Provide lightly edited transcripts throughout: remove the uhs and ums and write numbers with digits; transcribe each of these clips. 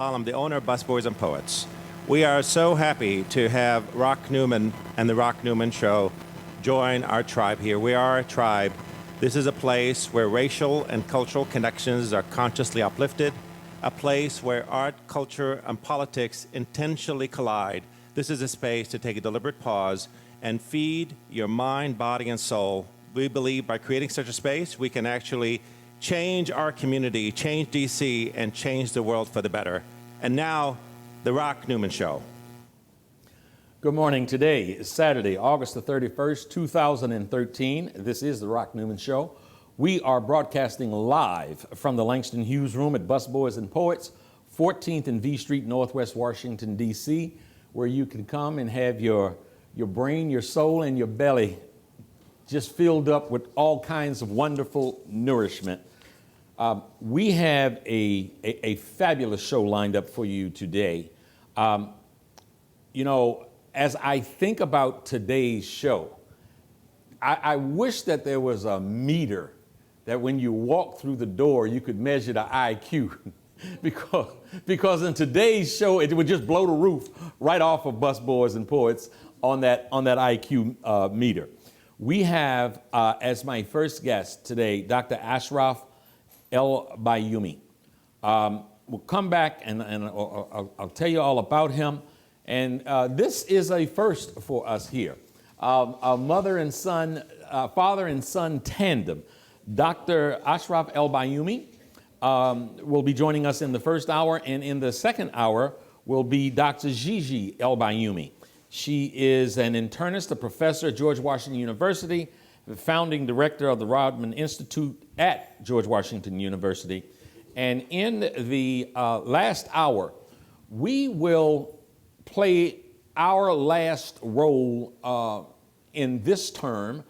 I'm the owner of Busboys and Poets. We are so happy to have Rock Newman and the Rock Newman Show join our tribe here. We are a tribe. This is a place where racial and cultural connections are consciously uplifted, a place where art, culture, and politics intentionally collide. This is a space to take a deliberate pause and feed your mind, body, and soul. We believe by creating such a space, we can actually change our community, change DC, and change the world for the better. And now, the Rock Newman Show. Good morning. Today is Saturday, August the 31st, 2013. This is the Rock Newman Show. We are broadcasting live from the Langston Hughes Room at Busboys and Poets, 14th and V Street, Northwest Washington, D.C., where you can come and have your brain, your soul, and your belly just filled up with all kinds of wonderful nourishment. We have a fabulous show lined up for you today. As I think about today's show, I wish that there was a meter that when you walk through the door, you could measure the IQ. because in today's show, it would just blow the roof right off of Busboys and Poets on that IQ meter. We have, as my first guest today, Dr. Ashraf El-Bayoumi. We'll come back and I'll tell you all about him. And this is a first for us here. A father and son tandem. Dr. Ashraf El-Bayoumi will be joining us in the first hour, and in the second hour will be Dr. Gigi El-Bayoumi. She is an internist, a professor at George Washington University, the founding director of the Rodman Institute at George Washington University. And in the last hour, we will play our last role in this term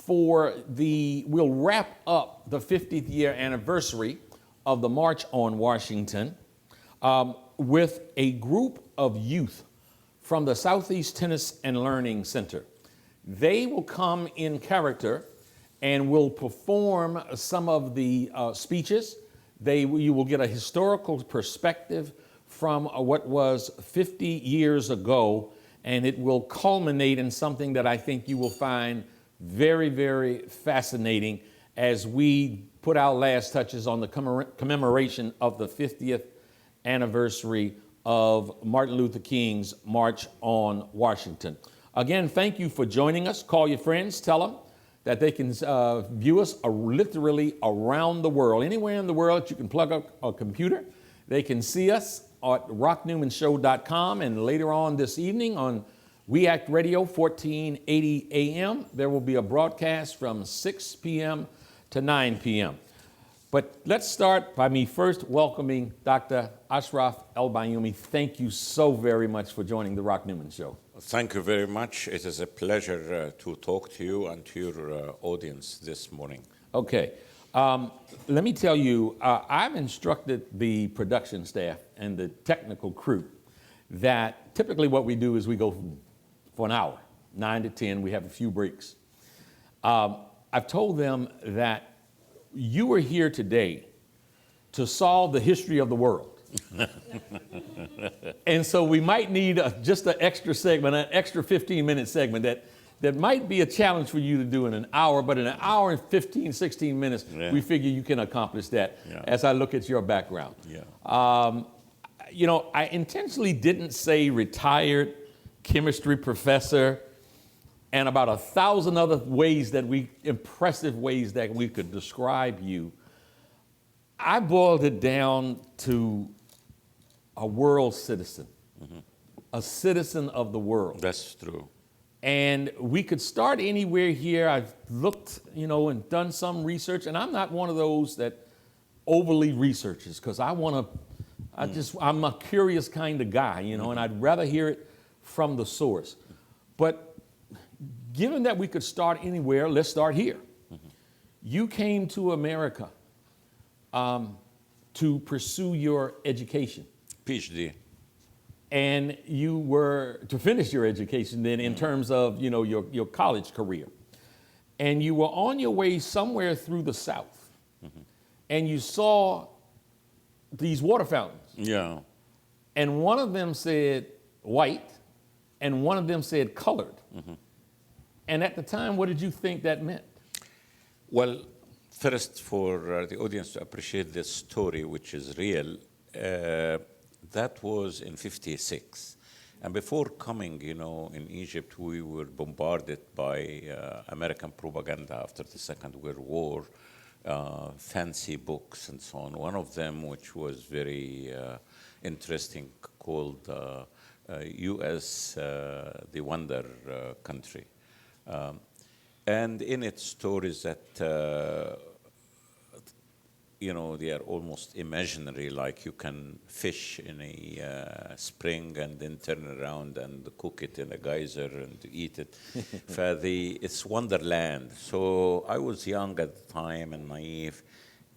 we'll wrap up the 50th year anniversary of the March on Washington with a group of youth from the Southeast Tennis and Learning Center. They will come in character and will perform some of the speeches. You will get a historical perspective from what was 50 years ago, and it will culminate in something that I think you will find very, very fascinating as we put our last touches on the commemoration of the 50th anniversary of Martin Luther King's March on Washington. Again, thank you for joining us. Call your friends, tell them that they can view us literally around the world. Anywhere in the world that you can plug up a computer, they can see us at rocknewmanshow.com, and later on this evening on We Act Radio, 1480 AM, there will be a broadcast from 6 p.m. to 9 p.m. But let's start by me first welcoming Dr. Ashraf El-Bayoumi. Thank you so very much for joining the Rock Newman Show. Thank you very much. It is a pleasure to talk to you and to your audience this morning. Okay. Let me tell you, I've instructed the production staff and the technical crew that typically what we do is we go for an hour, 9 to 10. We have a few breaks. I've told them that you are here today to solve the history of the world. And so we might need just an extra segment, an extra 15-minute segment that might be a challenge for you to do in an hour, but in an hour and 15, 16 minutes, we figure you can accomplish that as I look at your background. I intentionally didn't say retired chemistry professor and about 1,000 other impressive ways that we could describe you. I boiled it down to a world citizen, a citizen of the world. That's true. And we could start anywhere here. I've looked, and done some research, and I'm not one of those that overly researches because I'm a curious kind of guy, and I'd rather hear it from the source. But given that we could start anywhere, let's start here. You came to America to pursue your education. PhD. And you were to finish your education then in terms of, your college career. And you were on your way somewhere through the South. And you saw these water fountains. Yeah. and one of them said white, and one of them said colored. And at the time, what did you think that meant? Well, first, for the audience to appreciate this story, which is real, that was in '56. And before coming, in Egypt, we were bombarded by American propaganda after the Second World War, fancy books and so on. One of them, which was very interesting, called U.S. The Wonder Country. And in it, stories that, they are almost imaginary, like you can fish in a spring and then turn around and cook it in a geyser and eat it. It's Wonderland. So I was young at the time and naive,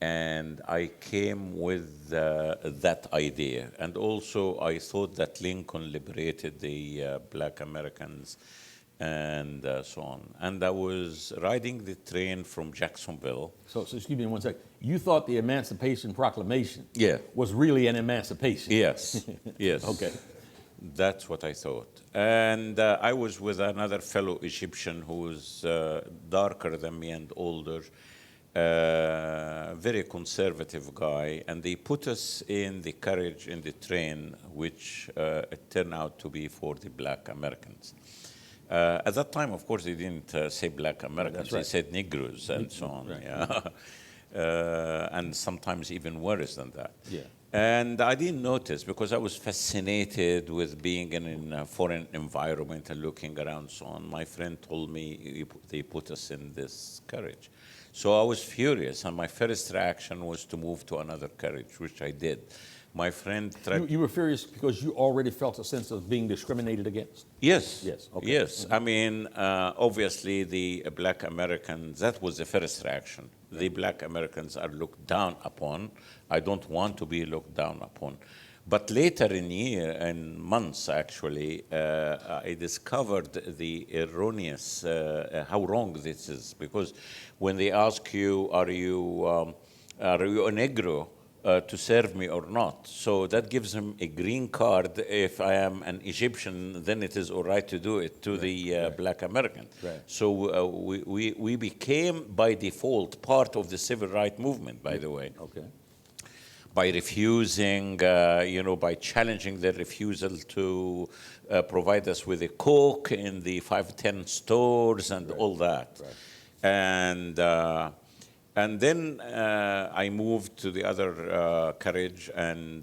and I came with that idea. And also I thought that Lincoln liberated the black Americans and so on. And I was riding the train from Jacksonville. So excuse me 1 second. You thought the Emancipation Proclamation Yeah. was really an emancipation? Yes, yes. Okay. That's what I thought. And I was with another fellow Egyptian who was darker than me and older, very conservative guy. And they put us in the carriage in the train, which it turned out to be for the black Americans. At that time, of course, they didn't say black Americans. Right. They said Negroes and so on. Right. Yeah. And sometimes even worse than that. Yeah. And I didn't notice because I was fascinated with being in a foreign environment and looking around so on. My friend told me they put us in this carriage. So I was furious, and my first reaction was to move to another carriage, which I did. My friend tried... You were furious because you already felt a sense of being discriminated against? Yes. Yes. Okay. Yes. I mean, obviously, the black Americans, that was the first reaction. The black Americans are looked down upon. I don't want to be looked down upon. But later in months, actually, I discovered the erroneous, how wrong this is. Because when they ask you, are you a Negro? To serve me or not. So that gives him a green card. If I am an Egyptian, then it is all right to do it to the black American. Right. So we became, by default, part of the civil rights movement, by the way. Okay. By refusing, by challenging their refusal to provide us with a Coke in the 510 stores and all that. Right. And then I moved to the other carriage, and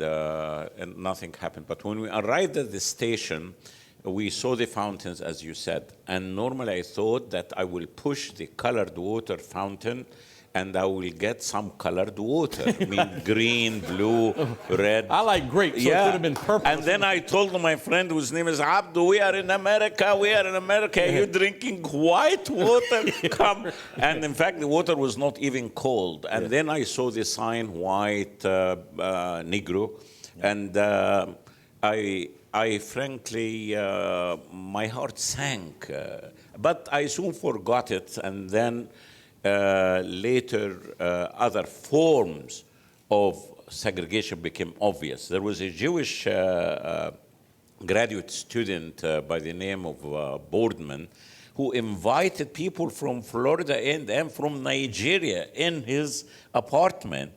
nothing happened. But when we arrived at the station, we saw the fountains, as you said. And normally I thought that I will push the colored water fountain, and I will get some colored water. I mean, green, blue, red. I like grape, so it could have been purple. And then I told my friend, whose name is Abdu, we are in America. Are you drinking white water? Come. And in fact, the water was not even cold. And then I saw the sign, white, Negro. And I frankly, my heart sank. But I soon forgot it. And then later, other forms of segregation became obvious. There was a Jewish graduate student by the name of Boardman who invited people from Florida and from Nigeria in his apartment.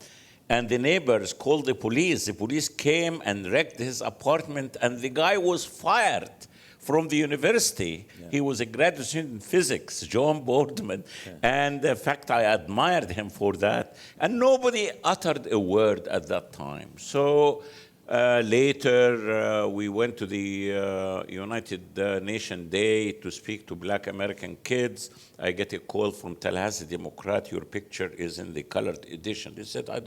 And the neighbors called the police. The police came and wrecked his apartment, and the guy was fired from the university. Yeah. He was a graduate student in physics, John Boardman. Yeah. And in fact, I admired him for that. And nobody uttered a word at that time. So later, we went to the United Nations Day to speak to black American kids. I get a call from Tallahassee Democrat, your picture is in the colored edition. They said, I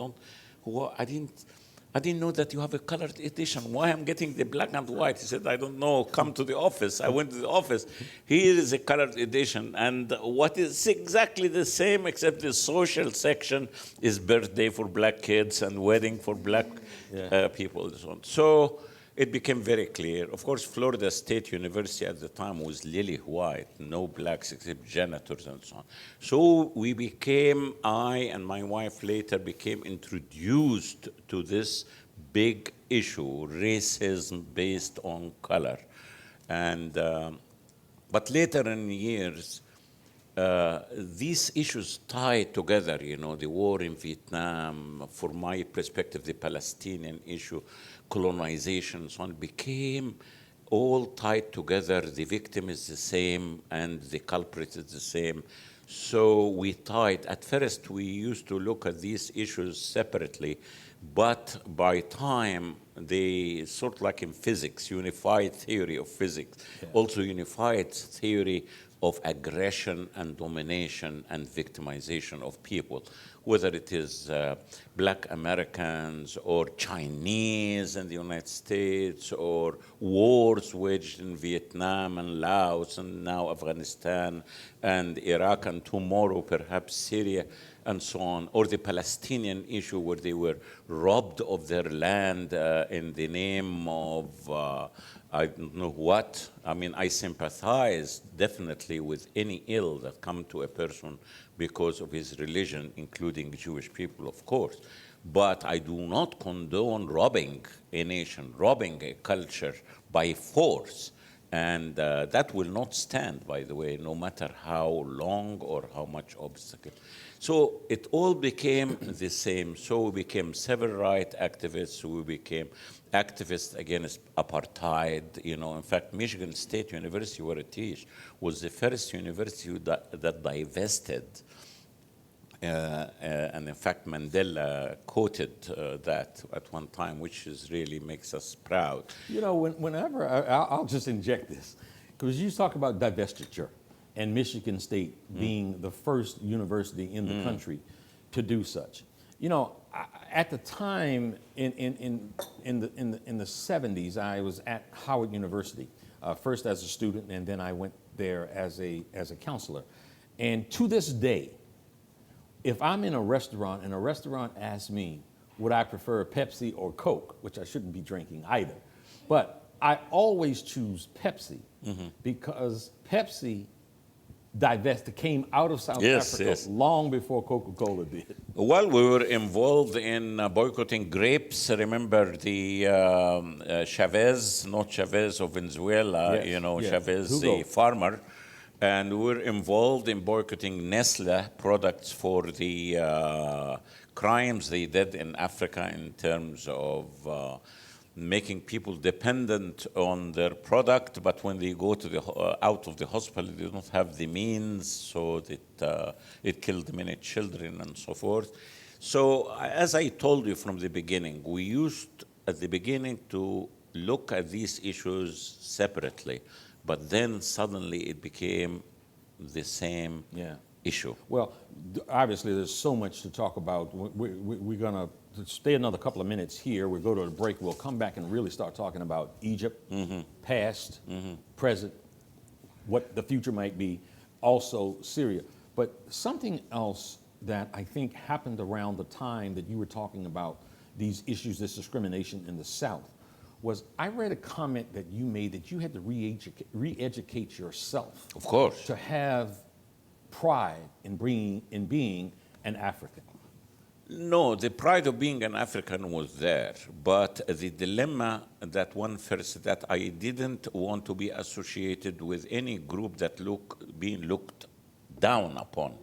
didn't know that you have a colored edition. Why I'm getting the black and white? He said, I don't know, come to the office. I went to the office. Here is a colored edition. And what is exactly the same, except the social section is birthday for black kids and wedding for black people and so on. So it became very clear. Of course, Florida State University at the time was lily white, no blacks except janitors and so on. So we became, I and my wife later became introduced to this big issue, racism based on color. And, but later in years, these issues tied together, the war in Vietnam, from my perspective, the Palestinian issue, colonization, and so on, became all tied together. The victim is the same and the culprit is the same. So we tied, at first we used to look at these issues separately, but by time, they sort of like in physics, unified theory of physics, also unified theory of aggression and domination and victimization of people, whether it is Black Americans or Chinese in the United States, or wars waged in Vietnam and Laos and now Afghanistan and Iraq and tomorrow perhaps Syria and so on, or the Palestinian issue where they were robbed of their land in the name of I don't know what. I mean, I sympathize definitely with any ill that come to a person because of his religion, including Jewish people, of course. But I do not condone robbing a nation, robbing a culture by force. And that will not stand, by the way, no matter how long or how much obstacle. So it all became the same. So we became civil rights activists, we became activists against apartheid. In fact, Michigan State University, where I teach, was the first university that divested. And in fact, Mandela quoted that at one time, which really makes us proud. Whenever, I'll just inject this, because you talk about divestiture and Michigan State being the first university in the country to do such. At the time in the 70s, I was at Howard University, first as a student, and then I went there as a counselor. And to this day, if I'm in a restaurant and a restaurant asks me, would I prefer Pepsi or Coke, which I shouldn't be drinking either, but I always choose Pepsi because Pepsi came out of South Africa long before Coca-Cola did. Well, we were involved in boycotting grapes. Remember the Chavez, not Chavez of Venezuela, Chavez, Hugo. the farmer. And we were involved in boycotting Nestle products for the crimes they did in Africa in terms of making people dependent on their product, but when they go to out of the hospital, they don't have the means, so that it killed many children and so forth. So as I told you from the beginning, we used at the beginning to look at these issues separately, but then suddenly it became the same issue. Well, obviously there's so much to talk about. We're going to stay another couple of minutes here. We'll go to a break. We'll come back and really start talking about Egypt, past, present, what the future might be, also Syria. But something else that I think happened around the time that you were talking about these issues, this discrimination in the South, was I read a comment that you made that you had to re-educate yourself. Of course. To have pride in being an African. No, the pride of being an African was there, but the dilemma that that I didn't want to be associated with any group that being looked down upon.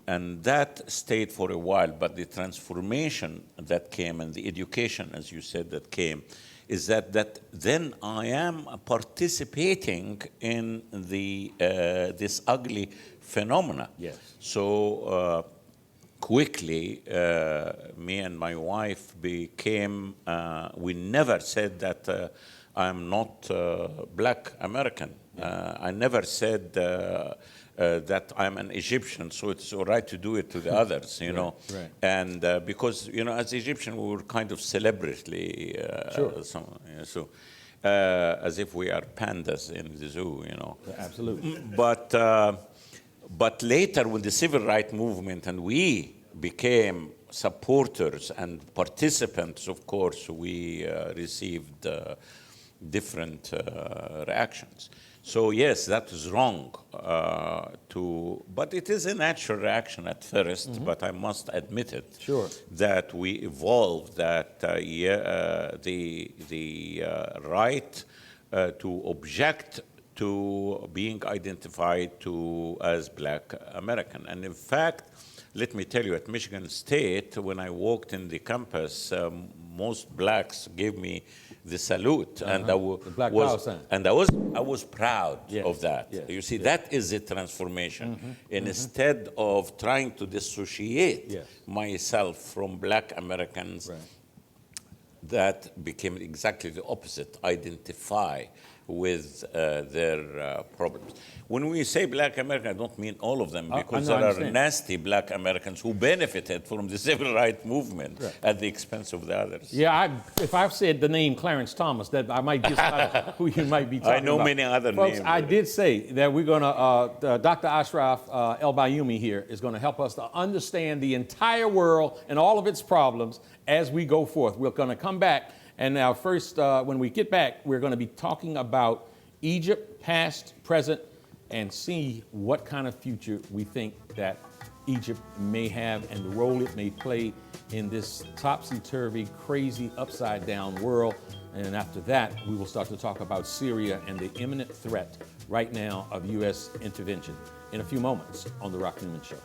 And that stayed for a while, but the transformation that came and the education, as you said, that came, is that then I am participating in this ugly phenomena. Yes. So quickly, me and my wife became, we never said that I'm not Black American. I never said that I'm an Egyptian, so it's all right to do it to the others, know. Right. And because, as Egyptian, we were kind of celebrity, so as if we are pandas in the zoo, Absolutely. But later, with the civil rights movement, and we became supporters and participants, of course, we received different reactions. So yes, that is wrong. But it is a natural reaction at 1st. But I must admit it. Sure. That we evolved. That the right to object to being identified as Black American, and in fact, let me tell you, at Michigan State, when I walked in the campus, most blacks gave me the salute, and I was proud of that. Yes. You see, that is a transformation. Instead of trying to dissociate myself from Black Americans, that became exactly the opposite. Identify with their problems. When we say Black American, I don't mean all of them, because there are nasty Black Americans who benefited from the civil rights movement at the expense of the others. Yeah, if I've said the name Clarence Thomas, that I might just who you might be talking about. I know many other Folks, names. I did say that we're going to, Dr. Ashraf El-Bayoumi here is going to help us to understand the entire world and all of its problems as we go forth. We're going to come back, and now first, when we get back, we're going to be talking about Egypt, past, present, and see what kind of future we think that Egypt may have and the role it may play in this topsy-turvy, crazy, upside-down world. And after that, we will start to talk about Syria and the imminent threat right now of U.S. intervention in a few moments on The Rock Newman Show.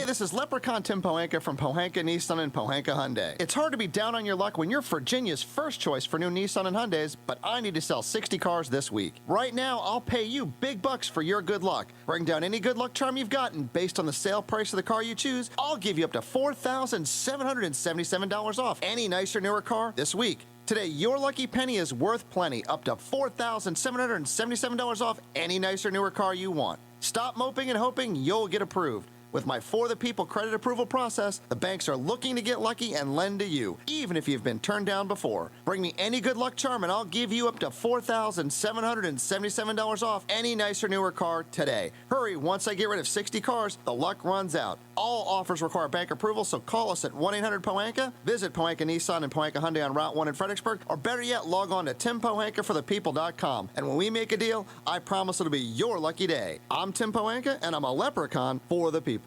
This is Leprechaun Tim Pohanka from Pohanka Nissan and Pohanka Hyundai. It's hard to be down on your luck when you're Virginia's first choice for new Nissan and Hyundais, but I need to sell 60 cars this week. Right now, I'll pay you big bucks for your good luck. Bring down any good luck charm you've gotten based on the sale price of the car you choose. I'll give you up to $4,777 off any nicer, newer car this week. Today, your lucky penny is worth plenty, up to $4,777 off any nicer, newer car you want. Stop moping and hoping you'll get approved. With my For the People credit approval process, the banks are looking to get lucky and lend to you, even if you've been turned down before. Bring me any good luck charm and I'll give you up to $4,777 off any nicer, newer car today. Hurry, once I get rid of 60 cars, the luck runs out. All offers require bank approval, so call us at 1-800-POHANKA, visit Pohanka Nissan and Pohanka Hyundai on Route 1 in Fredericksburg, or better yet, log on to TimPohankaForThePeople.com. And when we make a deal, I promise it'll be your lucky day. I'm Tim Pohanka, and I'm a leprechaun for the people.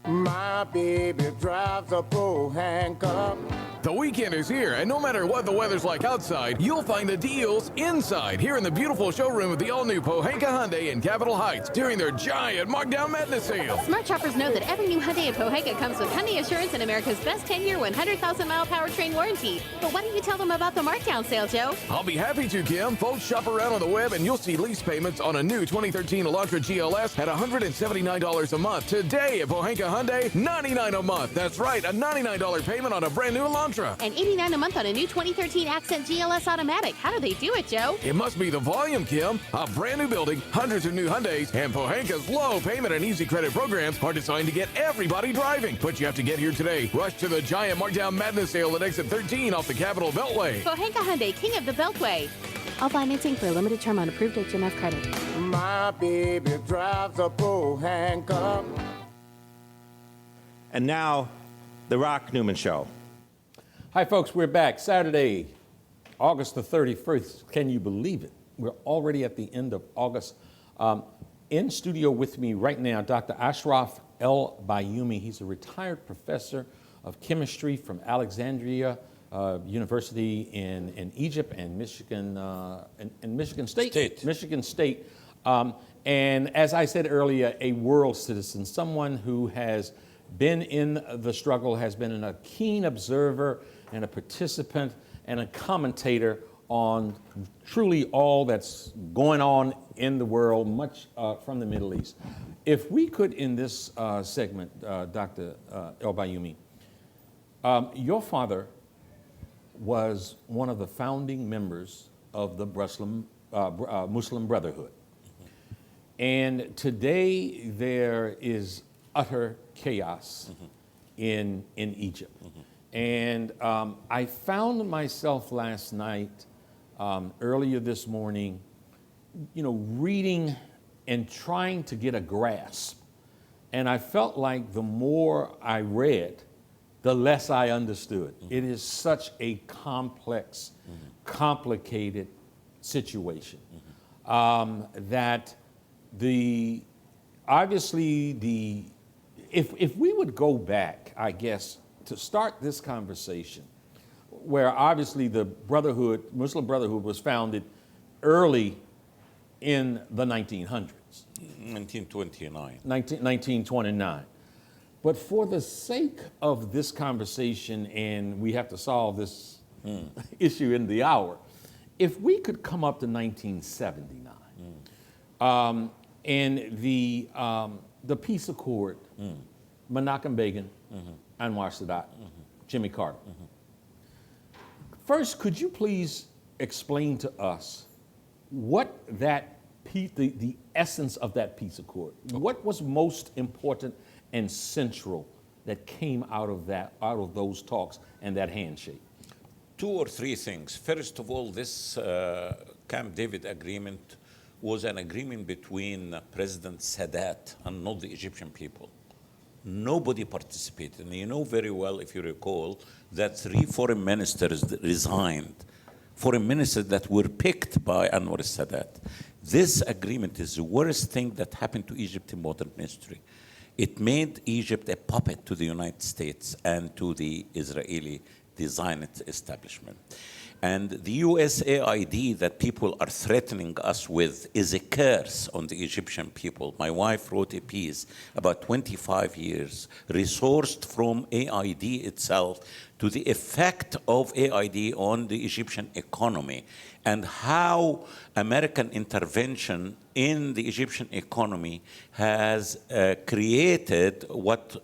My baby drives a Pohanka. The weekend is here, and no matter what the weather's like outside, you'll find the deals inside here in the beautiful showroom of the all-new Pohanka Hyundai in Capitol Heights during their giant Markdown Madness sale. Smart shoppers know that every new Hyundai in Pohanka comes with Hyundai Assurance and America's best 10-year, 100,000-mile powertrain warranty. But why don't you tell them about the Markdown sale, Joe? I'll be happy to, Kim. Folks, shop around on the web, and you'll see lease payments on a new 2013 Elantra GLS at $179 a month. Today at Pohanka Hyundai, $99 a month. That's right, a $99 payment on a brand new Elantra. And $89 a month on a new 2013 Accent GLS Automatic. How do they do it, Joe? It must be the volume, Kim. A brand new building, hundreds of new Hyundais, and Pohanka's low payment and easy credit programs are designed to get everybody driving. But you have to get here today. Rush to the giant Markdown Madness sale at exit 13 off the Capitol Beltway. Pohanka Hyundai, king of the Beltway. All financing for a limited term on approved HMF credit. My baby drives a Pohanka. And now, The Rock Newman Show. Hi, folks. We're back. Saturday, August the 31st. Can you believe it? We're already at the end of August. In studio with me right now, Dr. Ashraf El-Bayoumi. He's a retired professor of chemistry from Alexandria University in Egypt and Michigan, and Michigan State. Michigan State. And as I said earlier, a world citizen, someone who has been in the struggle, has been a keen observer and a participant and a commentator on truly all that's going on in the world, much from the Middle East. If we could, in this segment, Dr. El-Bayoumi, your father was one of the founding members of the Muslim Brotherhood. And today there is utter chaos in Egypt. And I found myself last night, earlier this morning, reading and trying to get a grasp. And I felt like the more I read, the less I understood. It is such a complex, complicated situation that if we would go back, I guess, to start this conversation, where obviously the Brotherhood, Muslim Brotherhood, was founded early in the 1900s. 1929. But for the sake of this conversation, and we have to solve this issue in the hour, if we could come up to 1979, and the peace accord, Menachem Begin, Anwar Sadat, Jimmy Carter. First, could you please explain to us what that the essence of that peace accord? What was most important and central that came out of those talks and that handshake? 2 or 3 things. First of all, this Camp David agreement was an agreement between President Sadat and not the Egyptian people. Nobody participated. And you know very well, if you recall, that 3 foreign ministers resigned. Foreign ministers that were picked by Anwar Sadat. This agreement is the worst thing that happened to Egypt in modern history. It made Egypt a puppet to the United States and to the Israeli Zionist establishment. And the USAID that people are threatening us with is a curse on the Egyptian people. My wife wrote a piece about 25 years, resourced from AID itself, to the effect of AID on the Egyptian economy and how American intervention in the Egyptian economy has created what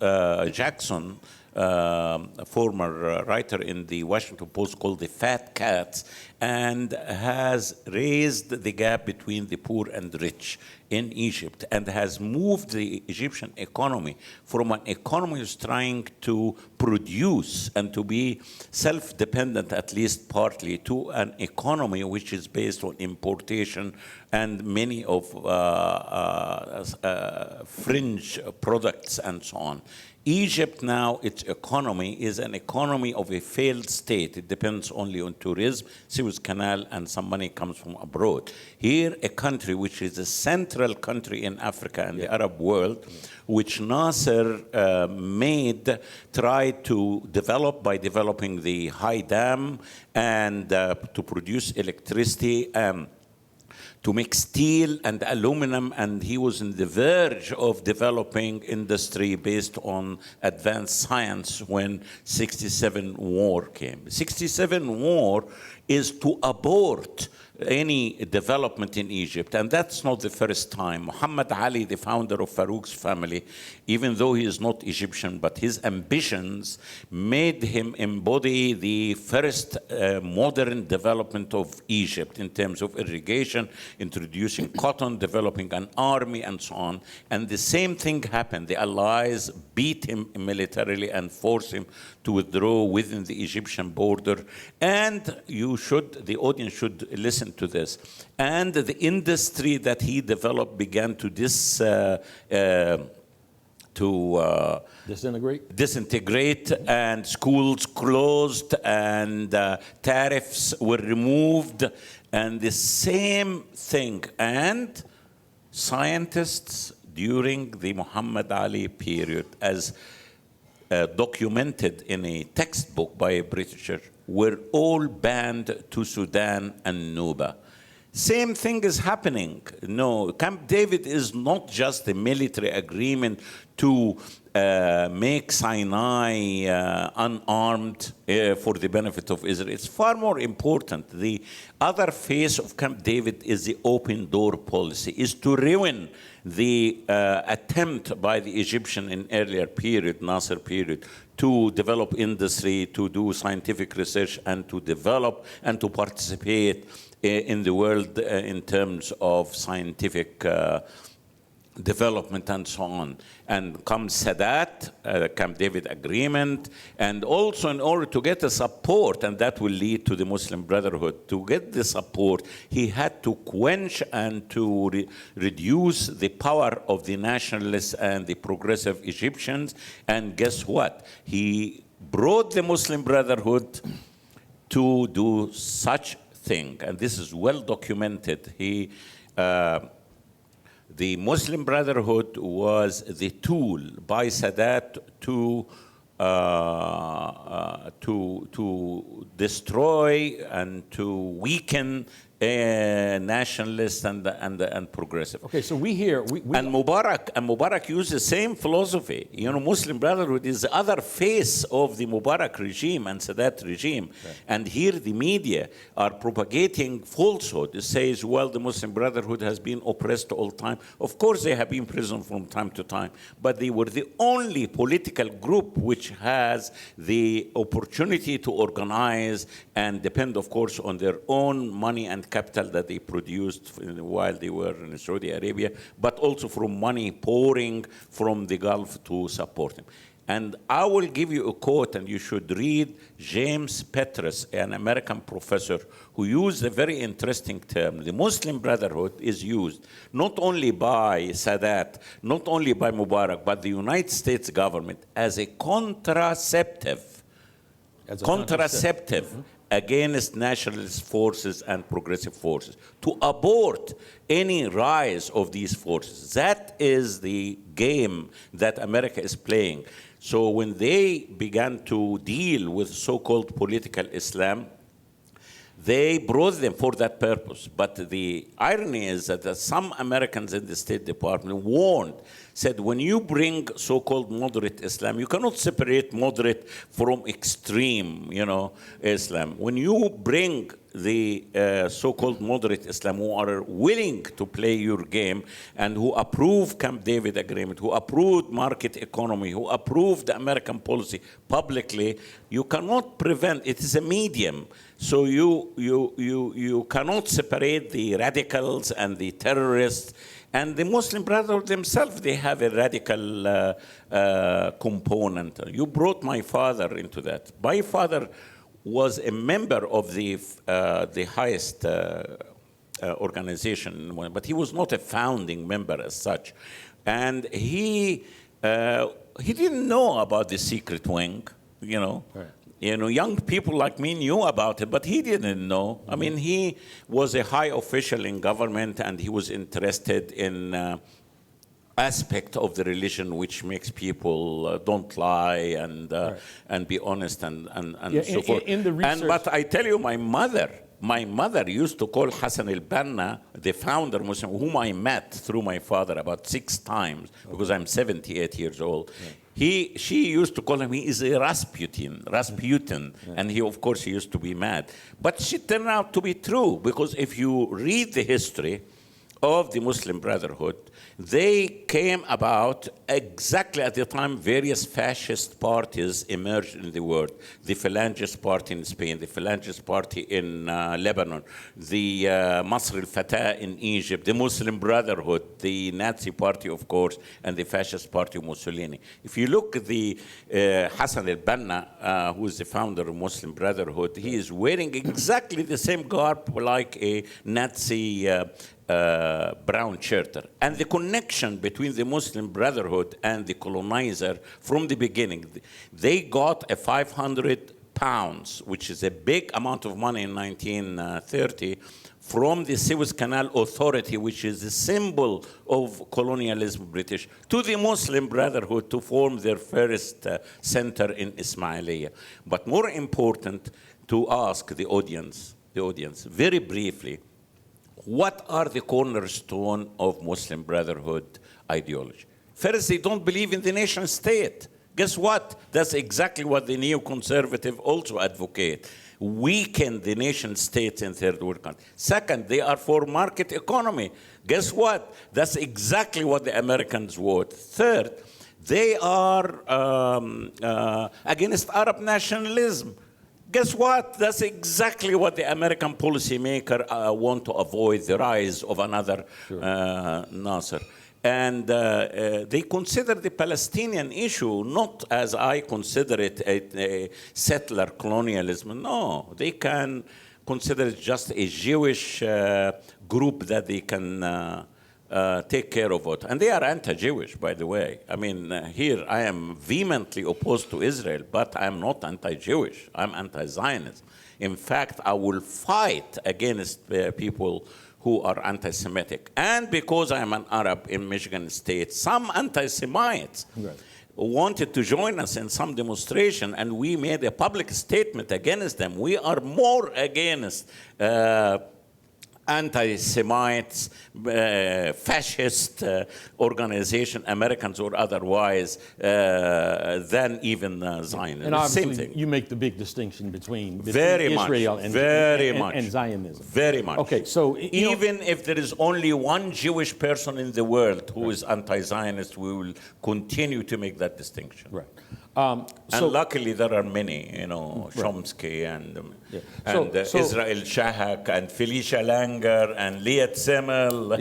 Jackson, a former writer in the Washington Post, called the fat cats, and has raised the gap between the poor and rich in Egypt, and has moved the Egyptian economy from an economy that's trying to produce and to be self-dependent, at least partly, to an economy which is based on importation and many of fringe products and so on. Egypt now, its economy is an economy of a failed state. It depends only on tourism, Suez Canal, and some money comes from abroad. Here, a country which is a central country in Africa and the Arab world, which Nasser tried to develop by developing the high dam and to produce electricity, to make steel and aluminum, and he was on the verge of developing industry based on advanced science when 67 war came. 67 war is to abort any development in Egypt, and that's not the first time. Muhammad Ali, the founder of Farouk's family, even though he is not Egyptian, but his ambitions made him embody the first modern development of Egypt in terms of irrigation, introducing cotton, developing an army, and so on. And the same thing happened. The Allies beat him militarily and forced him to withdraw within the Egyptian border. And the audience should listen to this. And the industry that he developed began to to disintegrate, and schools closed, and tariffs were removed, and the same thing. And scientists during the Muhammad Ali period, as documented in a textbook by a Britisher, were all banned to Sudan and Nuba. Same thing is happening. No, Camp David is not just a military agreement to make Sinai unarmed for the benefit of Israel. It's far more important. The other face of Camp David is the open door policy, is to ruin the attempt by the Egyptian in earlier period, Nasser period, to develop industry, to do scientific research, and to develop and to participate in the world in terms of scientific development and so on. And comes Sadat, Camp David Agreement, and also in order to get the support, and that will lead to the Muslim Brotherhood, to get the support, he had to quench and to reduce the power of the nationalists and the progressive Egyptians. And guess what? He brought the Muslim Brotherhood to do such thing, and this is well documented. The Muslim Brotherhood was the tool by Sadat to destroy and to weaken nationalists and progressive. Okay, so we hear and Mubarak used the same philosophy. You know, Muslim Brotherhood is the other face of the Mubarak regime and Sadat regime. Okay. And here the media are propagating falsehood. It says, well, the Muslim Brotherhood has been oppressed all the time. Of course, they have been imprisoned from time to time, but they were the only political group which has the opportunity to organize and depend, of course, on their own money and capital that they produced while they were in Saudi Arabia, but also from money pouring from the Gulf to support them. And I will give you a quote, and you should read James Petrus, an American professor, who used a very interesting term. The Muslim Brotherhood is used not only by Sadat, not only by Mubarak, but the United States government as a contraceptive. Against nationalist forces and progressive forces, to abort any rise of these forces. That is the game that America is playing. So when they began to deal with so-called political Islam, they brought them for that purpose. But the irony is that some Americans in the State Department warned, said, when you bring so-called moderate Islam, you cannot separate moderate from extreme, Islam. When you bring the so-called moderate Islam who are willing to play your game and who approve Camp David Agreement, who approved market economy, who approved the American policy publicly, you cannot prevent, it is a medium. So you cannot separate the radicals and the terrorists. And the Muslim Brotherhood themselves, they have a radical component. You brought my father into that. My father was a member of the highest organization, but he was not a founding member as such. And he didn't know about the secret wing, Right. Young people like me knew about it, but he didn't know. Mm-hmm. I mean, he was a high official in government, and he was interested in aspect of the religion which makes people don't lie and right. and be honest and so forth. In the research, but I tell you, my mother used to call Hassan al-Banna, the founder Muslim, whom I met through my father about 6 times, because I'm 78 years old. Yeah. She used to call him, he is a Rasputin, yeah. And he used to be mad. But she turned out to be true, because if you read the history of the Muslim Brotherhood, they came about exactly at the time various fascist parties emerged in the world. The Phalangist Party in Spain, the Phalangist Party in Lebanon, the Masr al-Fatah in Egypt, the Muslim Brotherhood, the Nazi Party, of course, and the Fascist Party of Mussolini. If you look at the Hassan al-Banna, who is the founder of Muslim Brotherhood, he is wearing exactly the same garb like a Nazi brown charter. And the connection between the Muslim Brotherhood and the colonizer from the beginning, they got a 500 pounds, which is a big amount of money in 1930, from the Suez Canal Authority, which is a symbol of colonialism British, to the Muslim Brotherhood to form their first center in Ismailia. But more important, to ask the audience, very briefly, what are the cornerstone of Muslim Brotherhood ideology? First, they don't believe in the nation state. Guess what? That's exactly what the neoconservative also advocate. Weaken the nation state in third world countries. Second, they are for market economy. Guess what? That's exactly what the Americans want. Third, they are against Arab nationalism. Guess what? That's exactly what the American policymaker want to avoid, the rise of another Nasser. And they consider the Palestinian issue not as I consider it a settler colonialism. No, they can consider it just a Jewish group that they can take care of it. And they are anti-Jewish, by the way. I mean, here I am vehemently opposed to Israel, but I'm not anti-Jewish. I'm anti-Zionist. In fact, I will fight against people who are anti-Semitic. And because I'm an Arab in Michigan State, some anti-Semites wanted to join us in some demonstration, and we made a public statement against them. We are more against anti-Semites, fascist organization, Americans or otherwise, than even Zionists. And obviously, same thing. you make the big distinction between Very Israel much, and, very and, much. and Zionism. Very much. Okay, so even if there is only one Jewish person in the world who is anti-Zionist, we will continue to make that distinction. Right. And luckily, there are many, Chomsky and Israel Shahak and Felicia Langer and Liat Semmel.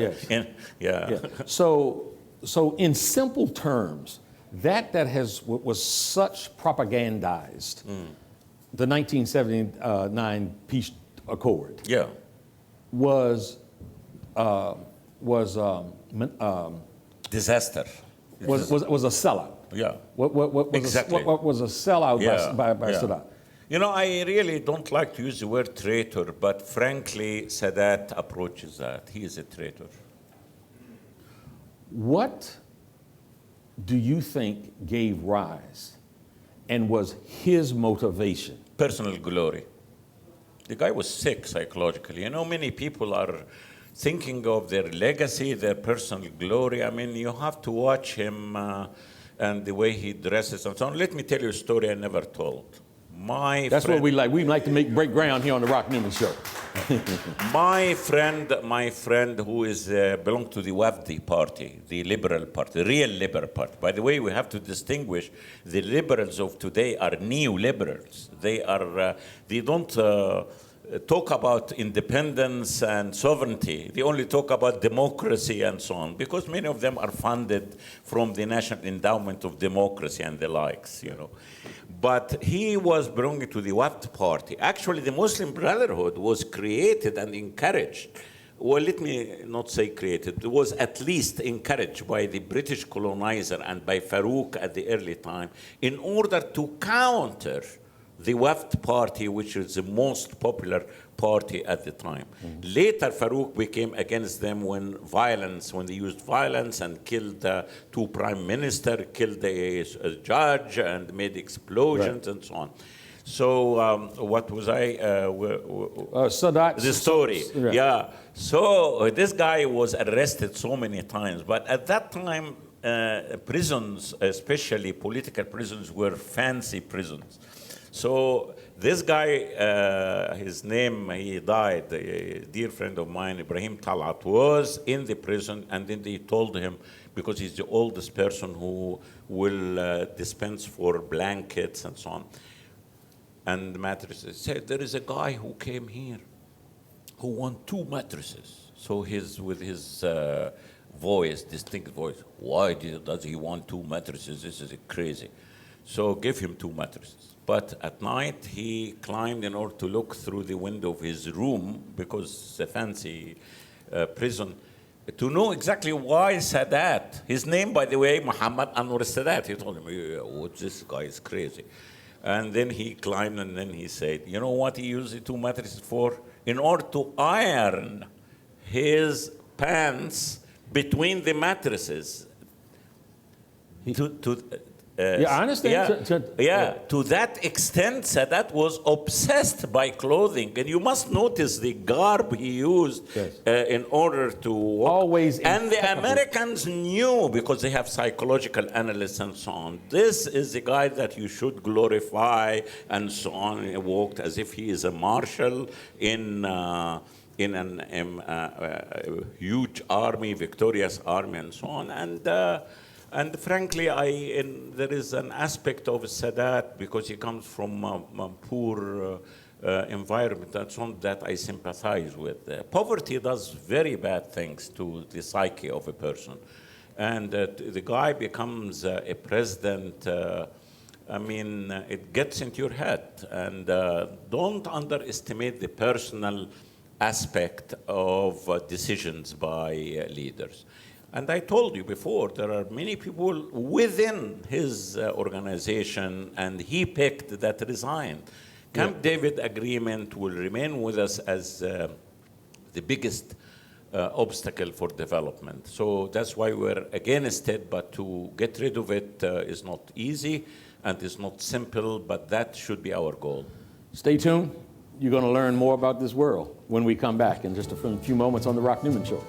Yes. So in simple terms, that was such propagandized, the 1979 peace accord. Was disaster. Was a sellout. Exactly. What was a sellout by Sadat? I really don't like to use the word traitor, but frankly, Sadat approaches that. He is a traitor. What do you think gave rise and was his motivation? Personal glory. The guy was sick psychologically. Many people are thinking of their legacy, their personal glory. I mean, you have to watch him and the way he dresses and so on. Let me tell you a story I never told. That's what we like. We like to break ground here on the Rock Newman Show. my friend who is belongs to the Wafdi party, the liberal party, the real liberal party. By the way, we have to distinguish the liberals of today are neoliberals. They don't talk about independence and sovereignty. They only talk about democracy and so on, because many of them are funded from the National Endowment of Democracy and the likes, But he was belonging to the Wafd party. Actually, the Muslim Brotherhood was created and encouraged. Well, let me not say created. It was at least encouraged by the British colonizer and by Farouk at the early time in order to counter the Wafd party, which is the most popular party at the time. Later, Farouk became against them when they used violence and killed two prime ministers, killed a judge, and made explosions and so on. So what was Sadat. The story. So this guy was arrested so many times, but at that time, prisons, especially political prisons, were fancy prisons. So this guy, his name, he died, a dear friend of mine, Ibrahim Talat, was in the prison, and then they told him, because he's the oldest person who will dispense for blankets and so on, and mattresses, said, there is a guy who came here who wants 2 mattresses. So with his voice, distinct voice, why does he want 2 mattresses? This is crazy. So give him 2 mattresses. But at night, he climbed in order to look through the window of his room, because it's a fancy prison, to know exactly why Sadat, his name, by the way, Muhammad Anwar Sadat, he told him, oh, this guy is crazy. And then he climbed and then he said, you know what he used the 2 mattresses for? In order to iron his pants between the mattresses. Yeah, I understand. To that extent, Sadat was obsessed by clothing. And you must notice the garb he used in order to walk. Always and the impeccable. Americans knew, because they have psychological analysts and so on, this is the guy that you should glorify and so on. He walked as if he is a marshal in an huge army, victorious army, and so on. And frankly, there is an aspect of Sadat, because he comes from a poor environment and so on, that I sympathize with. Poverty does very bad things to the psyche of a person. And the guy becomes a president, it gets into your head. And don't underestimate the personal aspect of decisions by leaders. And I told you before, there are many people within his organization, and he picked, that resigned. Camp David agreement will remain with us as the biggest obstacle for development. So that's why we're against it, but to get rid of it is not easy and it's not simple, but that should be our goal. Stay tuned. You're going to learn more about this world when we come back in just a few moments on The Rock Newman Show.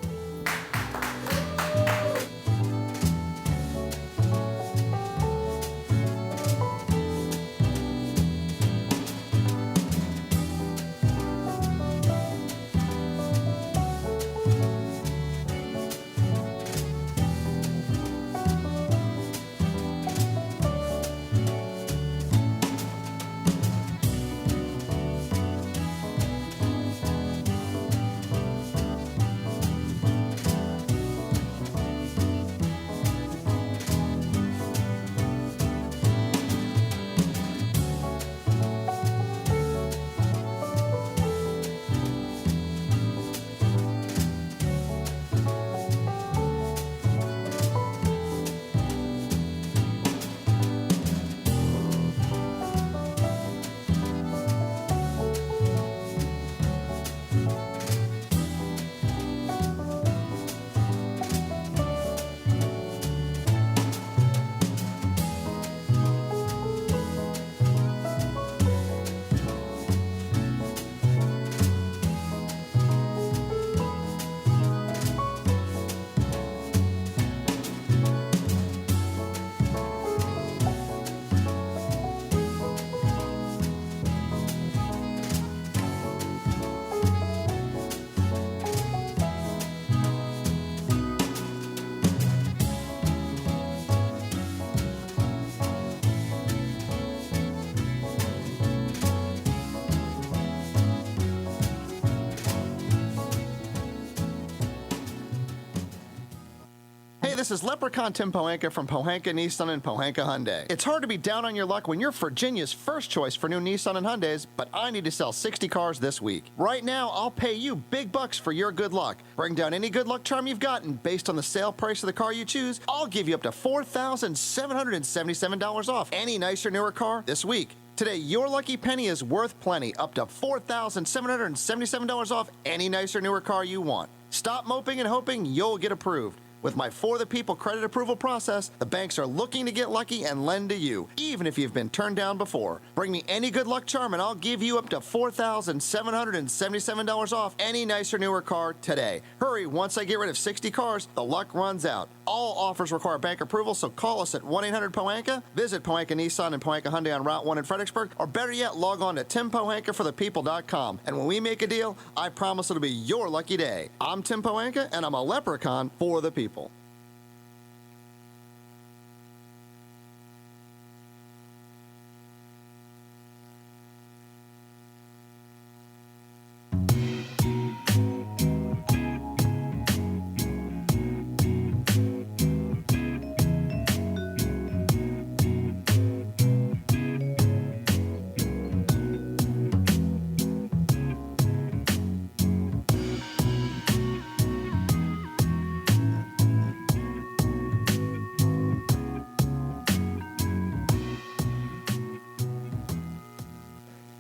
This is Leprechaun Tim Pohanka from Pohanka Nissan and Pohanka Hyundai. It's hard to be down on your luck when you're Virginia's first choice for new Nissan and Hyundais, but I need to sell 60 cars this week. Right now, I'll pay you big bucks for your good luck. Bring down any good luck charm you've got, and based on the sale price of the car you choose, I'll give you up to $4,777 off any nicer, newer car this week. Today, your lucky penny is worth plenty, up to $4,777 off any nicer, newer car you want. Stop moping and hoping you'll get approved. With my For the People credit approval process, the banks are looking to get lucky and lend to you, even if you've been turned down before. Bring me any good luck charm and I'll give you up to $4,777 off any nicer, newer car today. Hurry, once I get rid of 60 cars, the luck runs out. All offers require bank approval, so call us at 1-800-POHANKA, visit Pohanka Nissan and Pohanka Hyundai on Route 1 in Fredericksburg, or better yet, log on to timpohankaforthepeople.com. And when we make a deal, I promise it'll be your lucky day. I'm Tim Pohanka, and I'm a leprechaun for the people.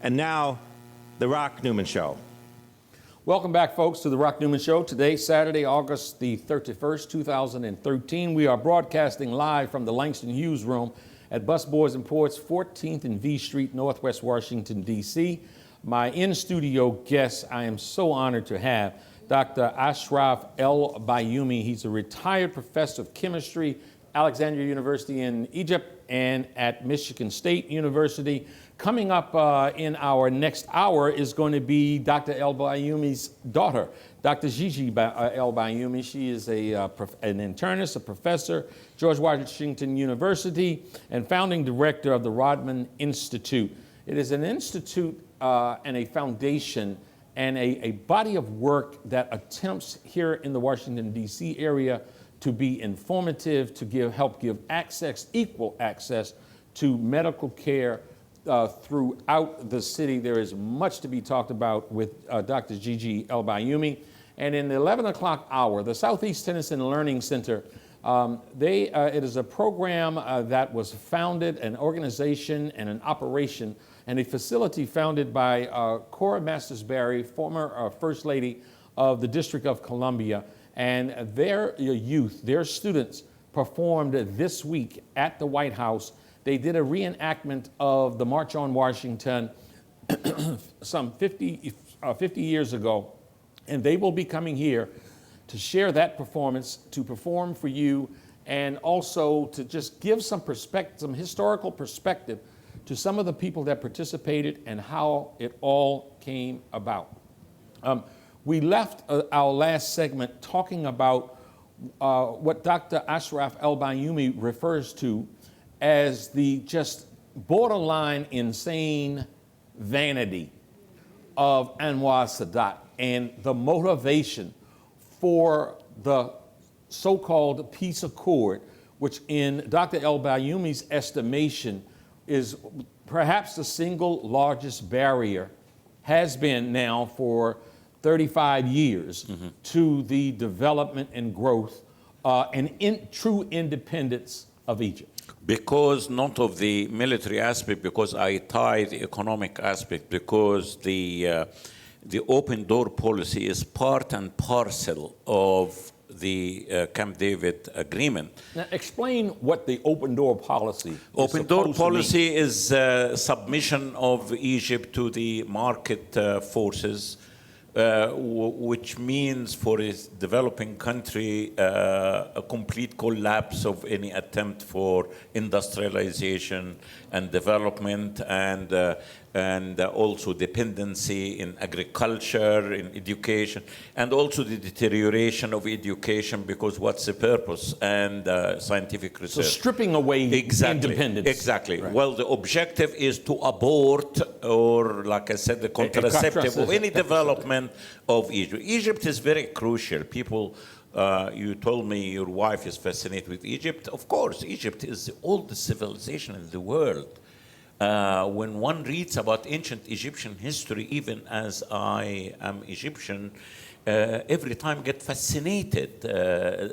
And now, the Rock Newman Show. Welcome back, folks, to the Rock Newman Show. Today, Saturday, August the 31st, 2013. We are broadcasting live from the Langston Hughes Room at Busboys and Poets, 14th and V Street, Northwest Washington, D.C. My in-studio guest, I am so honored to have Dr. Ashraf El-Bayoumi. He's a retired professor of chemistry, Alexandria University in Egypt and at Michigan State University. Coming up in our next hour is going to be Dr. El-Bayoumi's daughter, Dr. Gigi El-Bayoumi. She is an internist, a professor, George Washington University, and founding director of the Rodman Institute. It is an institute and a foundation and a body of work that attempts here in the Washington, D.C. area to be informative, to help give access, equal access to medical care throughout the city. There is much to be talked about with Dr. Gigi El-Bayoumi. And in the 11 o'clock hour, the Southeast Tennyson Learning Center, it is a program that was founded, an organization and an operation, and a facility founded by Cora Masters-Berry, former First Lady of the District of Columbia. And their youth, their students, performed this week at the White House. They did a reenactment of the March on Washington some 50 years ago, and they will be coming here to share that performance, to perform for you, and also to just give some perspective, some historical perspective to some of the people that participated and how it all came about. We left our last segment talking about what Dr. Ashraf El-Bayoumi refers to as the just borderline insane vanity of Anwar Sadat and the motivation for the so-called peace accord, which in Dr. El-Bayoumi's estimation is perhaps the single largest barrier, has been now for 35 years to the development and growth and true independence of Egypt. Because not of the military aspect, because I tie the economic aspect, because the open door policy is part and parcel of the Camp David agreement. Now, explain what the open door policy is. Open door policy is submission of Egypt to the market forces, which means for a developing country a complete collapse of any attempt for industrialization and development, and also dependency in agriculture, in education, and also the deterioration of education, because what's the purpose? And scientific research. So stripping away independence. Exactly. Right. Well, the objective is to abort, or like I said, the contraceptive of any development of Egypt. Egypt is very crucial. People, you told me your wife is fascinated with Egypt. Of course, Egypt is the oldest civilization in the world. When one reads about ancient Egyptian history, even as I am Egyptian, every time get fascinated.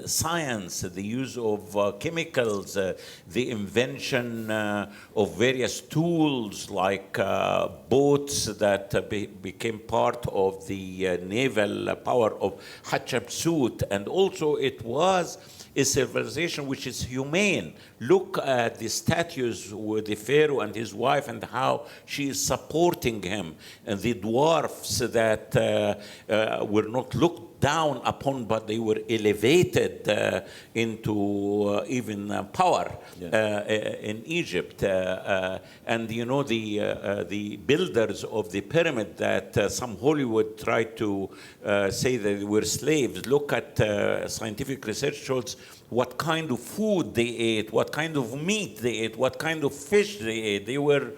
Science, the use of chemicals, the invention of various tools like boats that became part of the naval power of Hatshepsut, and also it was a civilization which is humane. Look at the statues with the Pharaoh and his wife and how she is supporting him, and the dwarfs that were not looked down upon, but they were elevated into even power in Egypt. And you know, the builders of the pyramid that some Hollywood tried to say that they were slaves. Look at scientific research shows what kind of food they ate, what kind of meat they ate, what kind of fish they ate. They were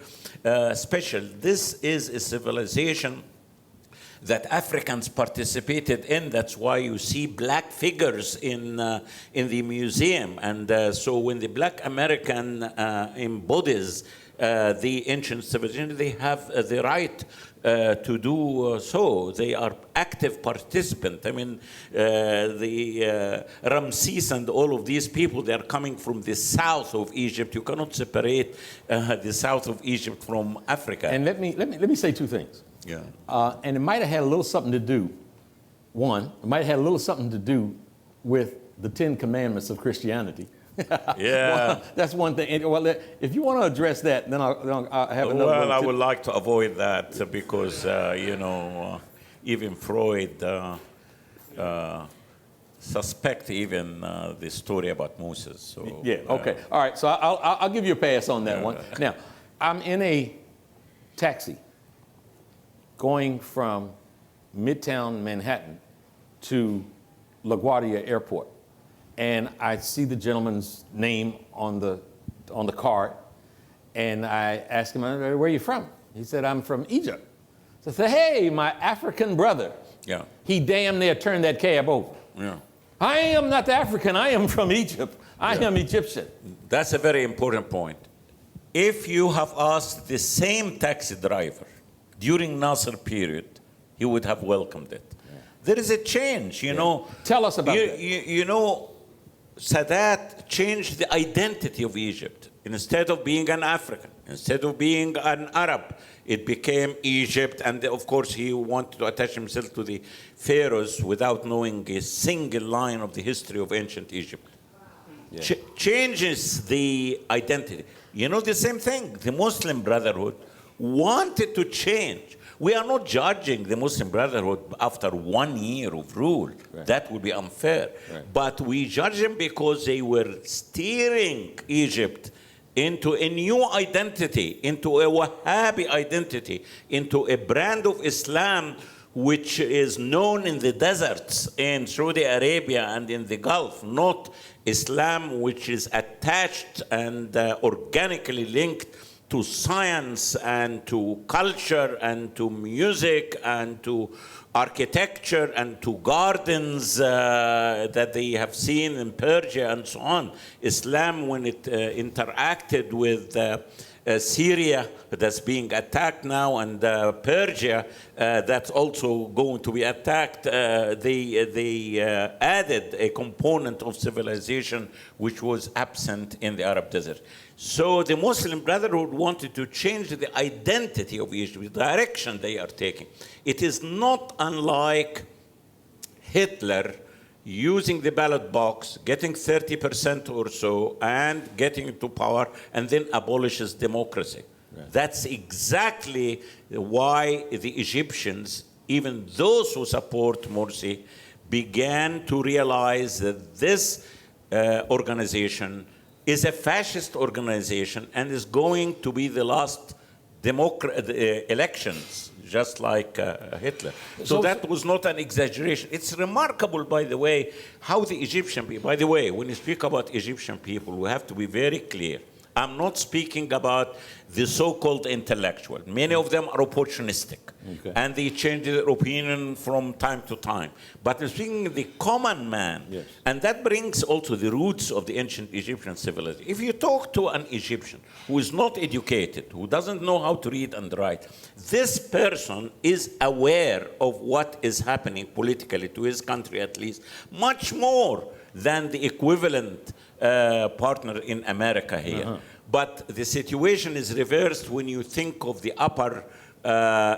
special. This is a civilization that Africans participated in. That's why you see black figures in the museum. And so when the black American embodies the ancient civilization, they have the right to do so. They are active participants. I mean, the Ramses and all of these people, they are coming from the south of Egypt. You cannot separate the south of Egypt from Africa. And let me say two things. Yeah. And it might have had a little something to do. One, it might have had a little something to do with the 10 Commandments of Christianity. Yeah. Well, that's one thing. And, well, if you want to address that, then I'll have another one. Well, I would like to avoid that because, even Freud suspect even the story about Moses. So, Yeah, okay. All right, so I'll give you a pass on that one. Now, I'm in a taxi going from Midtown Manhattan to LaGuardia Airport. And I see the gentleman's name on the card, and I asked him, "Where are you from?" He said, "I'm from Egypt." So I said, "Hey, my African brother." Yeah. He damn near turned that cab over. Yeah. I am not African. I am from Egypt. I am Egyptian. That's a very important point. If you have asked the same taxi driver during Nasser period, he would have welcomed it. Yeah. There is a change, you know. Tell us about that. You know, Sadat changed the identity of Egypt. Instead of being an African, instead of being an Arab, it became Egypt. And of course, he wanted to attach himself to the pharaohs without knowing a single line of the history of ancient Egypt. Yeah. Changes the identity. You know, the same thing, the Muslim Brotherhood wanted to change. We are not judging the Muslim Brotherhood after 1 year of rule. Right. That would be unfair. Right. But we judge them because they were steering Egypt into a new identity, into a Wahhabi identity, into a brand of Islam which is known in the deserts in Saudi Arabia and in the Gulf, not Islam which is attached and organically linked to science and to culture and to music and to architecture and to gardens that they have seen in Persia and so on. Islam, when it interacted with Syria that's being attacked now and Persia that's also going to be attacked, they added a component of civilization which was absent in the Arab desert. So the Muslim Brotherhood wanted to change the identity of Egypt, the direction they are taking. It is not unlike Hitler using the ballot box, getting 30% or so, and getting into power, and then abolishes democracy. Right. That's exactly why the Egyptians, even those who support Morsi, began to realize that this organization is a fascist organization and is going to be the last elections, just like Hitler. So that was not an exaggeration. It's remarkable, by the way, how the Egyptian people, by the way, when you speak about Egyptian people, we have to be very clear. I'm not speaking about the so-called intellectual. Many of them are opportunistic, and they change their opinion from time to time. But I'm speaking of the common man, yes. And that brings also the roots of the ancient Egyptian civilization. If you talk to an Egyptian who is not educated, who doesn't know how to read and write, this person is aware of what is happening politically to his country, at least, much more than the equivalent partner in America here. Uh-huh. But the situation is reversed when you think of the upper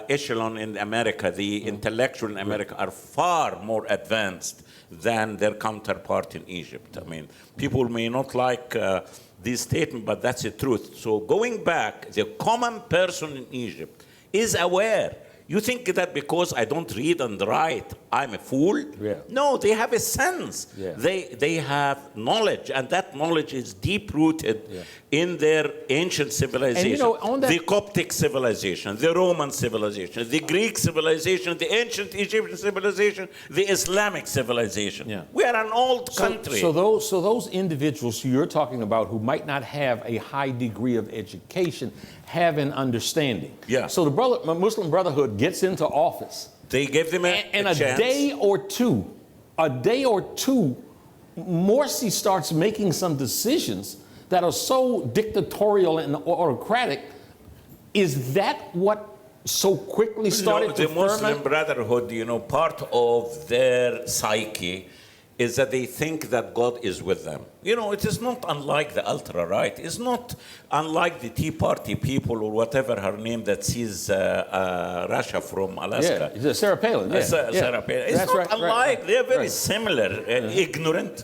echelon in America. The intellectual in America are far more advanced than their counterpart in Egypt. I mean, people may not like this statement, but that's the truth. So going back, the common person in Egypt is aware. You think that because I don't read and write, I'm a fool? Yeah. No, they have a sense. Yeah. They have knowledge, and that knowledge is deep-rooted in their ancient civilization. And, you know, on that, the Coptic civilization, the Roman civilization, the Greek civilization, the ancient Egyptian civilization, the Islamic civilization. Yeah. We are an old country. So those individuals who you're talking about who might not have a high degree of education have an understanding. Yeah. So the Muslim Brotherhood gets into office, They gave them And a a chance. day or two, Morsi starts making some decisions that are so dictatorial and autocratic. Is that what so quickly started to the Muslim ferment? Brotherhood, part of their psyche is that they think that God is with them. It is not unlike the ultra-right. It's not unlike the Tea Party people or whatever her name that sees Russia from Alaska. Yeah, Sarah Palin. Yeah, Sarah Palin. It's That's not right, unlike. right, They're very right. similar, ignorant,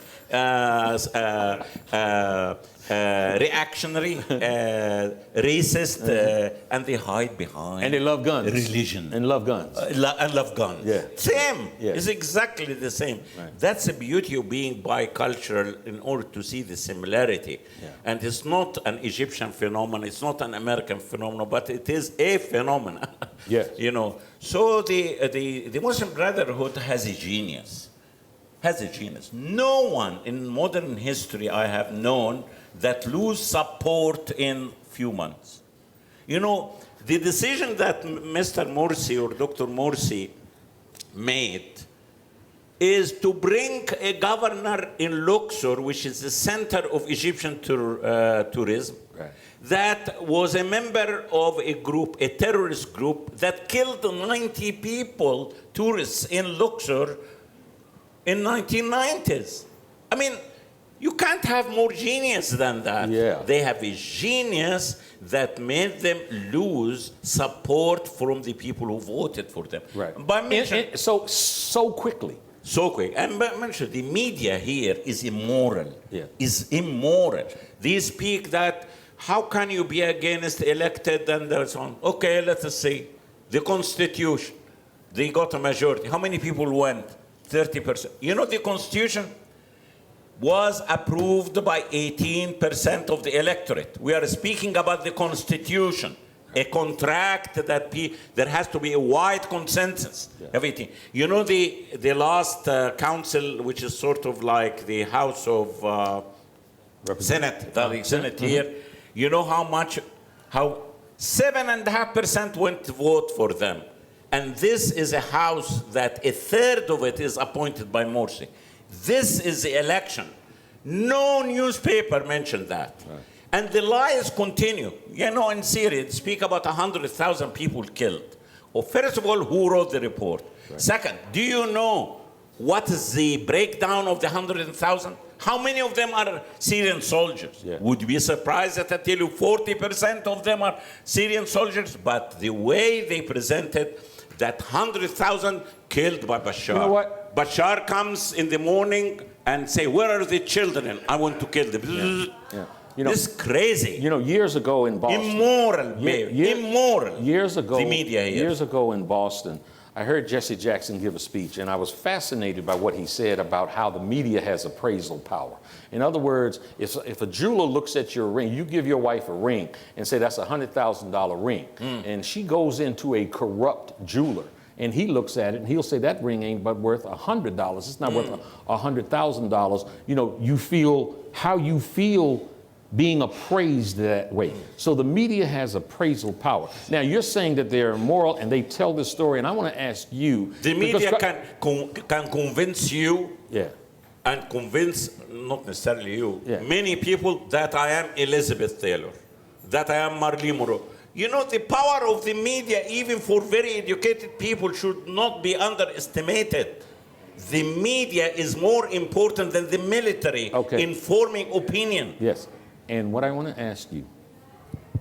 reactionary, racist, and they hide behind. And they love guns. Religion. And love guns. And love guns. Yeah. Same. Yeah. It's exactly the same. Right. That's the beauty of being bicultural in order to see the similarity. Yeah. And it's not an Egyptian phenomenon, it's not an American phenomenon, but it is a phenomenon. Yes. So the Muslim Brotherhood has a genius. No one in modern history I have known that lose support in few months. The decision that Mr. Morsi or Dr. Morsi made is to bring a governor in Luxor, which is the center of Egyptian tourism, Right. that was a member of a terrorist group that killed 90 people, tourists in Luxor in 1990s. I mean, you can't have more genius than that. Yeah. They have a genius that made them lose support from the people who voted for them. Right. But mention, So quickly. so quick. And mention, the media here is immoral. Yeah. Is immoral. They speak that, how can you be against elected and so on? Okay, let us see. The Constitution, they got a majority. How many people went? 30%. The Constitution was approved by 18% of the electorate. We are speaking about the Constitution, a contract that there has to be a wide consensus. Yeah. Everything. The last council, which is sort of like the House of Senate, the Senate here. You know how 7.5% went to vote for them. And this is a house that a third of it is appointed by Morsi. This is the election. No newspaper mentioned that. Right. And the lies continue. In Syria, they speak about 100,000 people killed. Well, first of all, who wrote the report? Right. Second, do you know what is the breakdown of the 100,000? How many of them are Syrian soldiers? Yeah. Would you be surprised that I tell you 40% of them are Syrian soldiers? But the way they presented that 100,000 killed by Bashar. You know what? Bashar comes in the morning and say, where are the children? I want to kill them. Yeah. Yeah. This is crazy. Years ago in Boston. Immoral, immoral. Years ago, the media here. Years ago in Boston, I heard Jesse Jackson give a speech, and I was fascinated by what he said about how the media has appraisal power. In other words, if a jeweler looks at your ring, you give your wife a ring and say that's a $100,000 ring, and she goes into a corrupt jeweler, and he looks at it and he'll say that ring ain't but worth $100. It's not worth $100,000. You feel how you feel being appraised that way. So the media has appraisal power. Now you're saying that they're immoral and they tell this story, and I want to ask you. The media can convince you. Yeah. And convince, not necessarily you, yeah. many people that I am Elizabeth Taylor, that I am Marlene Monroe. The power of the media, even for very educated people, should not be underestimated. The media is more important than the military in forming opinion. Yes. And what I want to ask you,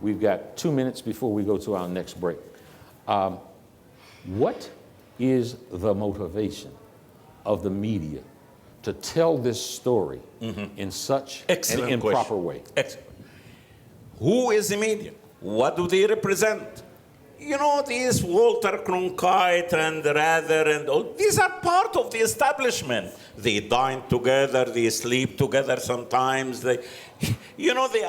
we've got 2 minutes before we go to our next break. What is the motivation of the media to tell this story in such an improper way? Excellent. Who is the media? What do they represent? These Walter Cronkite and Rather and all, these are part of the establishment. They dine together, they sleep together sometimes. They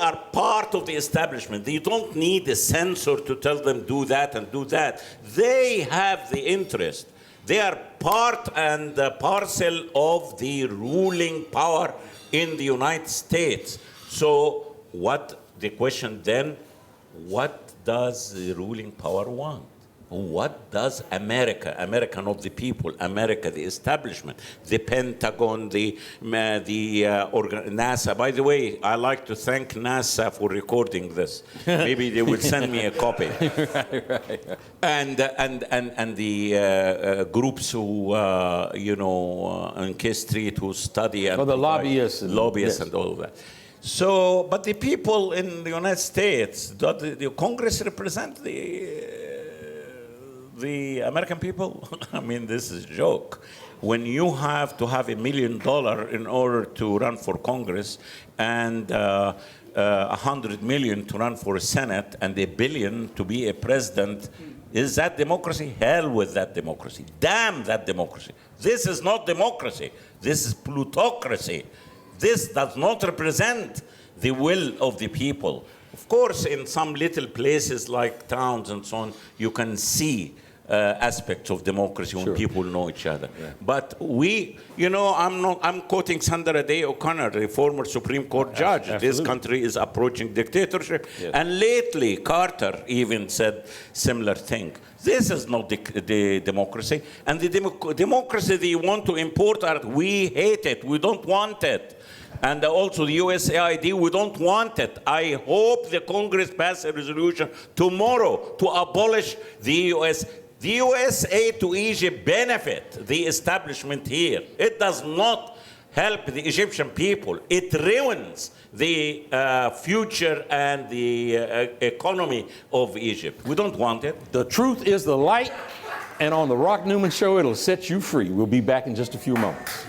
are part of the establishment. They don't need a censor to tell them do that and do that. They have the interest. They are part and parcel of the ruling power in the United States. So the question then, what does the ruling power want? What does America, not the people, America, the establishment, the Pentagon, NASA. By the way, I like to thank NASA for recording this. Maybe they will send me a copy. Right. And the groups who, in K Street, who study and the lobbyists and yes. all of that. So, but the people in the United States, the Congress represent the American people? I mean, this is a joke. When you have to have $1 million in order to run for Congress and $100 million to run for a Senate and $1 billion to be a president, is that democracy? Hell with that democracy. Damn that democracy. This is not democracy. This is plutocracy. This does not represent the will of the people. Of course, in some little places like towns and so on, you can see aspects of democracy when people know each other. Yeah. But I'm quoting Sandra Day O'Connor, the former Supreme Court judge. Absolutely. This country is approaching dictatorship. Yes. And lately, Carter even said similar thing. This is not the democracy. And the democracy they want to import, we hate it. We don't want it. And also the USAID, we don't want it. I hope the Congress passes a resolution tomorrow to abolish the US. The US aid to Egypt benefit the establishment here. It does not help the Egyptian people. It ruins the future and the economy of Egypt. We don't want it. The truth is the light, and on the Rock Newman Show, it'll set you free. We'll be back in just a few moments.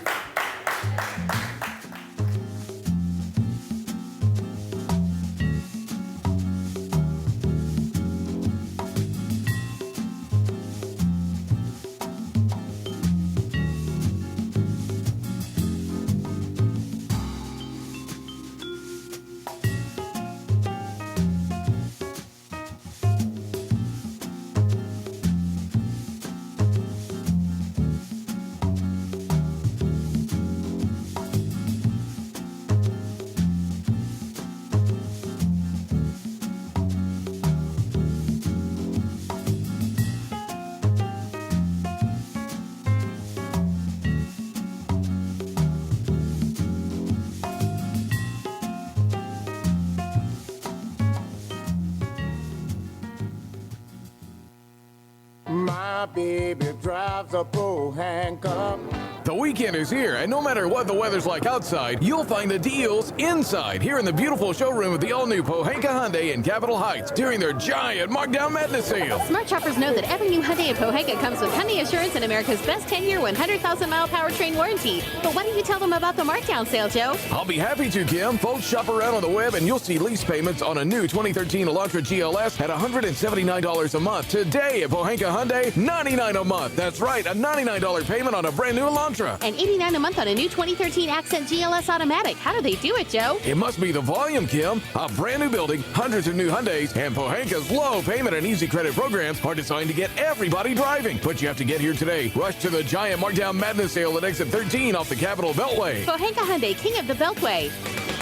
My baby drives a bull handcuff. The weekend is here, and no matter what the weather's like outside, you'll find the deals inside here in the beautiful showroom of the all-new Pohanka Hyundai in Capitol Heights during their giant Markdown Madness sale. Smart shoppers know that every new Hyundai in Pohanka comes with Hyundai Assurance and America's best 10-year, 100,000-mile powertrain warranty. But why don't you tell them about the markdown sale, Joe? I'll be happy to, Kim. Folks, shop around on the web, and you'll see lease payments on a new 2013 Elantra GLS at $179 a month. Today at Pohanka Hyundai, $99 a month. That's right, a $99 payment on a brand new Elantra. And $89 a month on a new 2013 Accent GLS Automatic. How do they do it, Joe? It must be the volume, Kim. A brand new building, hundreds of new Hyundais, and Pohanka's low payment and easy credit programs are designed to get everybody driving. But you have to get here today. Rush to the giant Markdown Madness sale at exit 13 off the Capitol Beltway. Pohanka Hyundai, king of the Beltway.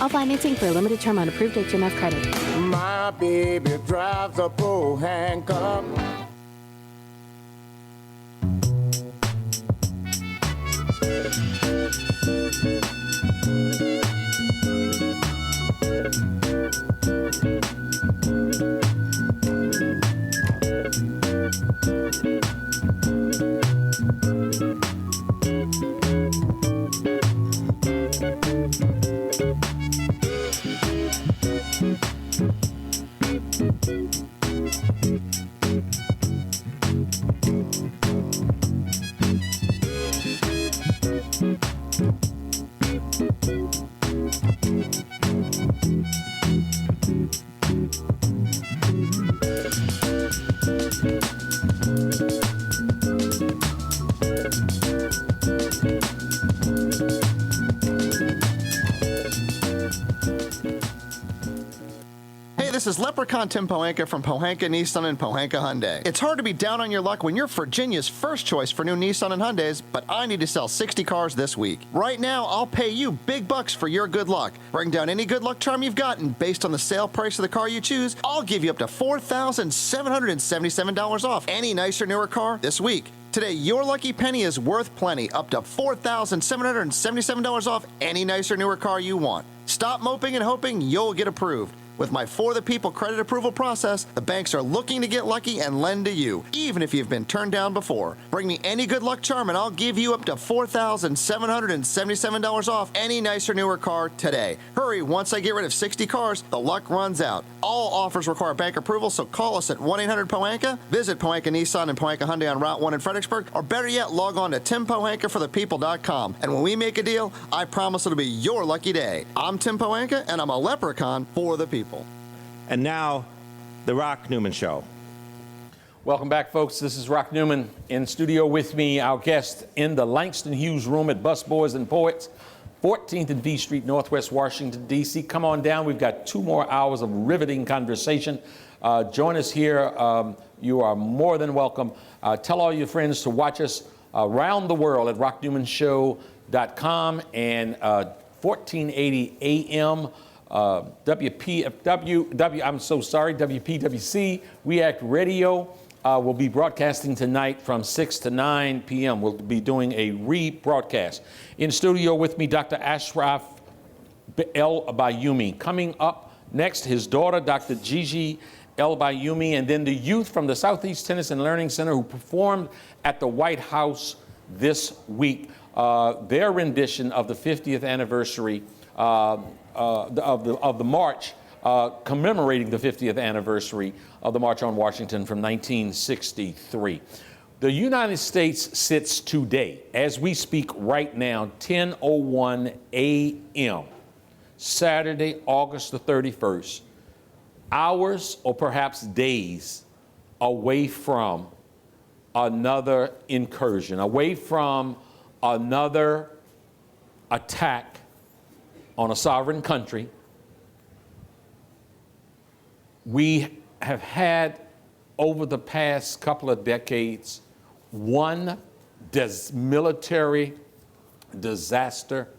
All financing for a limited term on approved HMF credit. My baby drives a bull handcuff. this is Leprechaun Tim Pohanka from Pohanka Nissan and Pohanka Hyundai. It's hard to be down on your luck when you're Virginia's first choice for new Nissan and Hyundais, but I need to sell 60 cars this week. Right now, I'll pay you big bucks for your good luck. Bring down any good luck charm you've got, and based on the sale price of the car you choose, I'll give you up to $4,777 off any nicer, newer car this week. Today, your lucky penny is worth plenty, up to $4,777 off any nicer, newer car you want. Stop moping and hoping you'll get approved. With my For the People credit approval process, the banks are looking to get lucky and lend to you, even if you've been turned down before. Bring me any good luck charm and I'll give you up to $4,777 off any nicer, newer car today. Hurry, once I get rid of 60 cars, the luck runs out. All offers require bank approval, so call us at 1-800-POHANKA, visit Pohanka Nissan and Pohanka Hyundai on Route 1 in Fredericksburg, or better yet, log on to timpohankaforthepeople.com. And when we make a deal, I promise it'll be your lucky day. I'm Tim Pohanka, and I'm a leprechaun for the people. And now, the Rock Newman Show. Welcome back, folks. This is Rock Newman. In studio with me, our guest in the Langston Hughes room at Busboys and Poets, 14th and V Street, Northwest Washington, D.C. Come on down. We've got 2 more hours of riveting conversation. Join us here. You are more than welcome. Tell all your friends to watch us around the world at rocknewmanshow.com and 1480 AM. WPWC, We Act Radio will be broadcasting tonight from 6 to 9 p.m. We'll be doing a rebroadcast. In studio with me, Dr. Ashraf El Bayoumi. Coming up next, his daughter, Dr. Gigi El Bayoumi, and then the youth from the Southeast Tennis and Learning Center who performed at the White House this week. Their rendition of the 50th anniversary of the march, commemorating the 50th anniversary of the March on Washington from 1963. The United States sits today, as we speak right now, 10:01 a.m., Saturday, August the 31st, hours or perhaps days away from another incursion, away from another attack on a sovereign country. We have had, over the past couple of decades, one military disaster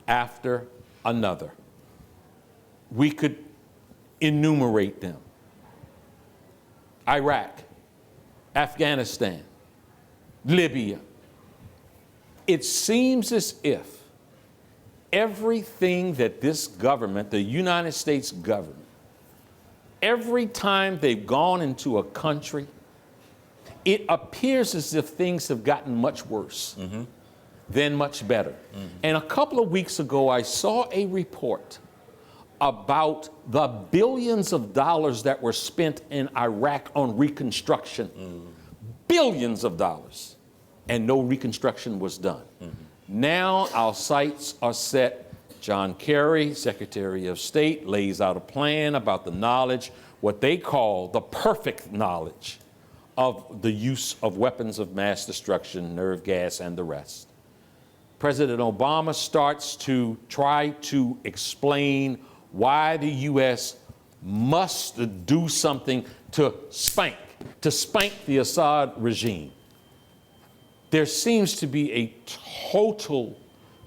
after another. We could enumerate them. Iraq, Afghanistan, Libya. It seems as if everything that this government, the United States government, every time they've gone into a country, it appears as if things have gotten much worse than much better. And a couple of weeks ago, I saw a report about the billions of dollars that were spent in Iraq on reconstruction. Billions of dollars. And no reconstruction was done. Now our sights are set. John Kerry, Secretary of State, lays out a plan about the knowledge, what they call the perfect knowledge of the use of weapons of mass destruction, nerve gas, and the rest. President Obama starts to try to explain why the U.S. must do something to spank the Assad regime. There seems to be a total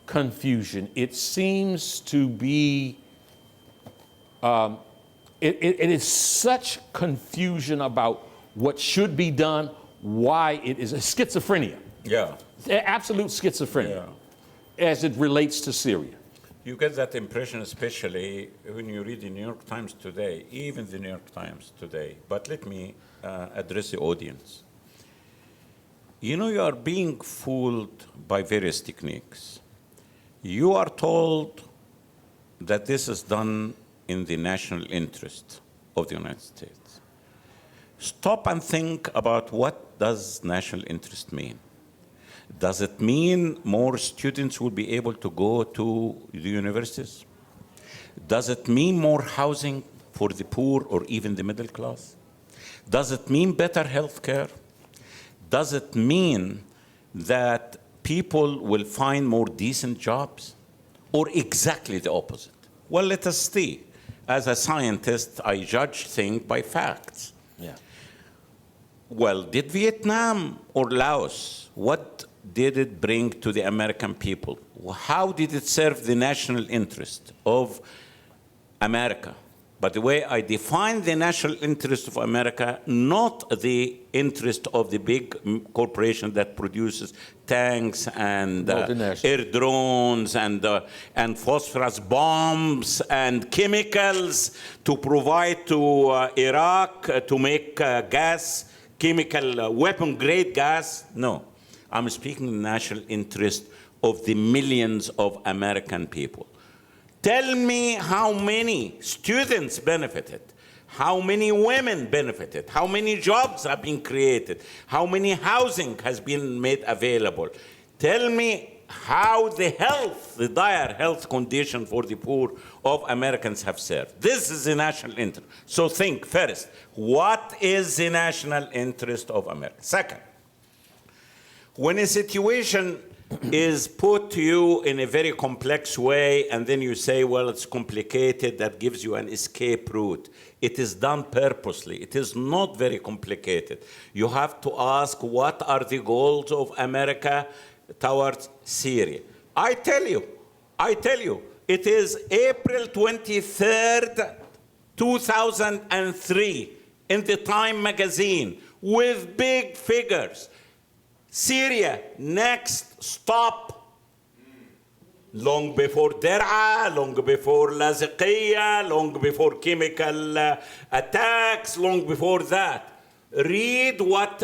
confusion. It seems to be, it is such confusion about what should be done, why it is schizophrenia. Yeah. Absolute schizophrenia as it relates to Syria. You get that impression, especially when you read the New York Times today, even the New York Times today. But let me address the audience. You know, you are being fooled by various techniques. You are told that this is done in the national interest of the United States. Stop and think about what does national interest mean. Does it mean more students will be able to go to the universities? Does it mean more housing for the poor or even the middle class? Does it mean better health care? Does it mean that people will find more decent jobs? Or exactly the opposite? Well, let us see. as a scientist, I judge things by facts. Yeah. Well, did Vietnam or Laos, what did it bring to the American people? How did it serve the national interest of America? By the way, I define the national interest of America, not the interest of the big corporation that produces tanks and air drones and phosphorus bombs and chemicals to provide to Iraq to make gas, chemical weapon-grade gas. No, I'm speaking the national interest of the millions of American people. Tell me how many students benefited, how many women benefited, how many jobs have been created, how many housing has been made available. Tell me how the dire health condition for the poor of Americans have served. This is the national interest. So think first, what is the national interest of America? Second, when a situation is put to you in a very complex way, and then you say, well, it's complicated, that gives you an escape route. It is done purposely. It is not very complicated. You have to ask, what are the goals of America towards Syria? I tell you, it is April 23rd, 2003, in the Time magazine, with big figures. Syria, next stop. Long before Der'a, long before Laziqiyya, long before chemical attacks, long before that. Read what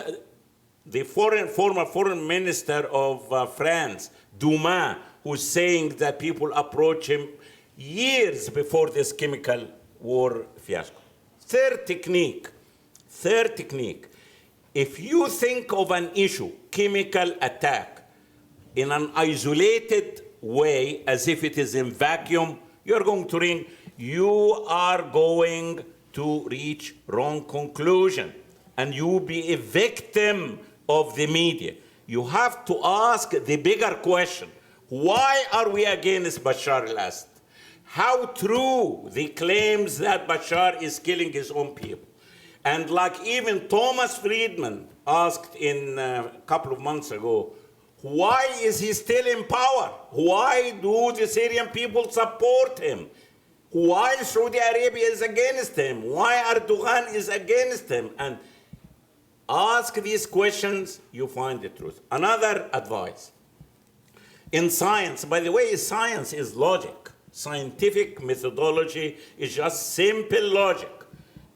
the former foreign minister of France, Dumas, who's saying that people approach him years before this chemical war fiasco. Third technique. If you think of an issue, chemical attack, in an isolated way, as if it is in vacuum, you're going to ring, you are going to reach wrong conclusion, and you will be a victim of the media. You have to ask the bigger question. Why are we against Bashar al-Assad? How true the claims that Bashar is killing his own people? And like even Thomas Friedman asked in a couple of months ago, why is he still in power? Why do the Syrian people support him? Why Saudi Arabia is against him? Why Erdogan is against him? And ask these questions, you find the truth. Another advice. In science, by the way, science is logic. Scientific methodology is just simple logic.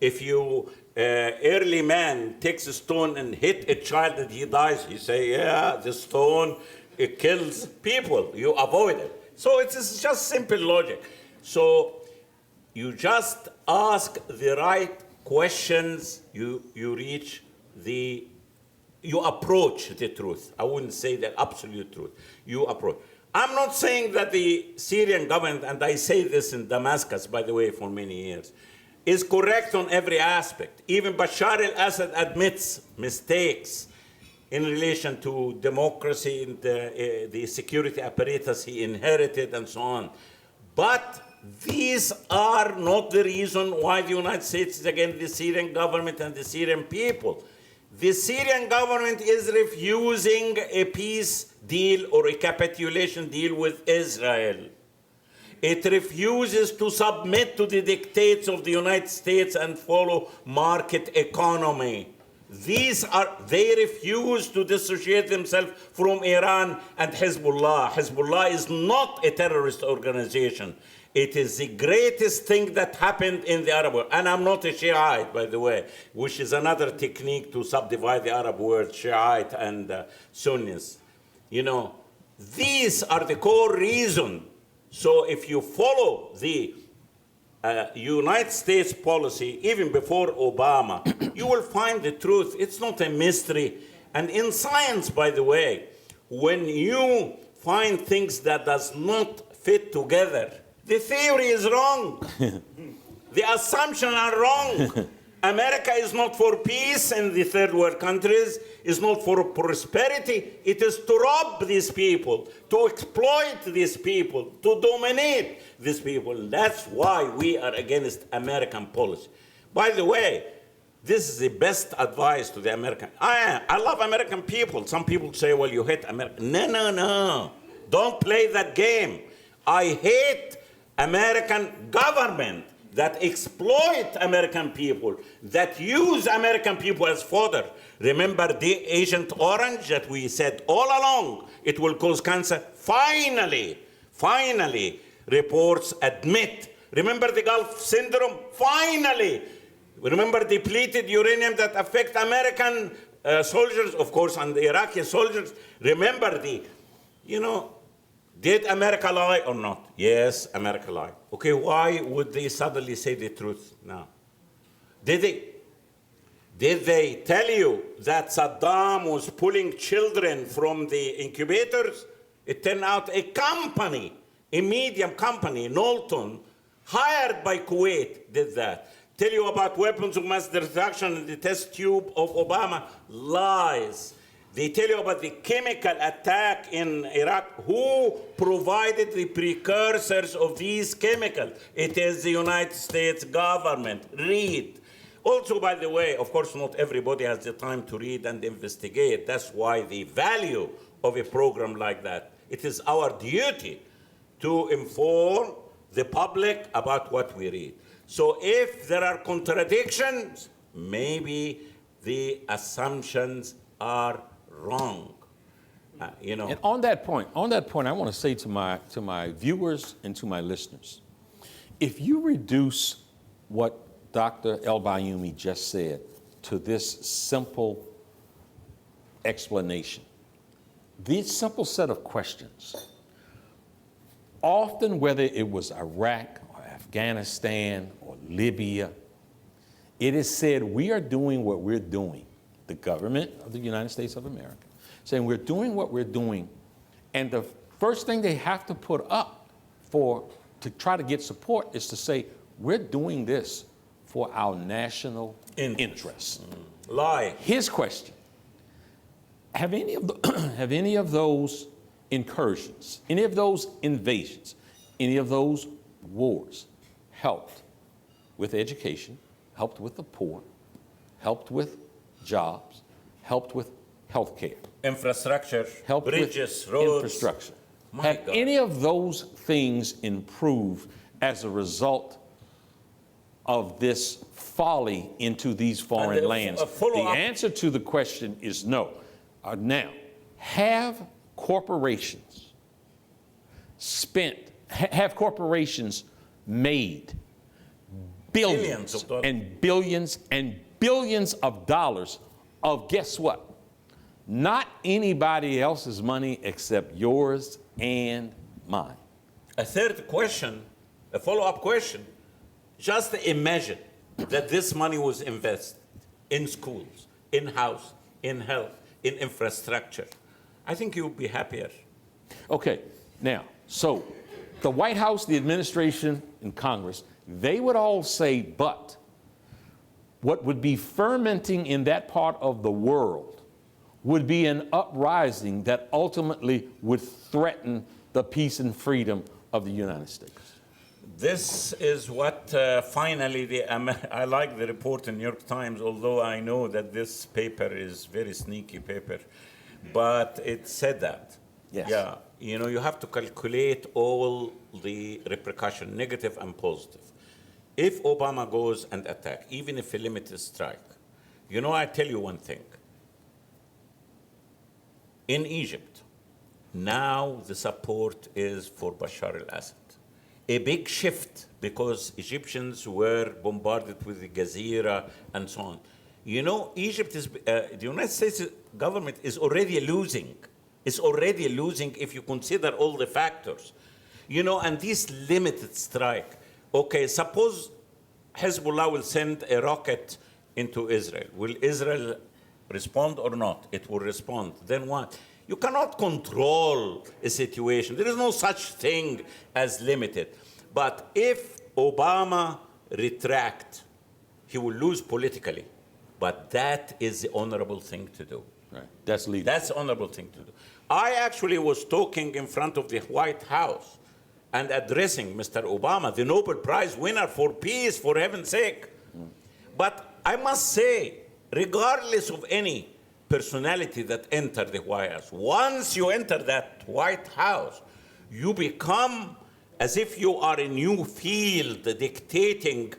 If you early man takes a stone and hit a child and he dies, you say, yeah, the stone, it kills people. You avoid it. So it's just simple logic. So you just ask the right questions, you approach the truth. I wouldn't say the absolute truth. You approach. I'm not saying that the Syrian government, and I say this in Damascus, by the way, for many years, is correct on every aspect. Even Bashar al-Assad admits mistakes in relation to democracy and the security apparatus he inherited and so on. But these are not the reason why the United States is against the Syrian government and the Syrian people. The Syrian government is refusing a peace deal or a capitulation deal with Israel. It refuses to submit to the dictates of the United States and follow market economy. They refuse to dissociate themselves from Iran and Hezbollah. Hezbollah is not a terrorist organization. It is the greatest thing that happened in the Arab world. And I'm not a Shiite, by the way, which is another technique to subdivide the Arab world, Shiite and Sunnis. You know, these are the core reasons. So if you follow the United States policy, even before Obama, you will find the truth. It's not a mystery. And in science, by the way, when you find things that does not fit together, the theory is wrong. The assumptions are wrong. America is not for peace in the third world countries, it's not for prosperity. It is to rob these people, to exploit these people, to dominate these people. That's why we are against American policy. By the way, this is the best advice to the American. I love American people. Some people say, well, you hate America. No. Don't play that game. I hate American government that exploit American people, that use American people as fodder. Remember the Agent Orange that we said all along, it will cause cancer? Finally, reports admit. Remember the Gulf Syndrome? Finally. Remember depleted uranium that affect American soldiers, of course, and the Iraqi soldiers? Remember did America lie or not? Yes, America lied. Okay, why would they suddenly say the truth now? Did they tell you that Saddam was pulling children from the incubators? It turned out a company, a medium company, Knowlton, hired by Kuwait, did that. Tell you about weapons of mass destruction in the test tube of Obama? Lies. They tell you about the chemical attack in Iraq. Who provided the precursors of these chemicals? It is the United States government. Read. Also, by the way, of course, not everybody has the time to read and investigate. That's why the value of a program like that. It is our duty to inform the public about what we read. So if there are contradictions, maybe the assumptions are wrong. And on that point, I want to say to my viewers and to my listeners, if you reduce what Dr. El-Bayoumi just said to this simple explanation, this simple set of questions, often whether it was Iraq or Afghanistan or Libya, it is said we are doing what we're doing. The government of the United States of America, saying we're doing what we're doing, and the first thing they have to put up to try to get support is to say we're doing this for our national interests. Lie. His question: have any of those incursions, any of those invasions, any of those wars helped with education, helped with the poor, helped with jobs, helped with health care, infrastructure, helped bridges, with roads. infrastructure? Have any of those things improved as a result of this folly into these foreign lands? The answer to the question is no. Now, have corporations made billions and billions and billions of dollars of, guess what? Not anybody else's money except yours and mine. A third question, a follow-up question, just imagine that this money was invested in schools, in house, in health, in infrastructure. I think you would be happier. Okay, now, so the White House, the administration, and Congress, they would all say, but what would be fermenting in that part of the world would be an uprising that ultimately would threaten the peace and freedom of the United States. This is what finally I like the report in New York Times, although I know that this paper is very sneaky paper, but it said that. Yes. Yeah, you have to calculate all the repercussions, negative and positive. If Obama goes and attack, even if a limited strike, I tell you one thing. In Egypt, now the support is for Bashar al-Assad. A big shift because Egyptians were bombarded with the Gezira and so on. Egypt is, the United States government is already losing. It's already losing if you consider all the factors. And this limited strike, okay, suppose Hezbollah will send a rocket into Israel. Will Israel respond or not? It will respond. Then what? You cannot control a situation. There is no such thing as limited. But if Obama retract he will lose politically. But that is the honorable thing to do. Right. That's leadership. That's the honorable thing to do. I actually was talking in front of the White House and addressing Mr. Obama, the Nobel Prize winner for peace, for heaven's sake. But I must say, regardless of any personality that entered the White House, once you enter that White House, you become as if you are a new field dictating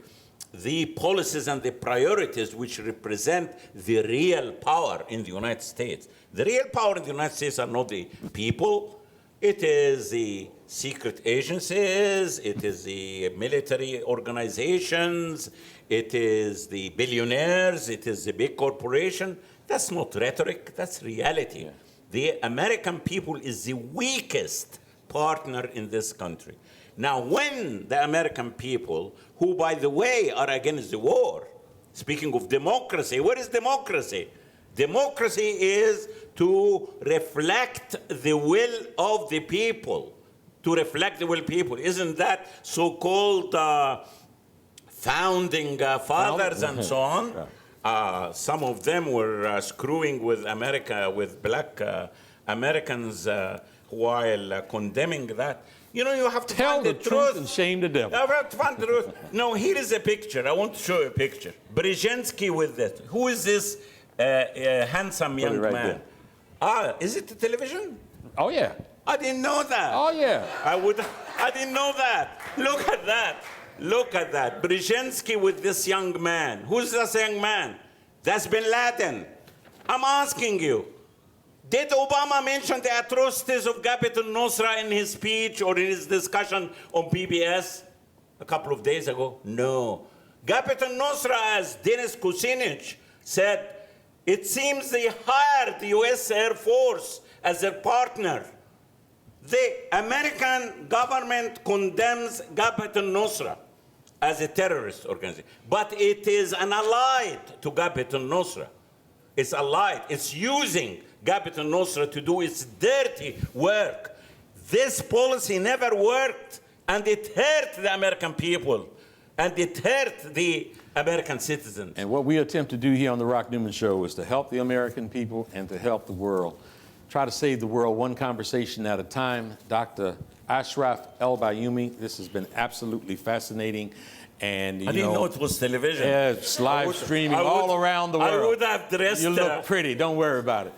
the policies and the priorities which represent the real power in the United States. The real power in the United States are not the people. It is the secret agencies, it is the military organizations, it is the billionaires, it is the big corporation. That's not rhetoric, that's reality. Yeah. The American people is the weakest partner in this country. Now, when the American people, who, by the way, are against the war, speaking of democracy, what is democracy? Democracy is to reflect the will of the people, to reflect the will of people. Isn't that so-called founding fathers and so on? Some of them were screwing with America, with black Americans while condemning that. You know, you have to tell find the truth and shame the devil. You have to find the truth. No, here is a picture. I want to show you a picture. Brzezinski with this. Who is this handsome young man? There. Is it the television? Oh, yeah. I didn't know that. Oh, yeah. I didn't know that. Look at that. Look at that. Brzezinski with this young man. Who's this young man? That's Bin Laden. I'm asking you. Did Obama mention the atrocities of Jabhat al-Nusra in his speech or in his discussion on PBS a couple of days ago? No. Jabhat al-Nusra, as Denis Kucinich said, it seems they hired the U.S. Air Force as their partner. The American government condemns Jabhat al-Nusra as a terrorist organization, but it is an allied to Jabhat al-Nusra. It's allied. It's using Jabhat al-Nusra to do its dirty work. This policy never worked, and it hurt the American people, and it hurt the American citizens. And what we attempt to do here on the Rock Newman Show is to help the American people and to help the world. Try to save the world one conversation at a time. Dr. Ashraf El-Bayoumi, this has been absolutely fascinating. And I didn't know it was television. Yeah, it's live streaming all around the world. I would have dressed. You look pretty. Don't worry about it.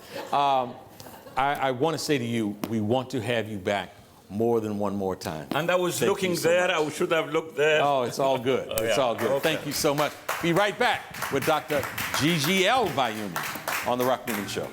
I want to say to you, we want to have you back more than one more time. And I was looking there. I should have looked there. Oh, it's all good. It's all good. Okay. Thank you so much. Be right back with Dr. Gigi El-Bayoumi on the Rock Newman Show.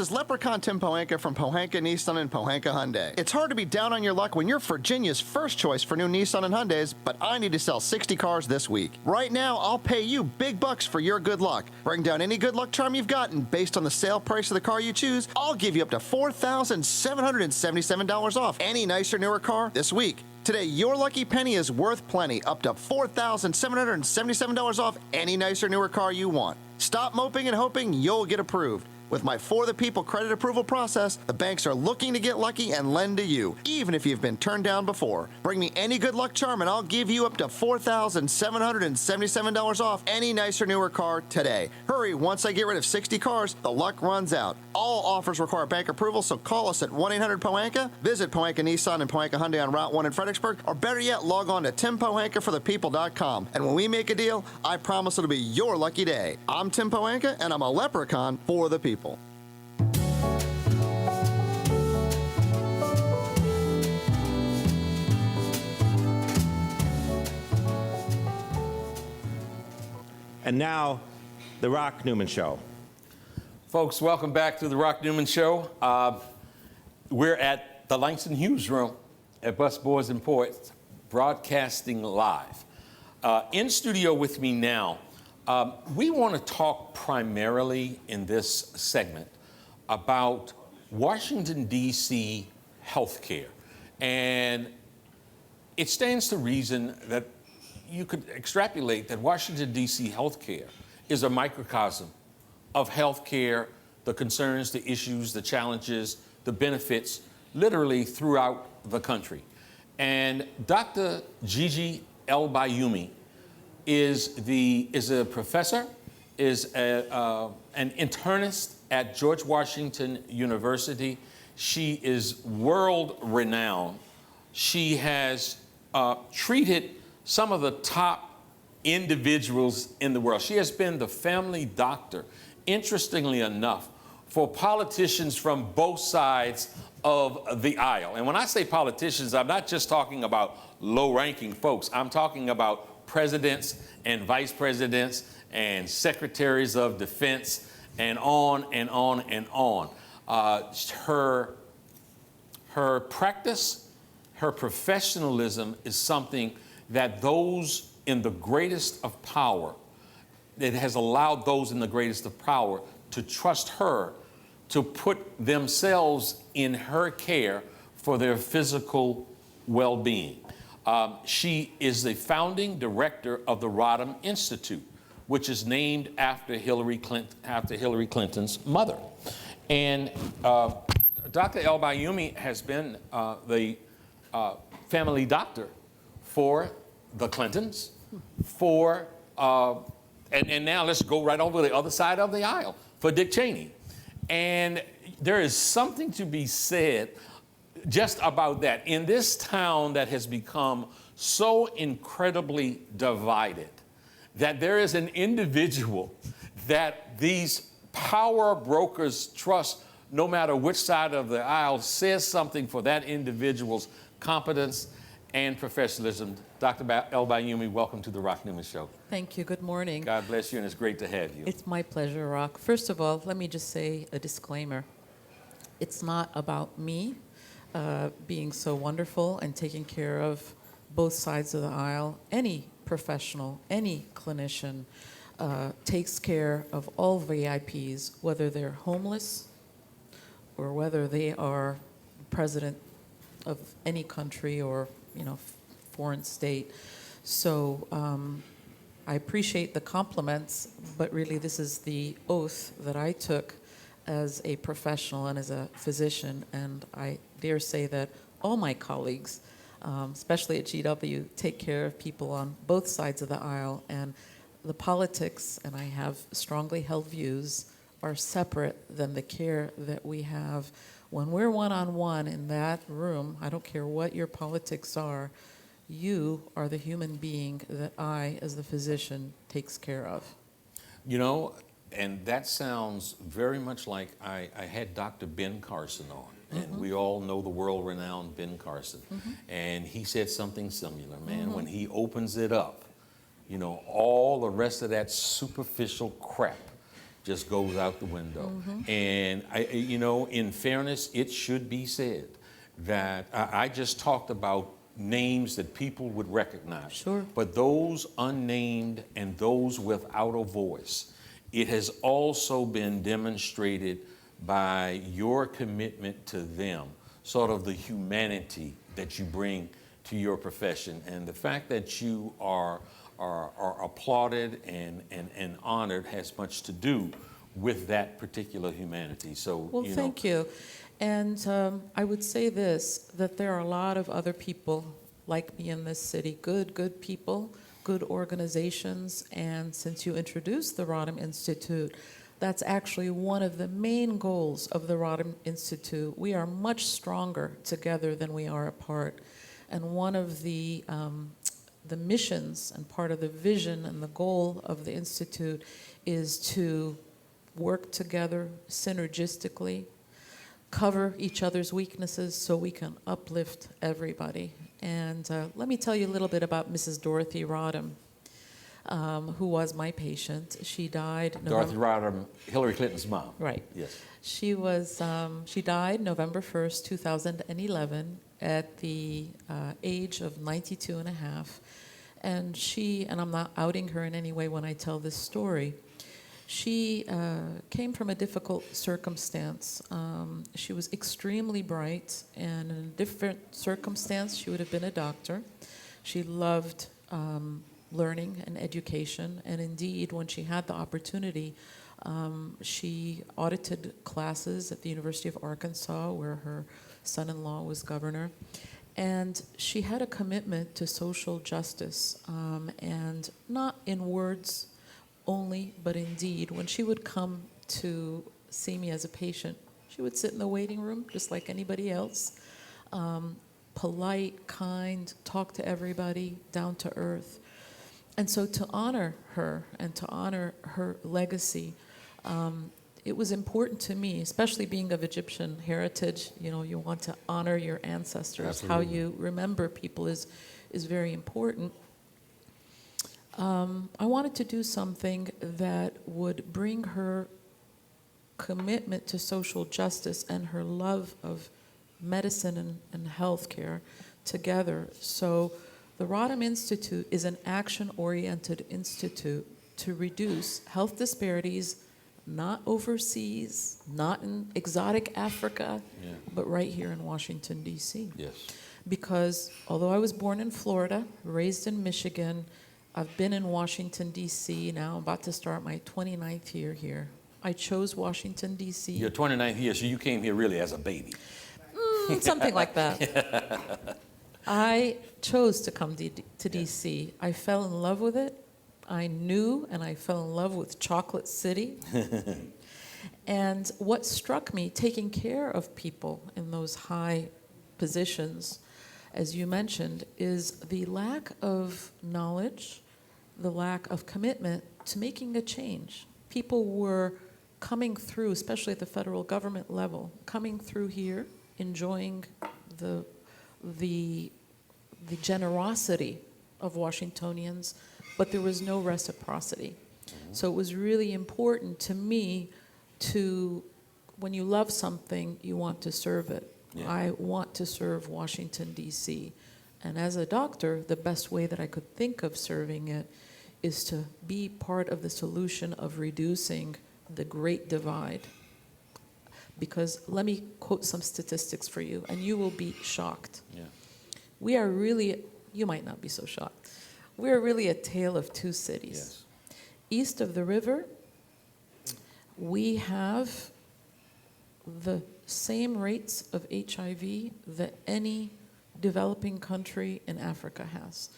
is Leprechaun Tim Pohanka from Pohanka Nissan and Pohanka Hyundai. It's hard to be down on your luck when you're Virginia's first choice for new Nissan and Hyundais, but I need to sell 60 cars this week. Right now, I'll pay you big bucks for your good luck. Bring down any good luck charm you've got, and based on the sale price of the car you choose, I'll give you up to $4,777 off any nicer, newer car this week. Today, your lucky penny is worth plenty, up to $4,777 off any nicer, newer car you want. Stop moping and hoping you'll get approved. With my For the People credit approval process, the banks are looking to get lucky and lend to you, even if you've been turned down before. Bring me any good luck charm and I'll give you up to $4,777 off any nicer, newer car today. Hurry, once I get rid of 60 cars, the luck runs out. All offers require bank approval, so call us at 1-800-POHANKA, visit Pohanka Nissan and Pohanka Hyundai on Route 1 in Fredericksburg, or better yet, log on to timpohankaforthepeople.com. And when we make a deal, I promise it'll be your lucky day. I'm Tim Pohanka, and I'm a leprechaun for the people. And now, the Rock Newman Show. Folks, welcome back to the Rock Newman Show. We're at the Langston Hughes Room at Busboys and Poets, broadcasting live. In studio with me now, we want to talk primarily in this segment about Washington, D.C. healthcare. And it stands to reason that you could extrapolate that Washington, D.C. healthcare is a microcosm of healthcare, the concerns, the issues, the challenges, the benefits, literally throughout the country. And Dr. Gigi El-Bayoumi is a professor, is an internist at George Washington University. She is world renowned. She has treated some of the top individuals in the world. She has been the family doctor, interestingly enough, for politicians from both sides of the aisle. And when I say politicians, I'm not just talking about low-ranking folks. I'm talking about presidents and vice presidents and secretaries of defense and on and on and on. Her practice, her professionalism is something that those in the greatest of power, it has allowed those in the greatest of power to trust her to put themselves in her care for their physical well-being. She is the founding director of the Rodham Institute, which is named after Hillary Clinton's mother. And Dr. El-Bayoumi has been the family doctor for the Clintons, and now let's go right over the other side of the aisle, for Dick Cheney. And there is something to be said just about that. In this town that has become so incredibly divided, that there is an individual that these power brokers trust, no matter which side of the aisle says something for that individual's competence and professionalism. Dr. El-Bayoumi, welcome to the Rock Newman Show. Thank you. Good morning. God bless you, and it's great to have you. It's my pleasure, Rock. First of all, let me just say a disclaimer. It's not about me being so wonderful and taking care of both sides of the aisle. Any professional, any clinician takes care of all VIPs, whether they're homeless or whether they are president of any country or, foreign state. So I appreciate the compliments, but really this is the oath that I took as a professional and as a physician, and I dare say that all my colleagues, especially at GW, take care of people on both sides of the aisle, and the politics, and I have strongly held views, are separate than the care that we have. When we're one-on-one in that room, I don't care what your politics are, you are the human being that I, as the physician, takes care of. And that sounds very much like I had Dr. Ben Carson on, and we all know the world-renowned Ben Carson, and he said something similar, man. When he opens it up, all the rest of that superficial crap just goes out the window. And in fairness, it should be said that I just talked about names that people would recognize. Sure. But those unnamed and those without a voice, it has also been demonstrated by your commitment to them, sort of the humanity that you bring to your profession. And the fact that you are applauded and honored has much to do with that particular humanity. So, Well, thank you. And I would say this, that there are a lot of other people like me in this city, good people, good organizations. And since you introduced the Rodham Institute, that's actually one of the main goals of the Rodham Institute. We are much stronger together than we are apart. And one of the missions and part of the vision and the goal of the Institute is to work together synergistically, cover each other's weaknesses so we can uplift everybody. And let me tell you a little bit about Mrs. Dorothy Rodham, who was my patient. She died Dorothy Rodham, Hillary Clinton's mom. Right. Yes. She died November 1st, 2011 at the age of 92 and a half. And and I'm not outing her in any way when I tell this story, she came from a difficult circumstance. She was extremely bright, and in a different circumstance, she would have been a doctor. She loved learning and education, and indeed, when she had the opportunity, she audited classes at the University of Arkansas, where her son-in-law was governor. And she had a commitment to social justice, and not in words only, but indeed, when she would come to see me as a patient, she would sit in the waiting room just like anybody else, polite, kind, talk to everybody, down to earth. And so to honor her and to honor her legacy, it was important to me, especially being of Egyptian heritage. You want to honor your ancestors. Absolutely. How you remember people is very important. I wanted to do something that would bring her commitment to social justice and her love of medicine and healthcare together. So the Rodham Institute is an action-oriented institute to reduce health disparities, not overseas, not in exotic Africa, but right here in Washington, D.C. Yes. Because although I was born in Florida, raised in Michigan, I've been in Washington, D.C. now. I'm about to start my 29th year here. I chose Washington, D.C. Your 29th year, so you came here really as a baby. Something like that. I chose to come to D.C. I fell in love with it. I knew and I fell in love with Chocolate City. And what struck me, taking care of people in those high positions, as you mentioned, is the lack of knowledge, the lack of commitment to making a change. People were coming through, especially at the federal government level, coming through here, enjoying the generosity of Washingtonians, but there was no reciprocity. So it was really important to me when you love something, you want to serve it. Yeah. I want to serve Washington, D.C. And as a doctor, the best way that I could think of serving it is to be part of the solution of reducing the Great Divide. Because let me quote some statistics for you, and you will be shocked. Yeah. We are really, you might not be so shocked, we are really a tale of two cities. Yes. East of the river, we have the same rates of HIV that any developing country in Africa has.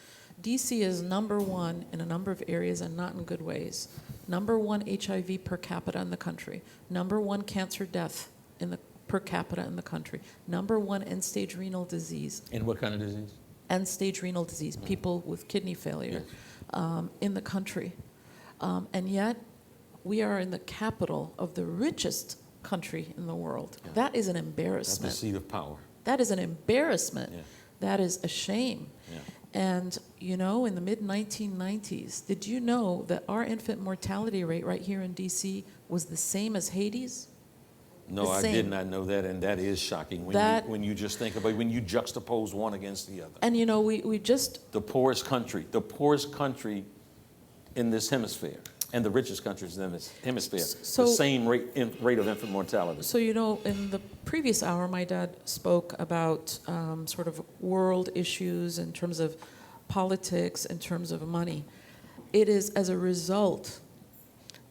DC is number one in a number of areas and not in good ways. Number one HIV per capita in the country. Number one cancer death per capita in the country. Number one end-stage renal disease. And what kind of disease? End-stage renal disease, people with kidney failure in the country. And yet, we are in the capital of the richest country in the world. Yeah. That is an embarrassment. That's the seat of power. That is an embarrassment. Yeah. That is a shame. Yeah. And, you know, in the mid-1990s, did you know that our infant mortality rate right here in D.C. was the same as Haiti's? No, I did not know that, and that is shocking when you just think about it, when you juxtapose one against the other. And, you know, we just... The poorest country in this hemisphere, and the richest countries in this hemisphere, the same rate of infant mortality. So, you know, in the previous hour, my dad spoke about sort of world issues in terms of politics, in terms of money. It is as a result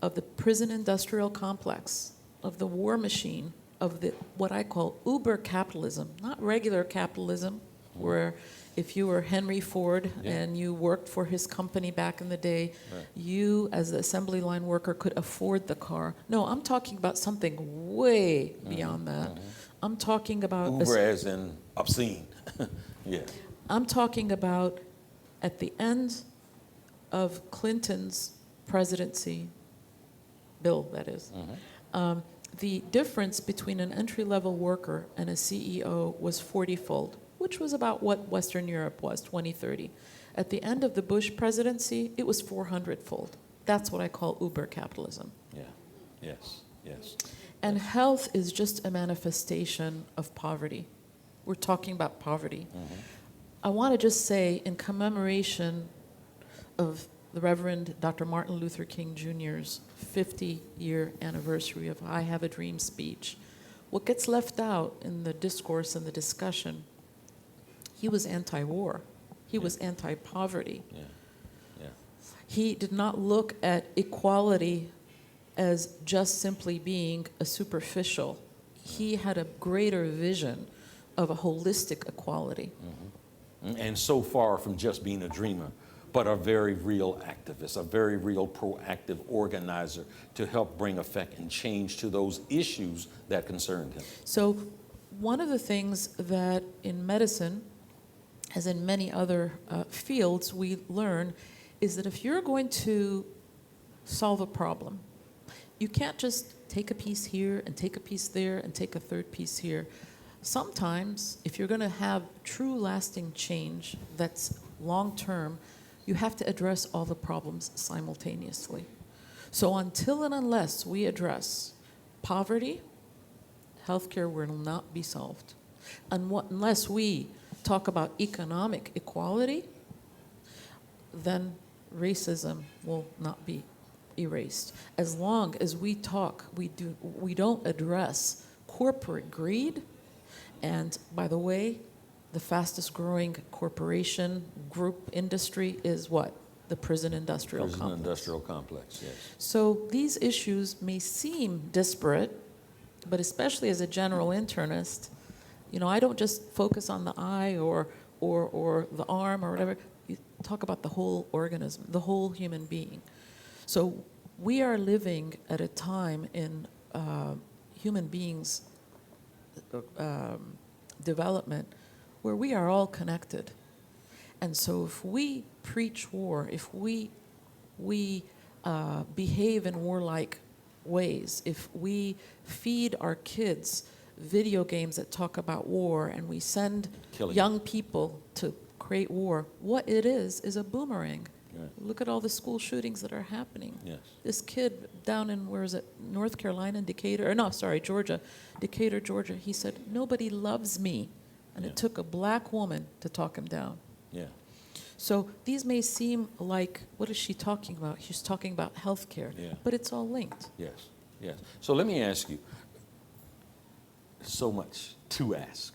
of the prison industrial complex, of the war machine, of the what I call uber capitalism, not regular capitalism, where if you were Henry Ford and you worked for his company back in the day, you as the assembly line worker could afford the car. No, I'm talking about something way beyond that. I'm talking about... Uber as in obscene. Yeah. I'm talking about at the end of Clinton's presidency, Bill, that is, the difference between an entry-level worker and a CEO was 40-fold, which was about what Western Europe was, 2030. At the end of the Bush presidency, it was 400-fold. That's what I call uber capitalism. Yeah, yes. And health is just a manifestation of poverty. We're talking about poverty. I want to just say, in commemoration of the Reverend Dr. Martin Luther King Jr.'s 50-year anniversary of I Have a Dream speech, what gets left out in the discourse and the discussion, he was anti-war. He was anti-poverty. He did not look at equality as just simply being a superficial. He had a greater vision of a holistic equality. And so far from just being a dreamer, but a very real activist, a very real proactive organizer to help bring effect and change to those issues that concerned him. So one of the things that in medicine, as in many other fields, we learn is that if you're going to solve a problem, you can't just take a piece here and take a piece there and take a third piece here. Sometimes, if you're going to have true lasting change that's long-term, you have to address all the problems simultaneously. So until and unless we address poverty, healthcare will not be solved. Unless we talk about economic equality, then racism will not be erased. As long as we don't address corporate greed, and by the way, the fastest growing corporation group industry is what? The prison industrial complex. Prison industrial complex, yes. So these issues may seem disparate, but especially as a general internist, you know, I don't just focus on the eye or the arm or whatever. You talk about the whole organism, the whole human being. So we are living at a time in human beings' development where we are all connected. And so if we preach war, if we behave in warlike ways, if we feed our kids video games that talk about war and we send young people to create war, what it is a boomerang. Right. Look at all the school shootings that are happening. Yes. This kid down in, where is it, North Carolina, Georgia, Decatur, Georgia, he said, nobody loves me. And it took a black woman to talk him down. Yeah. So these may seem like, what is she talking about? She's talking about healthcare, but it's all linked. Yes, yes. So let me ask you, so much to ask.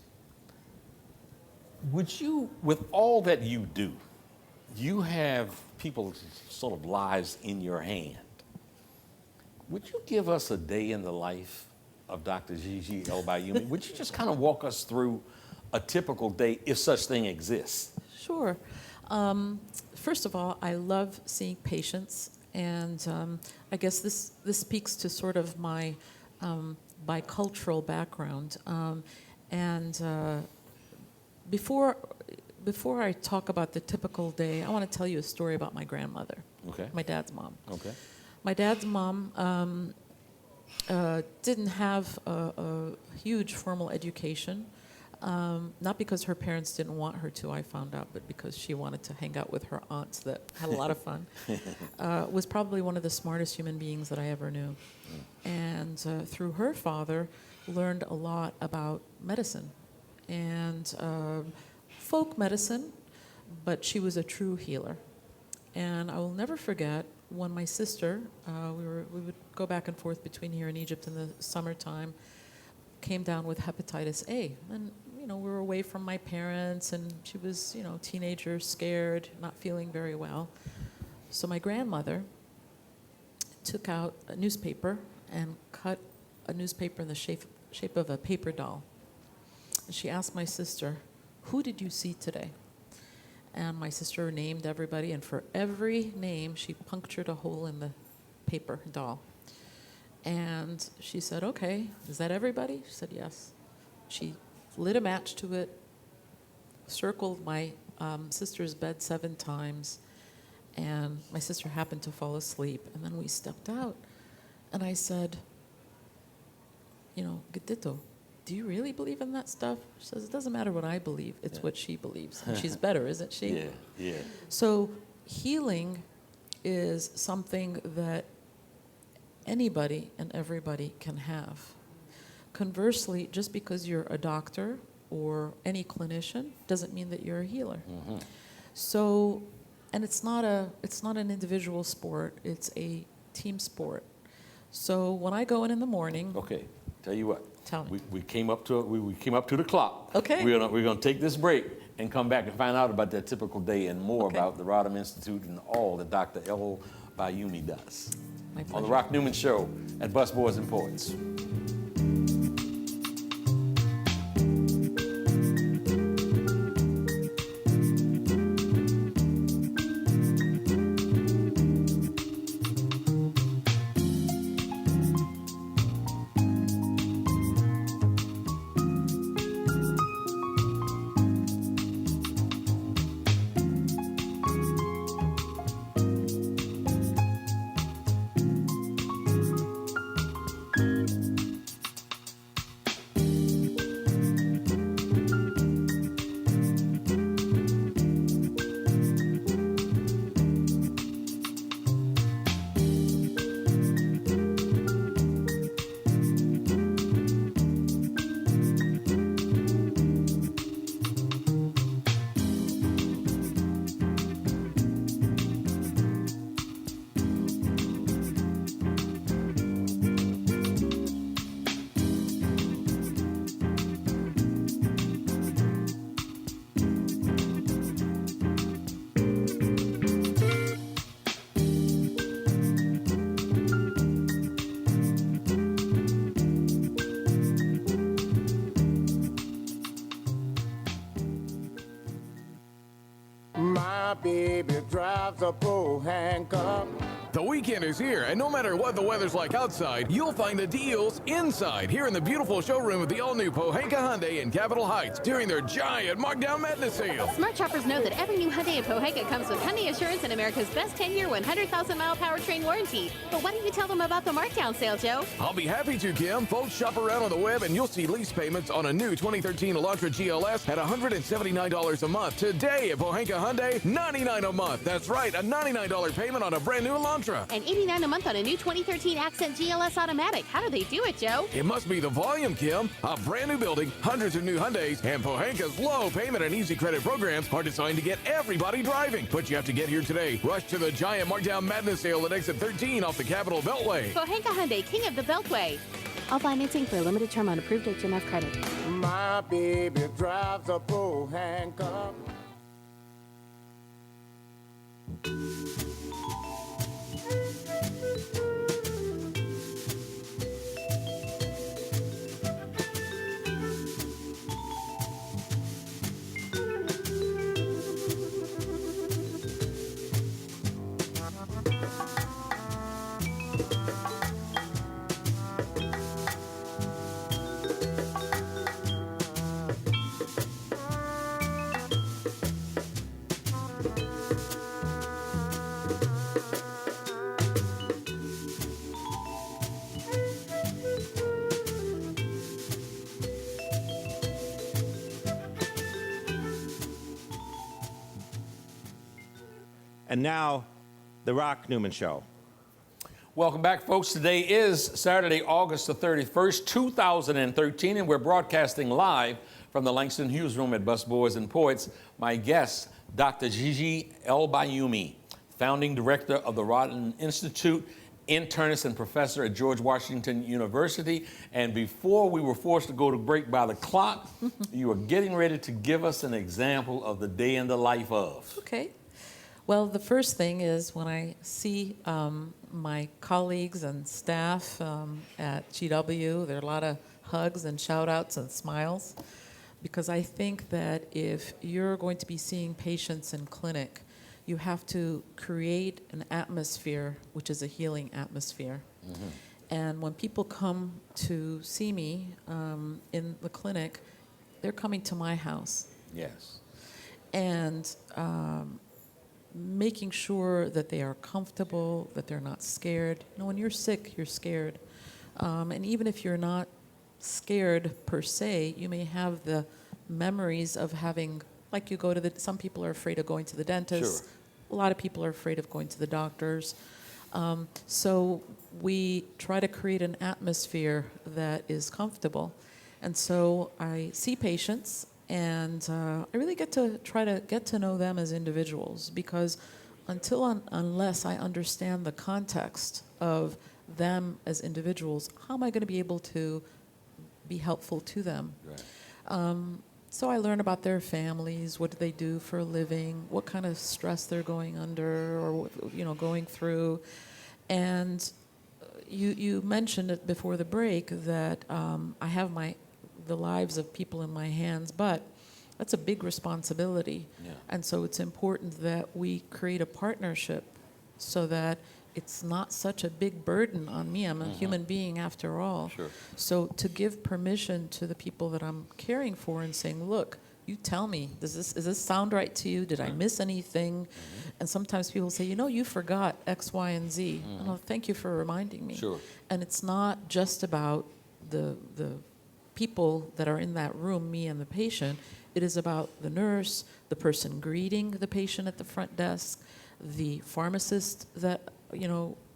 Would you, with all that you do, you have people's sort of lives in your hand. Would you give us a day in the life of Dr. Gigi El-Bayoumi? Would you just kind of walk us through a typical day, if such thing exists? Sure. First of all, I love seeing patients, and I guess this speaks to sort of my bicultural background. Before I talk about the typical day, I want to tell you a story about my grandmother. Okay. My dad's mom. Okay. My dad's mom didn't have a huge formal education. Not because her parents didn't want her to, I found out, but because she wanted to hang out with her aunts that had a lot of fun. Was probably one of the smartest human beings that I ever knew. And through her father, learned a lot about medicine and folk medicine, but she was a true healer. And I will never forget when my sister, we would go back and forth between here and Egypt in the summertime, came down with hepatitis A. And, you know, we were away from my parents, and she was, you know, teenager, scared, not feeling very well. So my grandmother took out a newspaper and cut a newspaper in the shape of a paper doll. And she asked my sister, "Who did you see today?" And my sister named everybody, and for every name, she punctured a hole in the paper doll. And she said, "Okay, is that everybody?" She said, "Yes." She lit a match to it, circled my sister's bed 7 times, and my sister happened to fall asleep. And then we stepped out, and I said, "You know, Gatito, do you really believe in that stuff?" She says, "It doesn't matter what I believe, it's what she believes." And she's better, isn't she? Yeah. So healing is something that anybody and everybody can have. Conversely, just because you're a doctor or any clinician doesn't mean that you're a healer. So, and it's not an individual sport, it's a team sport. So when I go in the morning, Okay, tell you what. Tell me. We came up to the clock. Okay. We're gonna take this break and come back and find out about that typical day and more Okay. about the Rodham Institute and all that Dr. El Bayoumi does. My On the pleasure. Rock Newman Show at Busboys and Poets. My baby drives a bull handcuff. The weekend is here, and no matter what the weather's like outside, you'll find the deals inside here in the beautiful showroom of the all-new Pohanka Hyundai in Capitol Heights during their giant Markdown Madness sale. Smart shoppers know that every new Hyundai in Pohanka comes with Hyundai Assurance and America's best 10-year, 100,000-mile powertrain warranty. But why don't you tell them about the markdown sale, Joe? I'll be happy to, Kim. Folks, shop around on the web, and you'll see lease payments on a new 2013 Elantra GLS at $179 a month. Today at Pohanka Hyundai, $99 a month. That's right, a $99 payment on a brand new Elantra. And $89 a month on a new 2013 Accent GLS Automatic. How do they do it, Joe? It must be the volume, Kim. A brand new building, hundreds of new Hyundais, and Pohanka's low payment and easy credit programs are designed to get everybody driving. But you have to get here today. Rush to the giant Markdown Madness sale at exit 13 off the Capitol Beltway. Pohanka Hyundai, king of the Beltway. All financing for a limited term on approved HMF credit. My baby drives a bull handcuff. And now, the Rock Newman Show. Welcome back, folks. Today is Saturday, August the 31st, 2013, and we're broadcasting live from the Langston Hughes Room at Busboys and Poets. My guest, Dr. Gigi El-Bayoumi, founding director of the Rodden Institute, internist and professor at George Washington University. And before we were forced to go to break by the clock, you were getting ready to give us an example of the day in the life of. Okay. Well, the first thing is when I see my colleagues and staff at GW, there are a lot of hugs and shout outs and smiles, because I think that if you're going to be seeing patients in clinic, you have to create an atmosphere which is a healing atmosphere. Mm-hmm. And when people come to see me in the clinic, they're coming to my house. Yes. And making sure that they are comfortable, that they're not scared. You know, when you're sick, you're scared. And even if you're not scared per se, you may have the memories of having, like you go to some people are afraid of going to the dentist. Sure. A lot of people are afraid of going to the doctors. So we try to create an atmosphere that is comfortable. And so I see patients, and I really try to get to know them as individuals, because unless I understand the context of them as individuals, how am I going to be able to be helpful to them? Right. So I learn about their families, what do they do for a living, what kind of stress they're going under or going through. And you mentioned it before the break that I have the lives of people in my hands, but that's a big responsibility. Yeah. And so it's important that we create a partnership so that it's not such a big burden on me. I'm a human being after all. Sure. So to give permission to the people that I'm caring for and saying, look, you tell me, does this sound right to you? Did I miss anything? And sometimes people say, you forgot X, Y, and Z. And I'll thank you for reminding me. Sure. And it's not just about the people that are in that room, me and the patient. It is about the nurse, the person greeting the patient at the front desk, the pharmacist that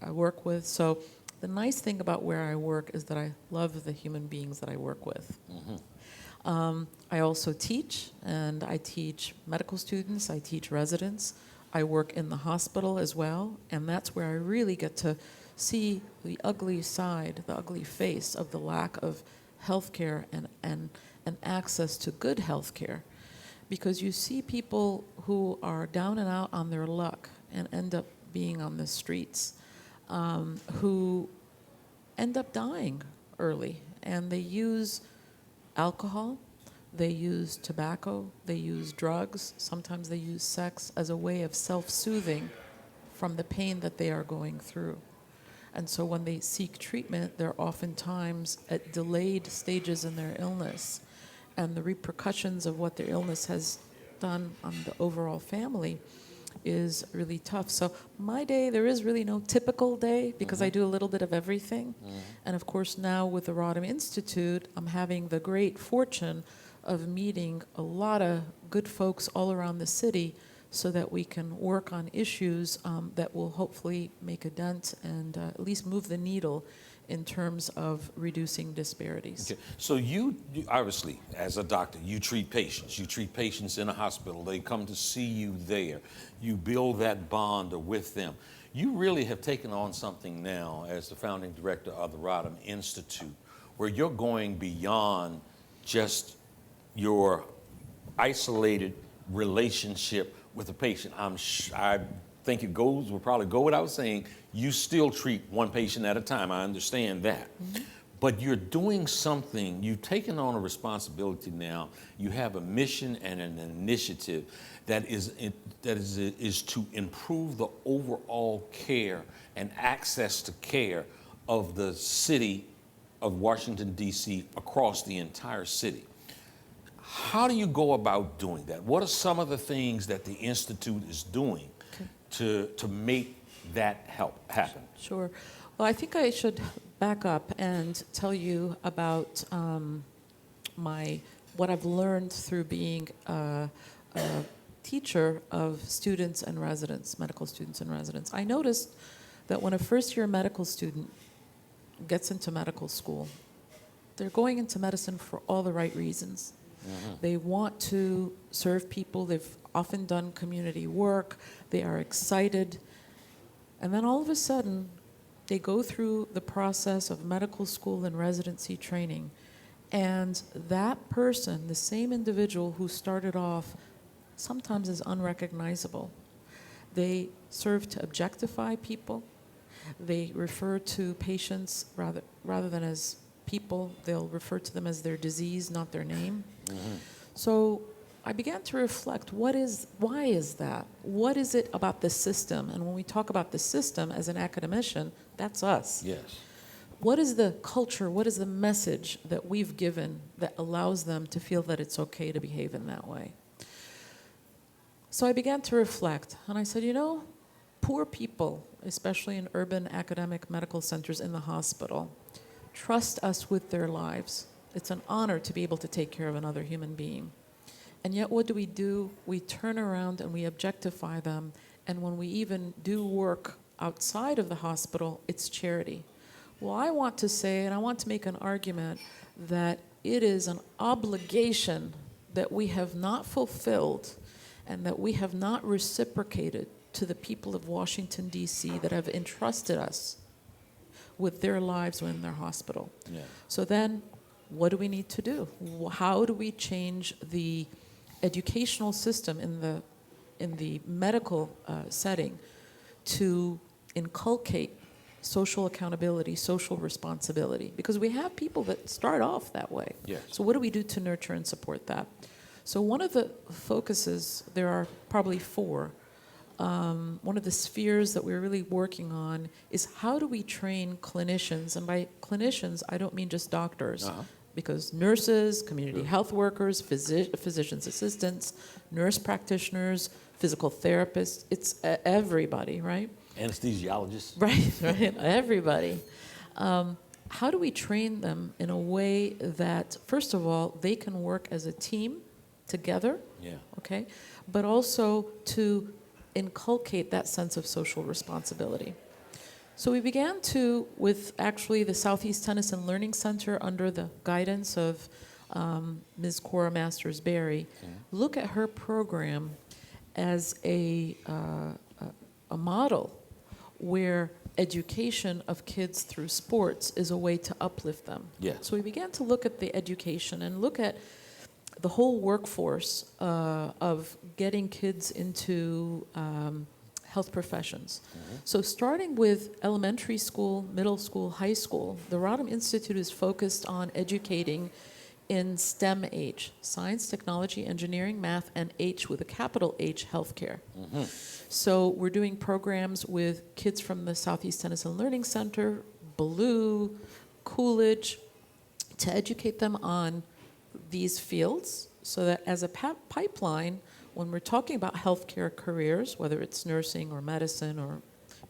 I work with. So the nice thing about where I work is that I love the human beings that I work with. Mm-hmm. I also teach, and I teach medical students, I teach residents. I work in the hospital as well, and that's where I really get to see the ugly side, the ugly face of the lack of health care and access to good health care. Because you see people who are down and out on their luck and end up being on the streets, who end up dying early. And they use alcohol, they use tobacco, they use drugs, sometimes they use sex as a way of self-soothing from the pain that they are going through. And so when they seek treatment, they're oftentimes at delayed stages in their illness. And the repercussions of what their illness has done on the overall family is really tough. So my day, there is really no typical day because I do a little bit of everything. And of course now with the Rodham Institute, I'm having the great fortune of meeting a lot of good folks all around the city so that we can work on issues that will hopefully make a dent and at least move the needle in terms of reducing disparities. Okay. So you obviously, as a doctor, you treat patients. You treat patients in a hospital. They come to see you there. You build that bond with them. You really have taken on something now as the founding director of the Rodham Institute, where you're going beyond just your isolated relationship with the patient. I think it will probably go without saying, you still treat one patient at a time. I understand that. But you're doing something, you've taken on a responsibility now. You have a mission and an initiative that is to improve the overall care and access to care of the city of Washington, D.C., across the entire city. How do you go about doing that? What are some of the things that the Institute is doing to make that happen? Sure. Well, I think I should back up and tell you about what I've learned through being teacher of students and residents, medical students and residents, I noticed that when a first-year medical student gets into medical school, they're going into medicine for all the right reasons. They want to serve people. They've often done community work. They are excited. And then all of a sudden, they go through the process of medical school and residency training. And that person, the same individual who started off, sometimes is unrecognizable. They serve to objectify people. They refer to patients rather than as people. They'll refer to them as their disease, not their name. So I began to reflect, why is that? What is it about the system? And when we talk about the system as an academician, that's us. Yes. What is the culture, what is the message that we've given that allows them to feel that it's okay to behave in that way? So I began to reflect, and I said, poor people, especially in urban academic medical centers in the hospital, trust us with their lives. It's an honor to be able to take care of another human being. And yet what do? We turn around and we objectify them, and when we even do work outside of the hospital, it's charity. Well, I want to say, and I want to make an argument, that it is an obligation that we have not fulfilled and that we have not reciprocated to the people of Washington, D.C. that have entrusted us with their lives when in their hospital. Yeah. So then, what do we need to do? How do we change the educational system in the medical setting to inculcate social accountability, social responsibility? Because we have people that start off that way. Yes. So what do we do to nurture and support that? So one of the focuses, there are probably four. One of the spheres that we're really working on is how do we train clinicians? And by clinicians, I don't mean just doctors. Because nurses, community health workers, physician's assistants, nurse practitioners, physical therapists, it's everybody, right? Anesthesiologists. Right, everybody. How do we train them in a way that, first of all, they can work as a team together, okay, but also to inculcate that sense of social responsibility? So we began to, with actually the Southeast Tennyson Learning Center under the guidance of Ms. Cora Masters-Berry, look at her program as a model where education of kids through sports is a way to uplift them. Yes. So we began to look at the education and look at the whole workforce of getting kids into health professions. So starting with elementary school, middle school, high school, the Rodham Institute is focused on educating in STEM H, science, technology, engineering, math, and H with a capital H, healthcare. So we're doing programs with kids from the Southeast Tennyson Learning Center, Ballou, Coolidge, to educate them on these fields so that as a pipeline, when we're talking about healthcare careers, whether it's nursing or medicine or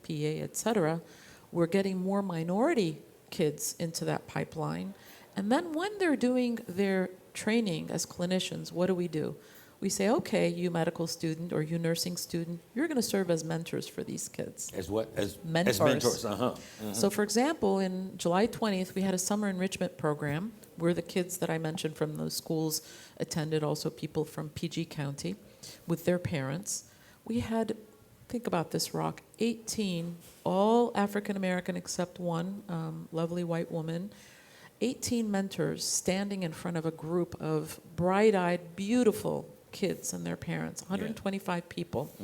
PA, et cetera, we're getting more minority kids into that pipeline. And then when they're doing their training as clinicians, what do? We say, okay, you medical student or you nursing student, you're going to serve as mentors for these kids. As what? As mentors. As mentors, So for example, in July 20th, we had a summer enrichment program where the kids that I mentioned from those schools attended, also people from PG County with their parents. We had, think about this, Rock, 18, all African American except one lovely white woman, 18 mentors standing in front of a group of bright-eyed, beautiful kids and their parents, 125 people.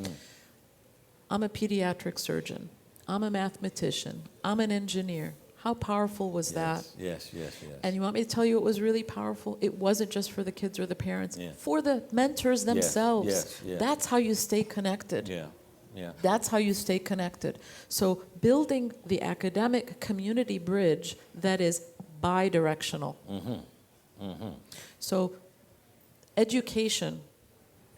I'm a pediatric surgeon. I'm a mathematician. I'm an engineer. How powerful was that? Yes. And you want me to tell you it was really powerful? It wasn't just for the kids or the parents, for the mentors themselves. Yes. That's how you stay connected. Yeah. That's how you stay connected. So building the academic community bridge that is bi-directional. So education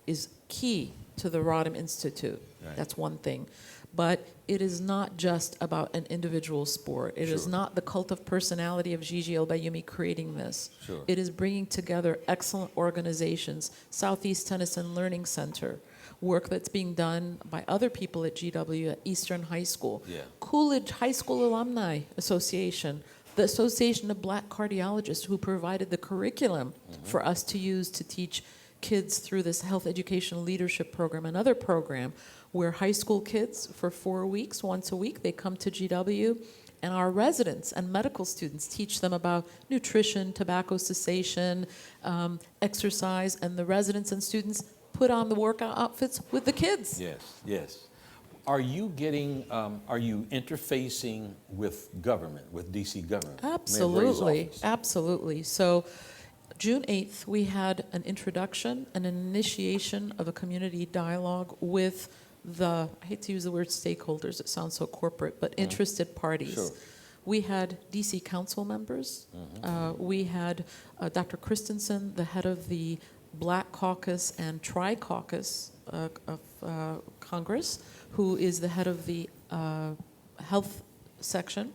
is key to the Rodham Institute. That's one thing. But it is not just about an individual sport. It is not the cult of personality of Gigi El-Bayoumi creating this. Sure. It is bringing together excellent organizations, Southeast Tennyson Learning Center, work that's being done by other people at GW at Eastern High School, Yeah. Coolidge High School Alumni Association, the Association of Black Cardiologists who provided the curriculum for us to use to teach kids through this health education leadership program, another program where high school kids for 4 weeks, once a week, they come to GW, and our residents and medical students teach them about nutrition, tobacco cessation, exercise, and the residents and students put on the workout outfits with the kids. Yes, yes. Are you getting, are you interfacing with government, with DC government? Mayor Bray's Absolutely, office? absolutely. So June 8th, we had an introduction and an initiation of a community dialogue with the, I hate to use the word stakeholders, it sounds so corporate, but interested parties. Sure. We had DC council members. We had Dr. Christensen, the head of the Black Caucus and Tri-Caucus of Congress, who is the head of the health section,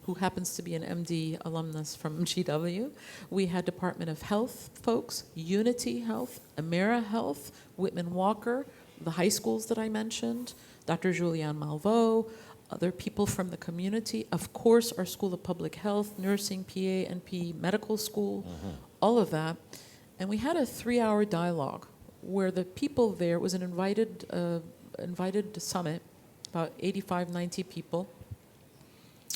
who happens to be an MD alumnus from GW. We had Department of Health folks, Unity Health, Amera Health, Whitman Walker, the high schools that I mentioned, Dr. Julianne Malveaux, other people from the community, of course, our School of Public Health, Nursing, PA, NP, Medical School, all of that. And we had a 3-hour dialogue where the people there, it was an invited summit, about 85, 90 people,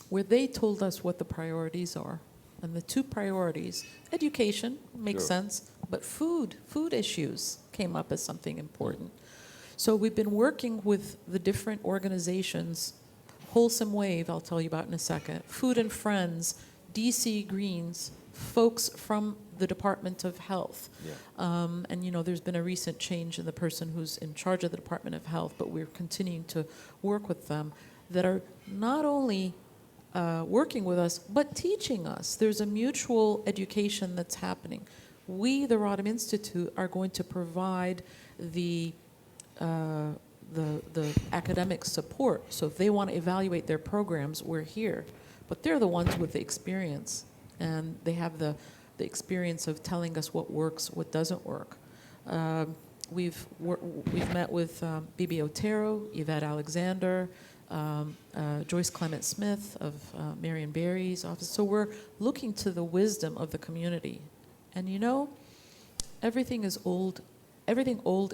where they told us what the priorities are. And the 2 priorities, education, makes sense, but food issues came up as something important. So we've been working with the different organizations, Wholesome Wave, I'll tell you about in a second, Food and Friends, DC Greens, folks from the Department of Health. And you know, there's been a recent change in the person who's in charge of the Department of Health, but we're continuing to work with them that are not only working with us, but teaching us. There's a mutual education that's happening. We, the Rodham Institute, are going to provide the academic support. So if they want to evaluate their programs, we're here. But they're the ones with the experience, and they have the experience of telling us what works, what doesn't work. We've met with Bibi Otero, Yvette Alexander, Joyce Clement Smith of Marion Barry's office. So we're looking to the wisdom of the community. And you know, everything old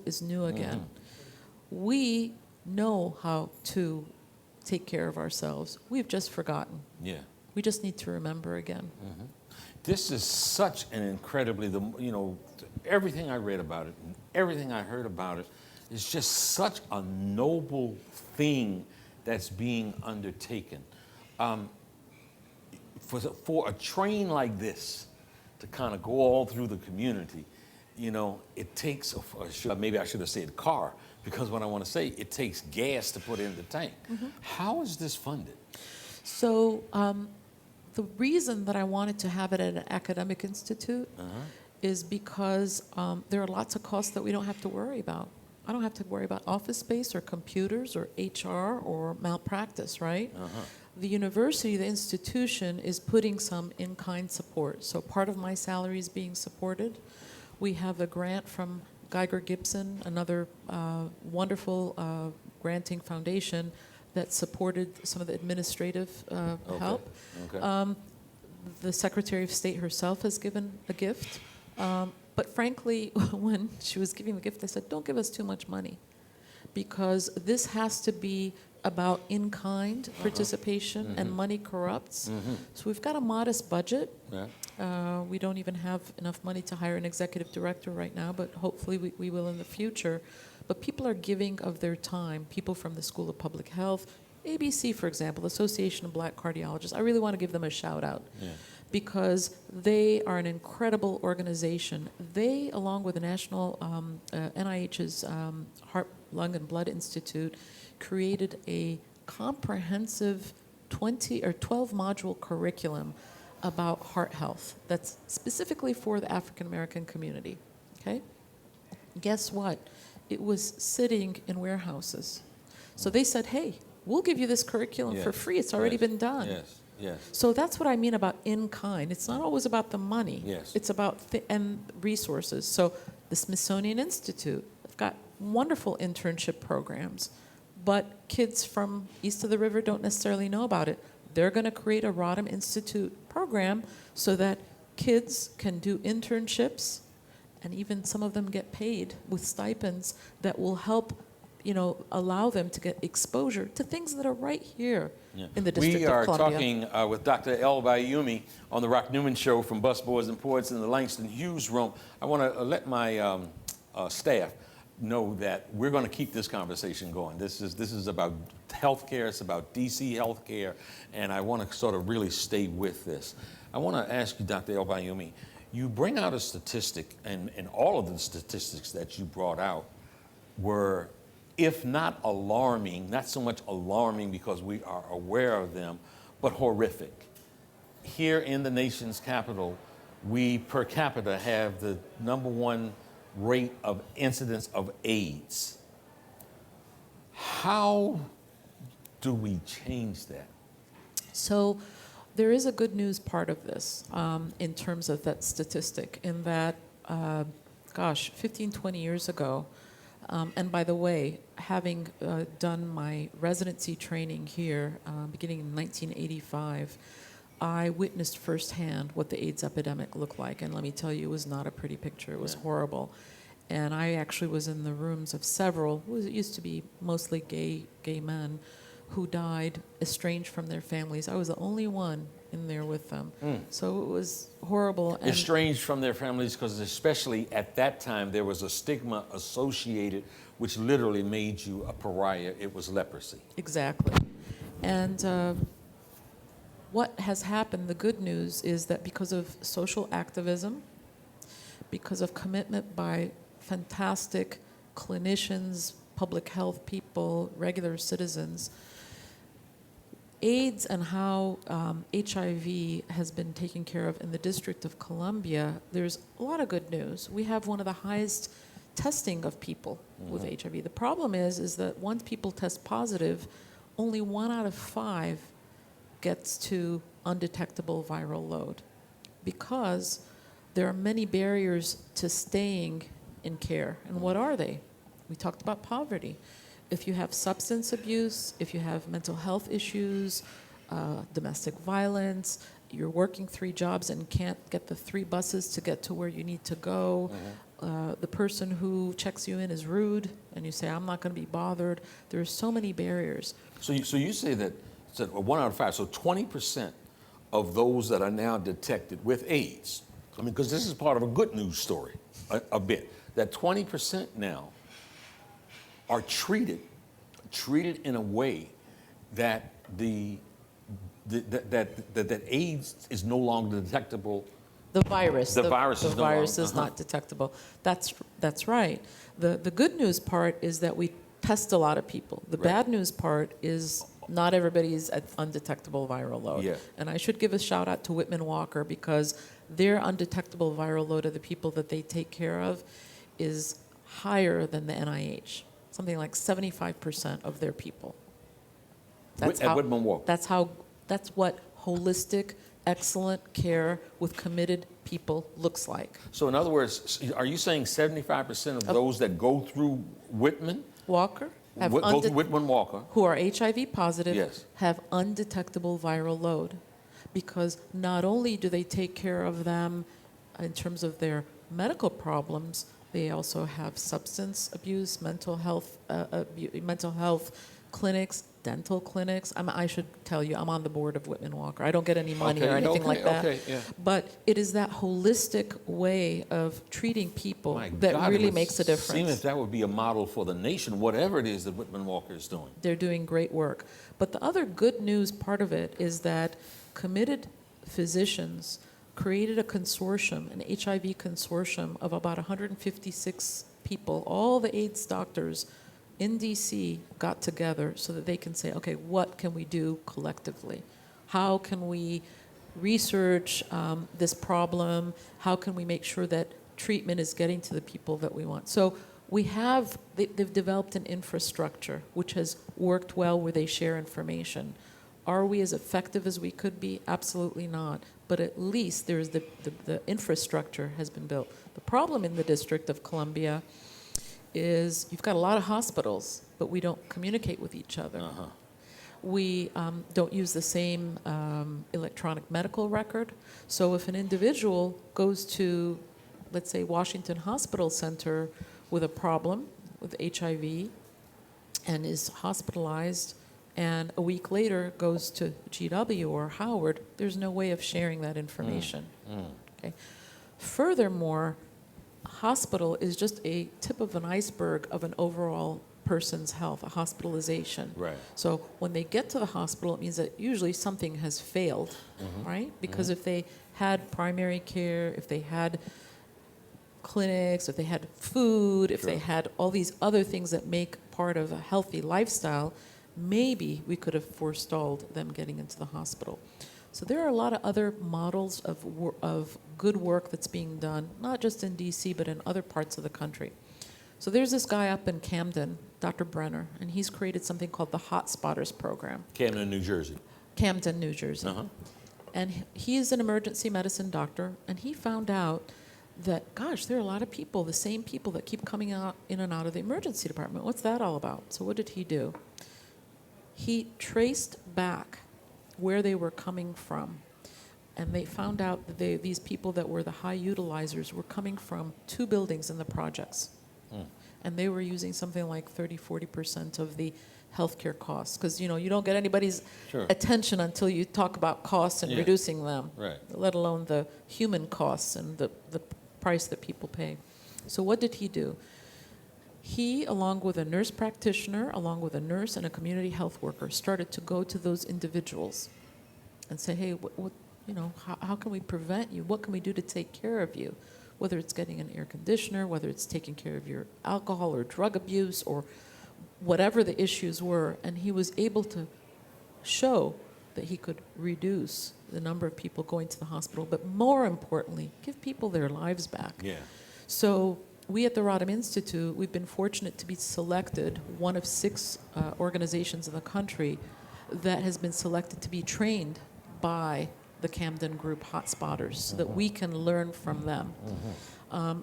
is new again. We know how to take care of ourselves. We've just forgotten. Yeah. We just need to remember again. This is such an incredibly, everything I read about it, and everything I heard about it, is just such a noble thing that's being undertaken. For a train like this to kind of go all through the community, it takes, maybe I should have said car, because what I want to say, it takes gas to put in the tank. How is this funded? So the reason that I wanted to have it at an academic institute is because there are lots of costs that we don't have to worry about. I don't have to worry about office space or computers or HR or malpractice, right? The university, the institution, is putting some in-kind support. So part of my salary is being supported. We have a grant from Geiger Gibson, another wonderful granting foundation that supported some of the administrative help. The Secretary of State herself has given a gift. But frankly, when she was giving the gift, I said, don't give us too much money, because this has to be about in-kind participation, and money corrupts. So we've got a modest budget. We don't even have enough money to hire an executive director right now, but hopefully we will in the future. But people are giving of their time, people from the School of Public Health, ABC, for example, Association of Black Cardiologists. I really want to give them a shout out. Because they are an incredible organization. They, along with the national NIH's Heart, Lung, and Blood Institute, created a comprehensive 20 or 12 module curriculum about heart health that's specifically for the African American community. Okay? Guess what? It was sitting in warehouses. So they said, hey, we'll give you this curriculum for free. It's already been done. Yes, yes. So that's what I mean about in kind. It's not always about the money. Yes. It's about and resources. So the Smithsonian Institute, they've got wonderful internship programs, but kids from east of the river don't necessarily know about it. They're going to create a Rodham Institute program so that kids can do internships, and even some of them get paid with stipends that will help, allow them to get exposure to things that are right here in the District of Columbia. We are talking with Dr. El Bayoumi on the Rock Newman Show from Busboys and Poets in the Langston Hughes room. I want to let my staff know that we're going to keep this conversation going. This is about healthcare. It's about DC healthcare, and I want to sort of really stay with this. I want to ask you, Dr. El Bayoumi, you bring out a statistic, and all of the statistics that you brought out were, if not alarming, not so much alarming because we are aware of them, but horrific. Here in the nation's capital, we per capita have the #1 rate of incidence of AIDS. How do we change that? So there is a good news part of this in terms of that statistic, in that, 15, 20 years ago, and by the way, having done my residency training here beginning in 1985, I witnessed firsthand what the AIDS epidemic looked like. And let me tell you, it was not a pretty picture. It was horrible. And I actually was in the rooms of several, it used to be mostly gay men, who died estranged from their families. I was the only one in there with them. So it was horrible. And estranged from their families, because especially at that time, there was a stigma associated which literally made you a pariah. It was leprosy. Exactly. And what has happened, the good news, is that because of social activism, because of commitment by fantastic clinicians, public health people, regular citizens, AIDS and how HIV has been taken care of in the District of Columbia, there's a lot of good news. We have one of the highest testing of people with HIV. The problem is that once people test positive, only 1 out of 5 gets to undetectable viral load, because there are many barriers to staying in care. And what are they? We talked about poverty. If you have substance abuse, if you have mental health issues, domestic violence, you're working 3 jobs and can't get the 3 buses to get to where you need to go, the person who checks you in is rude, and you say, I'm not going to be bothered. There are so many barriers. So you say that 1 out of 5, so 20% of those that are now detected with AIDS, I mean, because this is part of a good news story, a bit, that 20% now are treated in a way that that AIDS is no longer detectable. The virus. The virus is no longer, virus is not detectable. That's right. The good news part is that we test a lot of people. The bad news part is not everybody's at undetectable viral load. Yeah. And I should give a shout out to Whitman Walker, because their undetectable viral load of the people that they take care of is higher than the NIH. Something like 75% of their people. At Whitman Walker. That's what holistic, excellent care with committed people looks like. So in other words, are you saying 75% of those that go through Whitman Walker have go through Whitman Walker, who are HIV positive, yes, have undetectable viral load? Because not only do they take care of them in terms of their medical problems, they also have substance abuse, mental health clinics, dental clinics. I should tell you, I'm on the board of Whitman Walker. I don't get any money or anything like that. But it is that holistic way of treating people that really makes a difference. Seems as that would be a model for the nation, whatever it is that Whitman Walker is doing. They're doing great work. But the other good news part of it is that committed physicians created a consortium, an HIV consortium of about 156 people. All the AIDS doctors in DC got together so that they can say, okay, what can we do collectively? How can we research this problem? How can we make sure that treatment is getting to the people that we want? So they've developed an infrastructure which has worked well where they share information. Are we as effective as we could be? Absolutely not. But at least there's the infrastructure has been built. The problem in the District of Columbia is you've got a lot of hospitals, but we don't communicate with each other. We don't use the same electronic medical record. So if an individual goes to, let's say, Washington Hospital Center with a problem with HIV and is hospitalized, and a week later goes to GW or Howard, there's no way of sharing that information. Okay. Furthermore, hospital is just a tip of an iceberg of an overall person's health, a hospitalization. Right. So when they get to the hospital, it means that usually something has failed, right? Because if they had primary care, if they had clinics, if they had food, if they had all these other things that make part of a healthy lifestyle, maybe we could have forestalled them getting into the hospital. So there are a lot of other models of good work that's being done, not just in DC, but in other parts of the country. So there's this guy up in Camden, Dr. Brenner, and he's created something called the Hot Spotters Program. Camden, New Jersey. Camden, New Jersey. And he is an emergency medicine doctor, and he found out that, gosh, there are a lot of people, the same people that keep coming out in and out of the emergency department. What's that all about? So what did he do? He traced back where they were coming from, and they found out that these people that were the high utilizers were coming from 2 buildings in the projects. And they were using something like 30-40% of the healthcare costs, because you don't get anybody's attention until you talk about costs and reducing them, let alone the human costs and the price that people pay. So what did he do? He, along with a nurse practitioner, along with a nurse and a community health worker, started to go to those individuals and say, hey, how can we prevent you? What can we do to take care of you? Whether it's getting an air conditioner, whether it's taking care of your alcohol or drug abuse or whatever the issues were. And he was able to show that he could reduce the number of people going to the hospital, but more importantly, give people their lives back. So we at the Rodham Institute, we've been fortunate to be selected, one of 6 organizations in the country that has been selected to be trained by the Camden Group Hot Spotters, so that we can learn from them.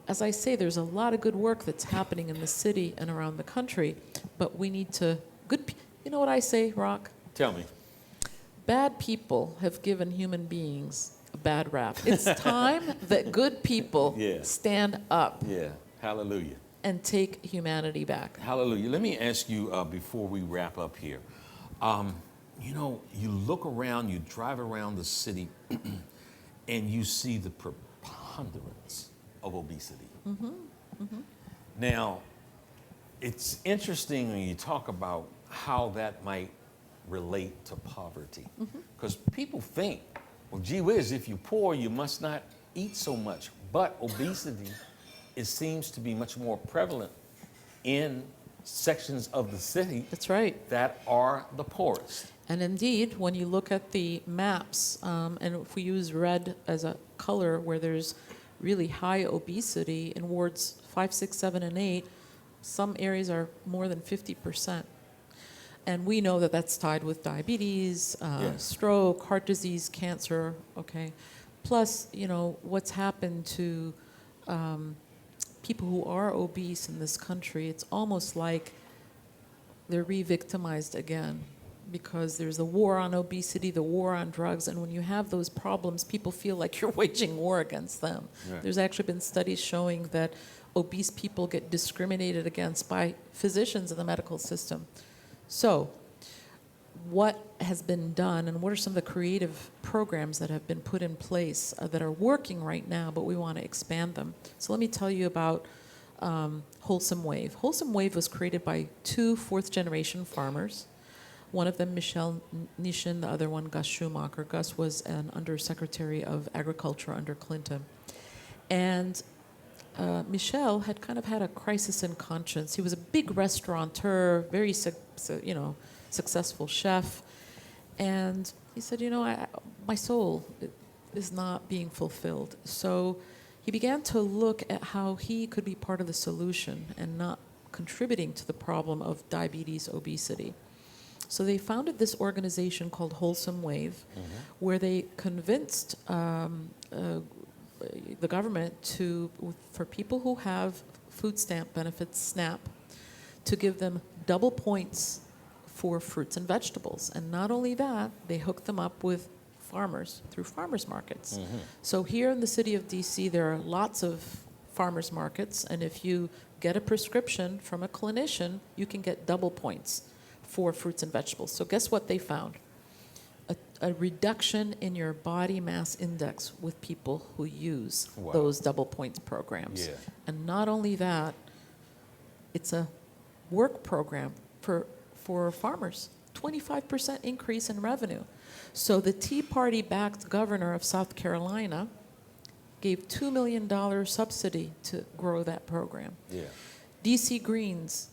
As I say, there's a lot of good work that's happening in the city and around the country, but we need to, you know what I say, Rock? Tell me. Bad people have given human beings a bad rap. It's time that good people stand up. Hallelujah. And take humanity back. Hallelujah. Let me ask you before we wrap up here. You look around, you drive around the city, and you see the preponderance of obesity. Now, it's interesting when you talk about how that might relate to poverty. Because people think, well, gee whiz, if you're poor, you must not eat so much. But obesity, it seems to be much more prevalent in sections of the city that are the poorest. And indeed, when you look at the maps, and if we use red as a color where there's really high obesity in wards 5, 6, 7, and 8, some areas are more than 50%. And we know that that's tied with diabetes, stroke, heart disease, cancer, Plus, what's happened to people who are obese in this country, it's almost like they're re-victimized again, because there's the war on obesity, the war on drugs, and when you have those problems, people feel like you're waging war against them. There's actually been studies showing that obese people get discriminated against by physicians in the medical system. So what has been done, and what are some of the creative programs that have been put in place that are working right now, but we want to expand them? So let me tell you about Wholesome Wave. Wholesome Wave was created by 2 fourth-generation farmers. One of them, Michelle Nishin, the other one, Gus Schumacher. Gus was an Undersecretary of Agriculture under Clinton. And Michelle had kind of had a crisis in conscience. He was a big restaurateur, very successful chef. And he said, my soul is not being fulfilled. So he began to look at how he could be part of the solution and not contributing to the problem of diabetes, obesity. So they founded this organization called Wholesome Wave, where they convinced the government for people who have food stamp benefits, SNAP, to give them double points for fruits and vegetables. And not only that, they hooked them up with farmers through farmers markets. So here in the city of DC, there are lots of farmers markets, and if you get a prescription from a clinician, you can get double points for fruits and vegetables. So guess what they found? A reduction in your body mass index with people who use those double points programs. Yeah. And not only that, it's a work program for farmers, 25% increase in revenue. So the Tea Party-backed governor of South Carolina gave $2 million subsidy to grow that program. Yeah. DC Greens,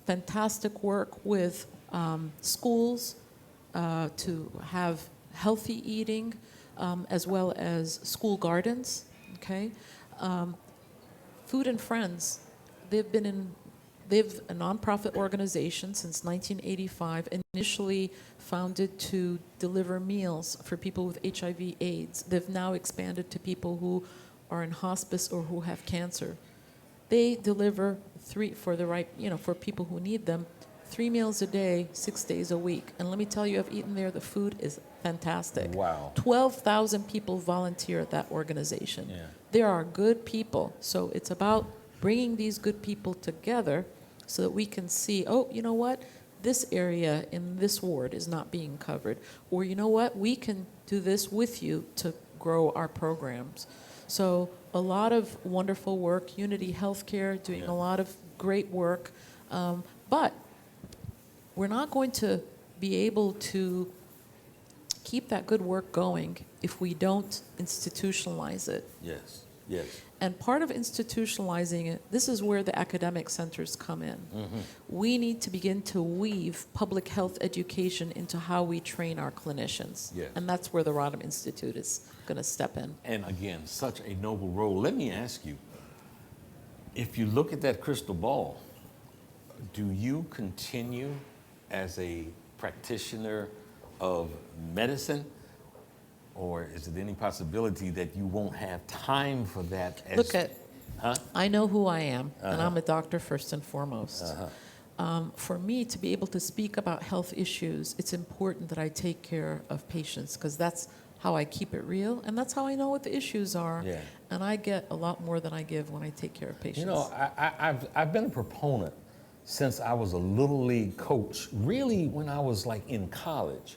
fantastic work with schools to have healthy eating, as well as school gardens, okay? Food and Friends, they've a nonprofit organization since 1985, initially founded to deliver meals for people with HIV/AIDS. They've now expanded to people who are in hospice or who have cancer. They deliver for people who need them, 3 meals a day, 6 days a week. And let me tell you, I've eaten there, the food is fantastic. Wow. 12,000 people volunteer at that organization. Yeah. There are good people, so it's about bringing these good people together so that we can see, oh, you know what? This area in this ward is not being covered. Or you know what? We can do this with you to grow our programs. So a lot of wonderful work, Unity Healthcare doing a lot of great work. But we're not going to be able to keep that good work going if we don't institutionalize it. Yes, yes. And part of institutionalizing it, this is where the academic centers come in. We need to begin to weave public health education into how we train our clinicians. Yes. And that's where the Rodham Institute is going to step in. And again, such a noble role. Let me ask you, if you look at that crystal ball, do you continue as a practitioner of medicine? Or is it any possibility that you won't have time for that? I know who I am, and I'm a doctor first and foremost. For me to be able to speak about health issues, it's important that I take care of patients, because that's how I keep it real, and that's how I know what the issues are. Yeah. And I get a lot more than I give when I take care of patients. You know, I've been a proponent since I was a little league coach, really when I was like in college,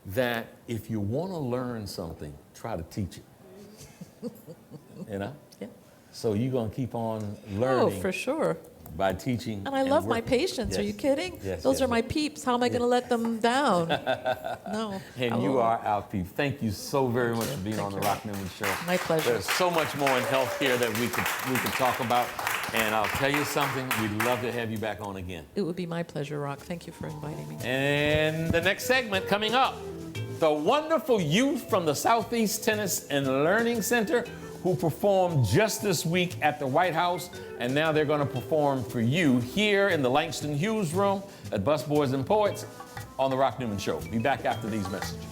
that if you want to learn something, try to teach it. You know? Yeah. So you're going to keep on learning. Oh, for sure. By teaching. And I love my working. patients. Yes. Are you kidding? Yes, Those yes, are my peeps. How am I going to let them down? No. And you are our peep. Thank you so very much for being on the Rock Newman Show. My pleasure. There's so much more in healthcare that we could talk about. And I'll tell you something, we'd love to have you back on again. It would be my pleasure, Rock. Thank you for inviting me. And the next segment coming up, the wonderful youth from the Southeast Tennis and Learning Center who performed just this week at the White House, and now they're going to perform for you here in the Langston Hughes Room at Busboys and Poets on the Rock Newman Show. Be back after these messages.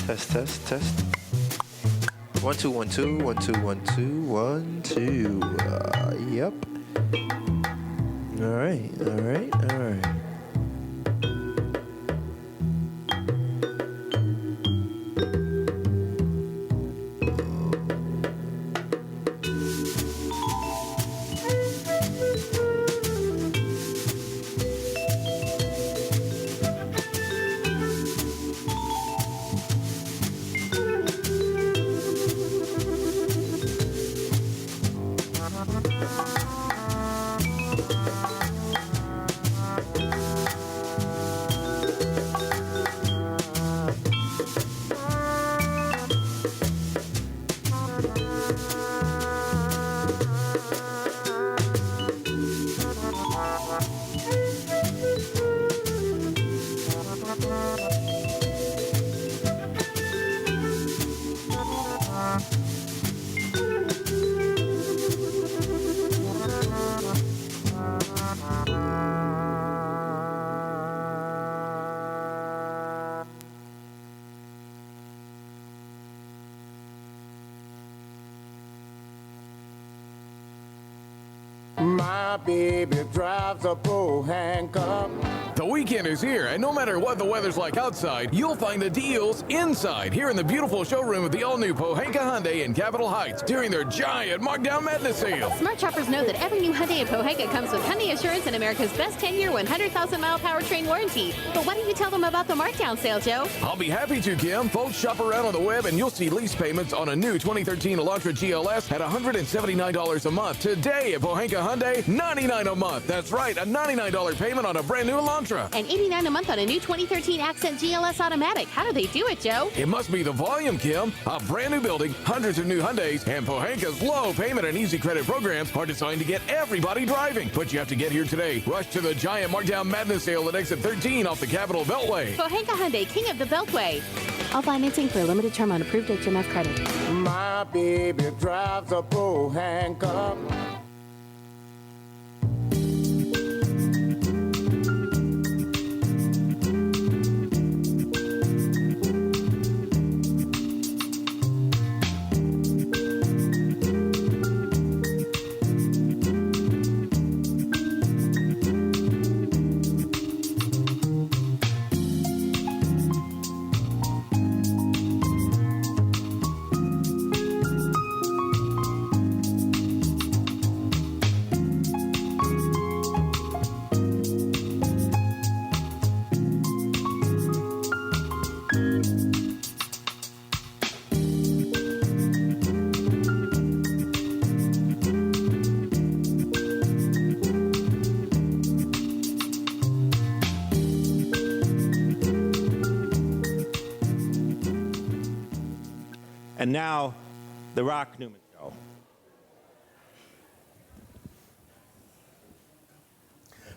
Test, test, test. 1 2 1 2 1 2 1 2 1 2. Yep. All right. All right. All right. My baby drives a bull handcuff. The weekend is here, and no matter what the weather's like outside, you'll find the deals inside here in the beautiful showroom of the all-new Pohanka Hyundai in Capitol Heights during their giant Markdown Madness sale. Smart shoppers know that every new Hyundai in Pohanka comes with Hyundai Assurance and America's best 10-year, 100,000-mile powertrain warranty. But why don't you tell them about the markdown sale, Joe? I'll be happy to, Kim. Folks, shop around on the web, and you'll see lease payments on a new 2013 Elantra GLS at $179 a month. Today at Pohanka Hyundai, $99 a month. That's right, a $99 payment on a brand new Elantra. And $89 a month on a new 2013 Accent GLS Automatic. How do they do it, Joe? It must be the volume, Kim. A brand new building, hundreds of new Hyundais, and Pohanka's low payment and easy credit programs are designed to get everybody driving. But you have to get here today. Rush to the giant Markdown Madness sale at exit 13 off the Capitol Beltway. Pohanka Hyundai, king of the Beltway. All financing for a limited term on approved HMF credit. My baby drives a bull handcuff. And now, the Rock Newman Show.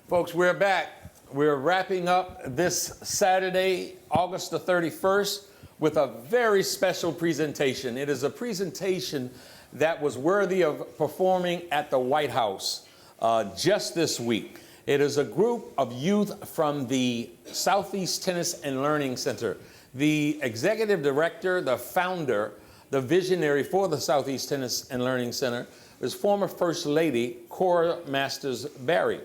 Folks, we're back. We're wrapping up this Saturday, August the 31st, with a very special presentation. It is a presentation that was worthy of performing at the White House just this week. It is a group of youth from the Southeast Tennis and Learning Center. The executive director, the founder, the visionary for the Southeast Tennis and Learning Center is former First Lady Cora Masters Berry.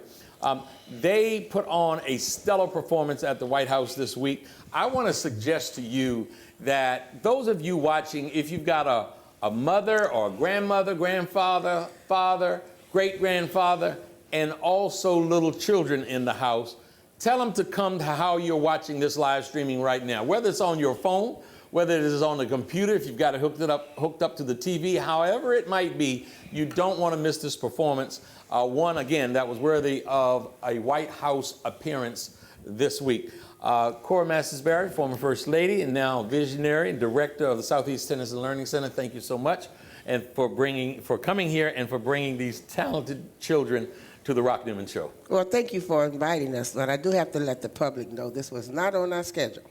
They put on a stellar performance at the White House this week. I want to suggest to you that those of you watching, if you've got a mother or a grandmother, grandfather, father, great-grandfather, and also little children in the house, tell them to come to how you're watching this live streaming right now, whether it's on your phone, whether it is on the computer, if you've got it hooked up to the TV, however it might be, you don't want to miss this performance. One, again, that was worthy of a White House appearance this week. Cora Masters-Berry, former First Lady and now visionary and director of the Southeast Tennis and Learning Center, thank you so much and for coming here and for bringing these talented children to the Rock Newman Show. Well, thank you for inviting us, but I do have to let the public know this was not on our schedule.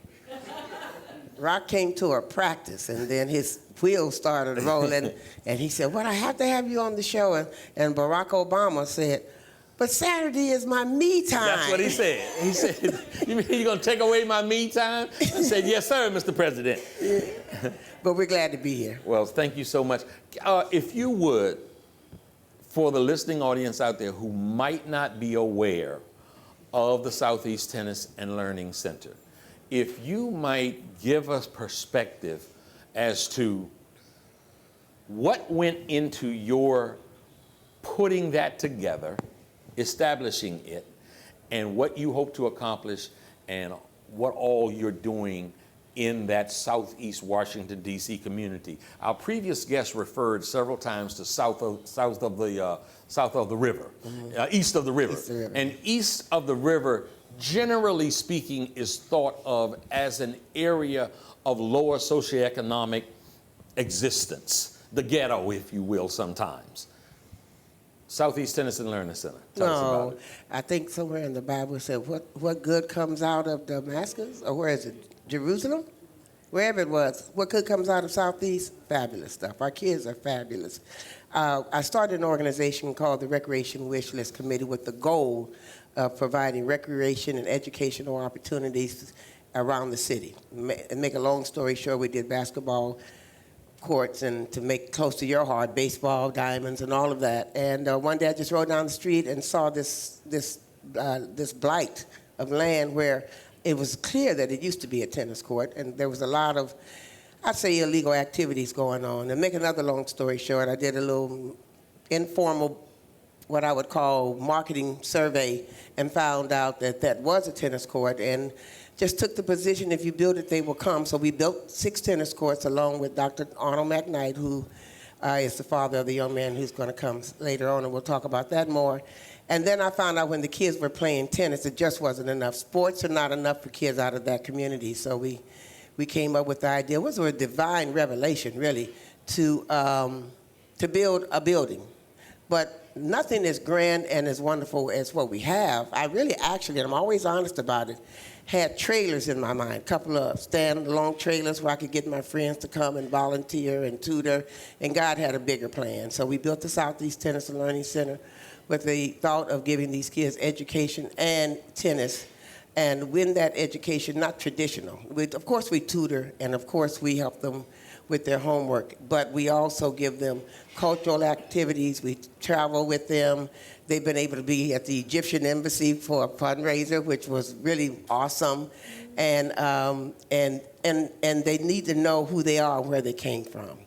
Rock came to a practice, and then his wheels started rolling, and he said, well, I have to have you on the show. And Barack Obama said, but Saturday is my me time. That's what he said. He said, you mean you're going to take away my me time? I said, yes, sir, Mr. President. Yeah. But we're glad to be here. Well, thank you so much. If you would, for the listening audience out there who might not be aware of the Southeast Tennis and Learning Center, if you might give us perspective as to what went into your putting that together, establishing it, and what you hope to accomplish, and what all you're doing in that Southeast Washington, D.C. community. Our previous guest referred several times to south of the river, east of the river. And east of the river, generally speaking, is thought of as an area of lower socioeconomic existence, the ghetto, if you will, sometimes. Southeast Tennis and Learning Center. Tell us about it. I think somewhere in the Bible it said, what good comes out of Damascus? Or where is it? Jerusalem? Wherever it was. What good comes out of Southeast? Fabulous stuff. Our kids are fabulous. I started an organization called the Recreation Wish List Committee with the goal of providing recreation and educational opportunities around the city. And make a long story short, we did basketball courts, and to make close to your heart, baseball, diamonds, and all of that. And one day I just rode down the street and saw this blight of land where it was clear that it used to be a tennis court, and there was a lot of, I'd say, illegal activities going on. And make another long story short, I did a little informal, what I would call marketing survey, and found out that that was a tennis court, and just took the position, if you build it, they will come. So we built 6 tennis courts along with Dr. Arnold McKnight, who is the father of the young man who's going to come later on, and we'll talk about that more. And then I found out when the kids were playing tennis, it just wasn't enough. Sports are not enough for kids out of that community. So we came up with the idea. It was a divine revelation, really, to build a building. But nothing as grand and as wonderful as what we have. I really actually, and I'm always honest about it, had trailers in my mind, a couple of stand-alone trailers where I could get my friends to come and volunteer and tutor, and God had a bigger plan. So we built the Southeast Tennis and Learning Center with the thought of giving these kids education and tennis, and when that education, not traditional. Of course we tutor, and of course we help them with their homework, but we also give them cultural activities. We travel with them. They've been able to be at the Egyptian embassy for a fundraiser, which was really awesome, and they need to know who they are and where they came from.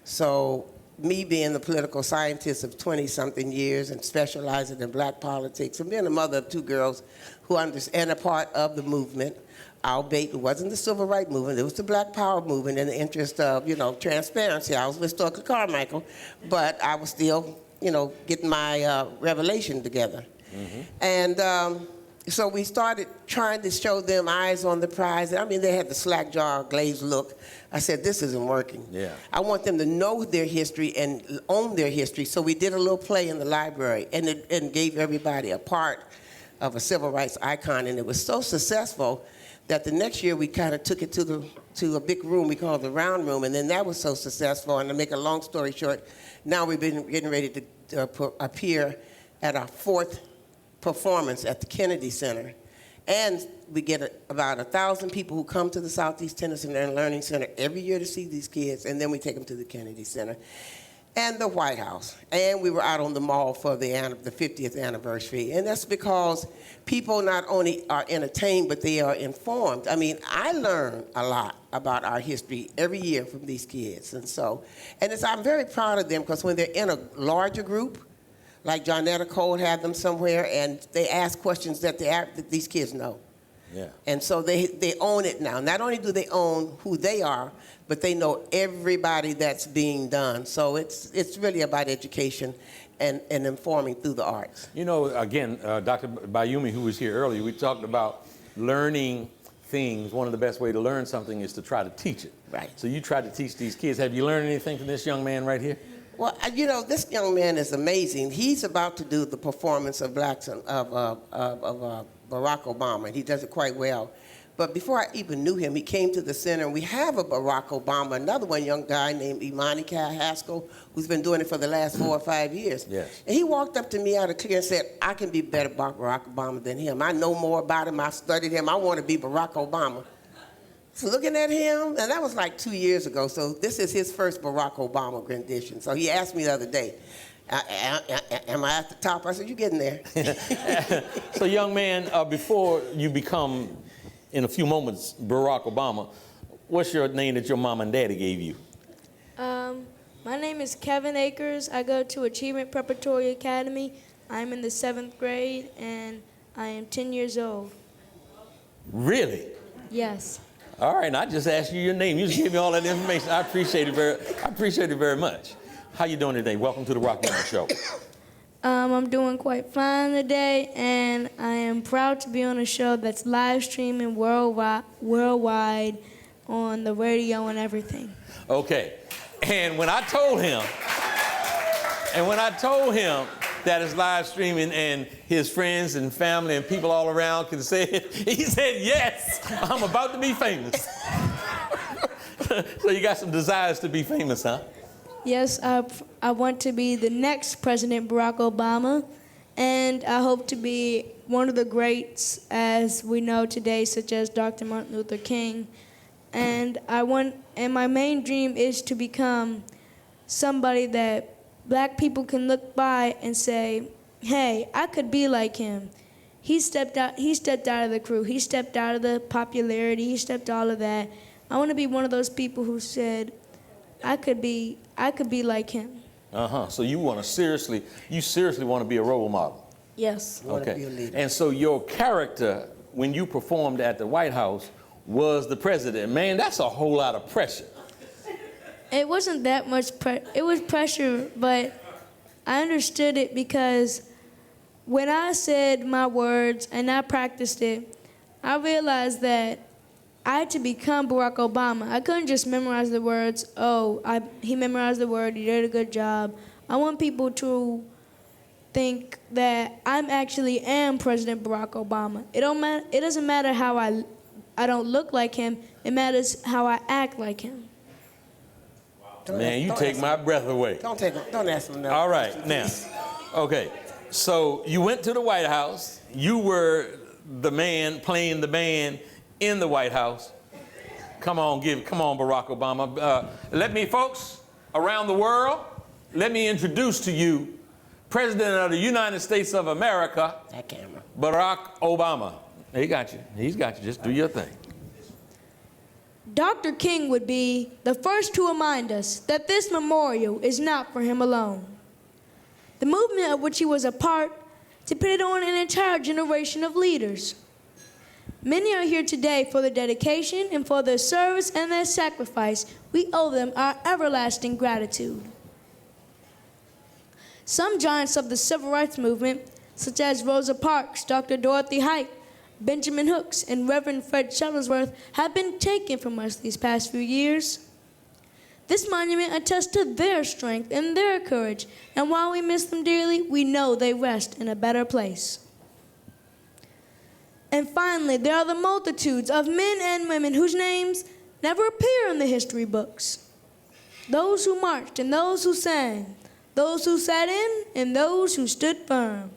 So me being the political scientist of 20-something years and specializing in black politics, and being a mother of 2 girls who understand a part of the movement, albeit it wasn't the civil rights movement, it was the Black Power movement in the interest of, transparency. I was with Stokely Carmichael, but I was still, getting my revelation together. Mm-hmm. And so we started trying to show them eyes on the prize. I mean, they had the slack jaw, glazed look. I said, this isn't working. Yeah. I want them to know their history and own their history. So we did a little play in the library, and gave everybody a part of a civil rights icon. And it was so successful that the next year we kind of took it to a big room we call the round room, and then that was so successful. And to make a long story short, now we've been getting ready to appear at our 4th performance at the Kennedy Center. And we get about 1,000 people who come to the Southeast Tennis and Learning Center every year to see these kids, and then we take them to the Kennedy Center and the White House. And we were out on the mall for the 50th anniversary. And that's because people not only are entertained, but they are informed. I mean, I learn a lot about our history every year from these kids. I'm very proud of them, because when they're in a larger group, like Johnetta Cole had them somewhere, and they ask questions that these kids know. Yeah. And so they own it now. Not only do they own who they are, but they know everybody that's being done. So it's really about education and informing through the arts. You know, again, Dr. Bayumi, who was here earlier, we talked about learning things. One of the best ways to learn something is to try to teach it. Right. So you try to teach these kids. Have you learned anything from this young man right here? Well, this young man is amazing. He's about to do the performance of Barack Obama, and he does it quite well. But before I even knew him, he came to the center, and we have a Barack Obama, another young guy named Imani Haskell, who's been doing it for the last 4 or 5 years. Yes. And he walked up to me out of clear and said, I can be better Barack Obama than him. I know more about him. I studied him. I want to be Barack Obama. So looking at him, and that was like 2 years ago, so this is his first Barack Obama rendition. So he asked me the other day, am I at the top? I said, you're getting there. So young man, before you become, in a few moments, Barack Obama, what's your name that your mom and daddy gave you? My name is Kevin Akers. I go to Achievement Preparatory Academy. I'm in the 7th grade, and I am 10 years old. Really? Yes. All right, and I just asked you your name. You just gave me all that information. I appreciate it very much. How you doing today? Welcome to the Rock Newman Show. I'm doing quite fine today, and I am proud to be on a show that's live streaming worldwide on the radio and everything. Okay, and when I told him that it's live streaming and his friends and family and people all around can say it, he said, yes, I'm about to be famous. So you got some desires to be famous, huh? Yes, I want to be the next President Barack Obama, and I hope to be one of the greats as we know today, such as Dr. Martin Luther King. And my main dream is to become somebody that Black people can look by and say, hey, I could be like him. He stepped out of the crew. He stepped out of the popularity. He stepped all of that. I want to be one of those people who said, I could be like him. So you seriously want to be a role model? Yes. I want to be a leader. And so your character, when you performed at the White House, was the president. Man, that's a whole lot of pressure. It wasn't that much it was pressure, but I understood it because when I said my words and I practiced it, I realized that I had to become Barack Obama. I couldn't just memorize the words, he memorized the word, he did a good job. I want people to think that I actually am President Barack Obama. It doesn't matter how I don't look like him, it matters how I act like him. Man, you take my breath away. Don't ask him no. All right, now, okay. So you went to the White House. You were the man playing the band in the White House. Come on, Barack Obama. Let me, folks, around the world, let me introduce to you President of the United States of America, that camera, Barack Obama. He got you. He's got you. Just do your thing. Dr. King would be the first to remind us that this memorial is not for him alone. The movement of which he was a part depended on an entire generation of leaders. Many are here today for their dedication and for their service and their sacrifice. We owe them our everlasting gratitude. Some giants of the civil rights movement, such as Rosa Parks, Dr. Dorothy Height, Benjamin Hooks, and Reverend Fred Shuttlesworth, have been taken from us these past few years. This monument attests to their strength and their courage, and while we miss them dearly, we know they rest in a better place. And finally, there are the multitudes of men and women whose names never appear in the history books. Those who marched and those who sang, those who sat in and those who stood firm,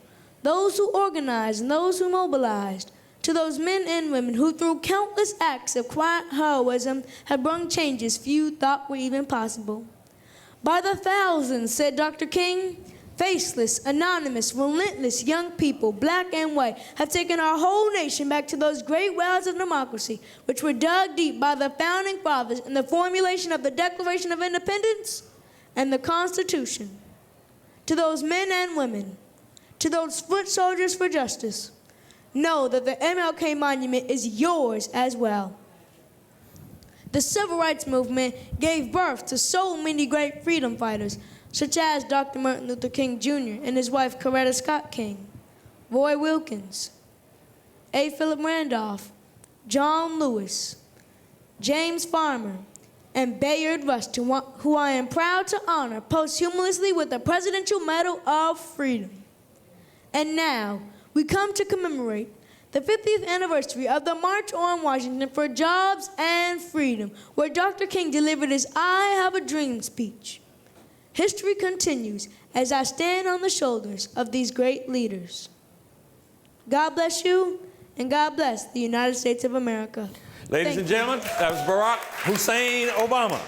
those who organized and those who mobilized, to those men and women who through countless acts of quiet heroism have brought changes few thought were even possible. By the thousands, said Dr. King, faceless, anonymous, relentless young people, black and white, have taken our whole nation back to those great wells of democracy, which were dug deep by the founding fathers in the formulation of the Declaration of Independence and the Constitution. To those men and women, to those foot soldiers for justice, know that the MLK Monument is yours as well. The Civil Rights Movement gave birth to so many great freedom fighters, such as Dr. Martin Luther King Jr. and his wife Coretta Scott King, Roy Wilkins, A. Philip Randolph, John Lewis, James Farmer, and Bayard Rustin, who I am proud to honor posthumously with the Presidential Medal of Freedom. And now, we come to commemorate the 50th anniversary of the March on Washington for Jobs and Freedom, where Dr. King delivered his I Have a Dream speech. History continues as I stand on the shoulders of these great leaders. God bless you, and God bless the United States of America. Ladies and gentlemen, that was Barack Hussein Obama.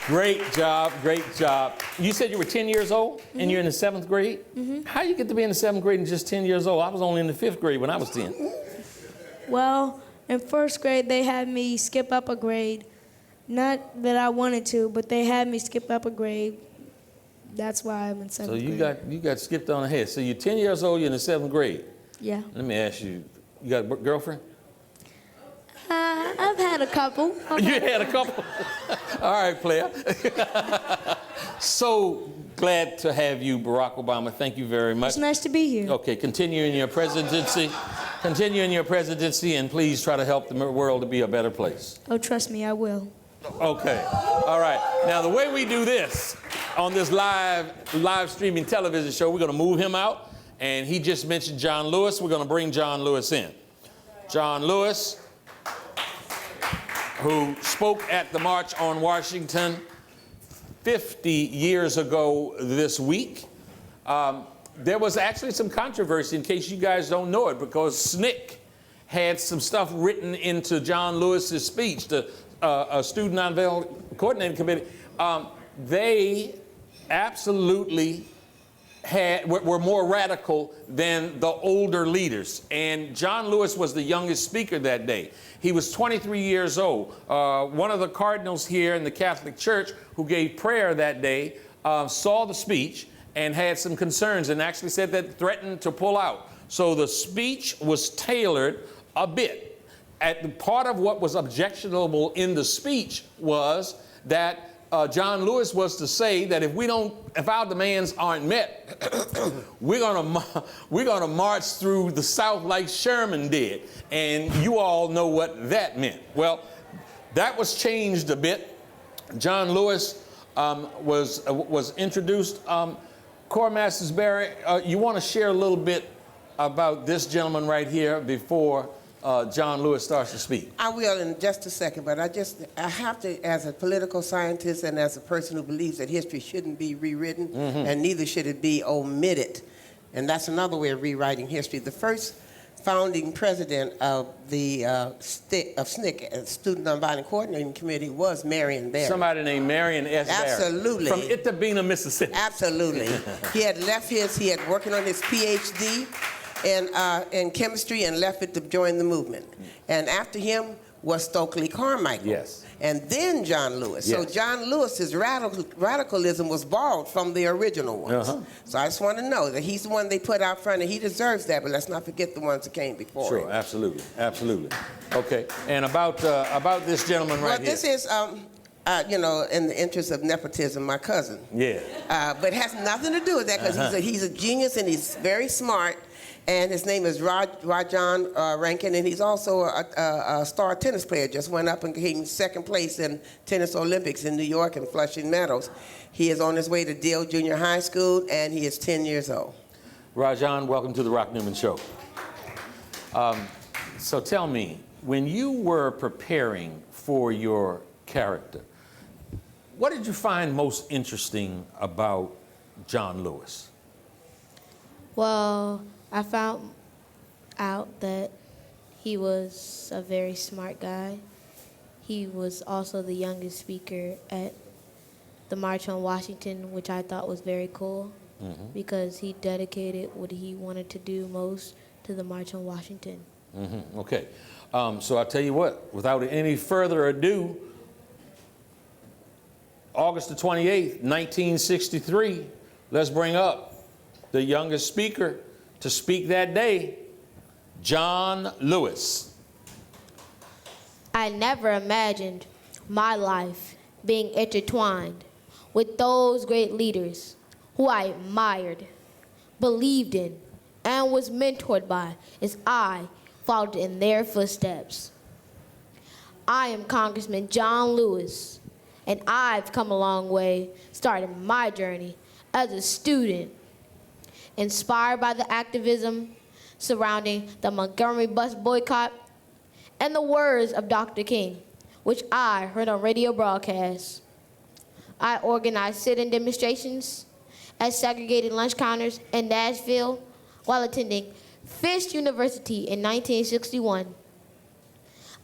Great job, great job. You said you were 10 years old and you're in the 7th grade? How you get to be in the 7th grade and just 10 years old? I was only in the 5th grade when I was 10. Well, in 1st grade, they had me skip up a grade. Not that I wanted to, but they had me skip up a grade. That's why I'm in 7th grade. So you got skipped on ahead. So you're 10 years old, you're in the 7th grade. Yeah. Let me ask you, you got a girlfriend? I've had a couple. You had a couple? All right, player. So glad to have you, Barack Obama. Thank you very much. It's nice to be here. Okay, continue in your presidency. Continue in your presidency, and please try to help the world to be a better place. Oh, trust me, I will. Okay. All right. Now, the way we do this on this live streaming television show, we're going to move him out. And he just mentioned John Lewis. We're going to bring John Lewis in. John Lewis, who spoke at the March on Washington 50 years ago this week. There was actually some controversy, in case you guys don't know it, because SNCC had some stuff written into John Lewis's speech, the Student Nonviolent Coordinating Committee. They absolutely were more radical than the older leaders. And John Lewis was the youngest speaker that day. He was 23 years old. One of the cardinals here in the Catholic Church who gave prayer that day saw the speech and had some concerns and actually said that threatened to pull out. So the speech was tailored a bit. At the part of what was objectionable in the speech was that John Lewis was to say that if our demands aren't met, we're gonna march through the South like Sherman did, and you all know what that meant. Well, that was changed a bit. John Lewis was introduced. Corps Masters Barry, you want to share a little bit about this gentleman right here before John Lewis starts to speak? I will in just a second, but I have to, as a political scientist and as a person who believes that history shouldn't be rewritten, and neither should it be omitted. And that's another way of rewriting history. The first founding president of the SNCC, Student Nonviolent Coordinating Committee, was Marion Barry. Somebody named Marion S. Barry. Absolutely. From Itabena, Mississippi. Absolutely. He had working on his PhD in chemistry and left it to join the movement. And after him was Stokely Carmichael. Yes. And then John Lewis. Yes. So John Lewis's radicalism was borrowed from the original ones. So I just want to know that he's the one they put out front, and he deserves that, but let's not forget the ones that came before him. Sure, absolutely, absolutely. Okay, and about this gentleman right here. Well, this is, in the interest of nepotism, my cousin. Yeah. But it has nothing to do with that, because he's a genius and he's very smart. And his name is Rajan Rankin, and he's also a star tennis player. Just went up and came 2nd place in Tennis Olympics in New York and Flushing Meadows. He is on his way to Dale Junior High School, and he is 10 years old. Rajan, welcome to the Rock Newman Show. So tell me, when you were preparing for your character, what did you find most interesting about John Lewis? Well, I found out that he was a very smart guy. He was also the youngest speaker at the March on Washington, which I thought was very cool because he dedicated what he wanted to do most to the March on Washington. Okay. So I'll tell you what, without any further ado, August the 28th, 1963, let's bring up the youngest speaker to speak that day, John Lewis. I never imagined my life being intertwined with those great leaders who I admired, believed in, and was mentored by as I followed in their footsteps. I am Congressman John Lewis, and I've come a long way starting my journey as a student, inspired by the activism surrounding the Montgomery bus boycott and the words of Dr. King, which I heard on radio broadcasts. I organized sit-in demonstrations at segregated lunch counters in Nashville while attending Fisk University in 1961.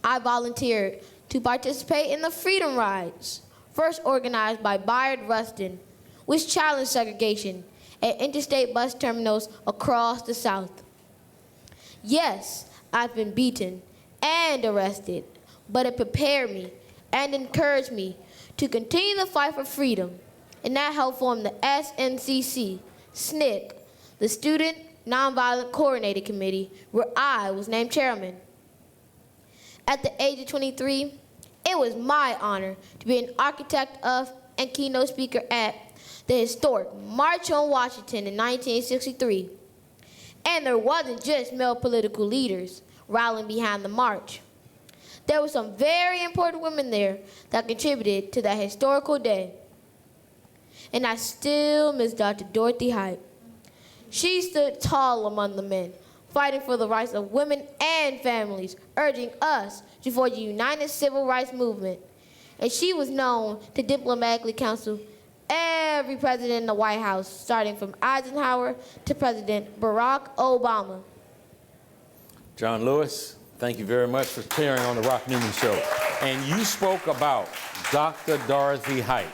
I volunteered to participate in the Freedom Rides, first organized by Bayard Rustin, which challenged segregation at interstate bus terminals across the South. Yes, I've been beaten and arrested, but it prepared me and encouraged me to continue the fight for freedom, and that helped form the SNCC, SNCC, the Student Nonviolent Coordinating Committee, where I was named chairman. At the age of 23, it was my honor to be an architect of and keynote speaker at the historic March on Washington in 1963. And there wasn't just male political leaders rallying behind the march. There were some very important women there that contributed to that historical day. And I still miss Dr. Dorothy Height. She stood tall among the men, fighting for the rights of women and families, urging us to forge a united civil rights movement. And she was known to diplomatically counsel every president in the White House, starting from Eisenhower to President Barack Obama. John Lewis, thank you very much for appearing on the Rock Newman Show. And you spoke about Dr. Dorothy Height,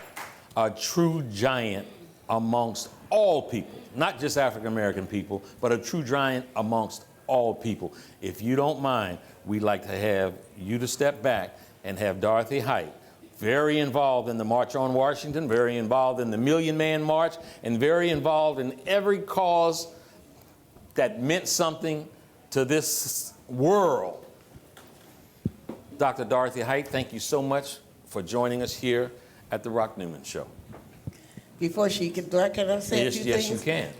a true giant amongst all people, not just African-American people, but a true giant amongst all people. If you don't mind, we'd like to have you to step back and have Dorothy Height, very involved in the March on Washington, very involved in the Million Man March, and very involved in every cause that meant something to this world. Dr. Dorothy Height, thank you so much for joining us here at the Rock Newman Show. Before she can I say a few things? Yes, you can.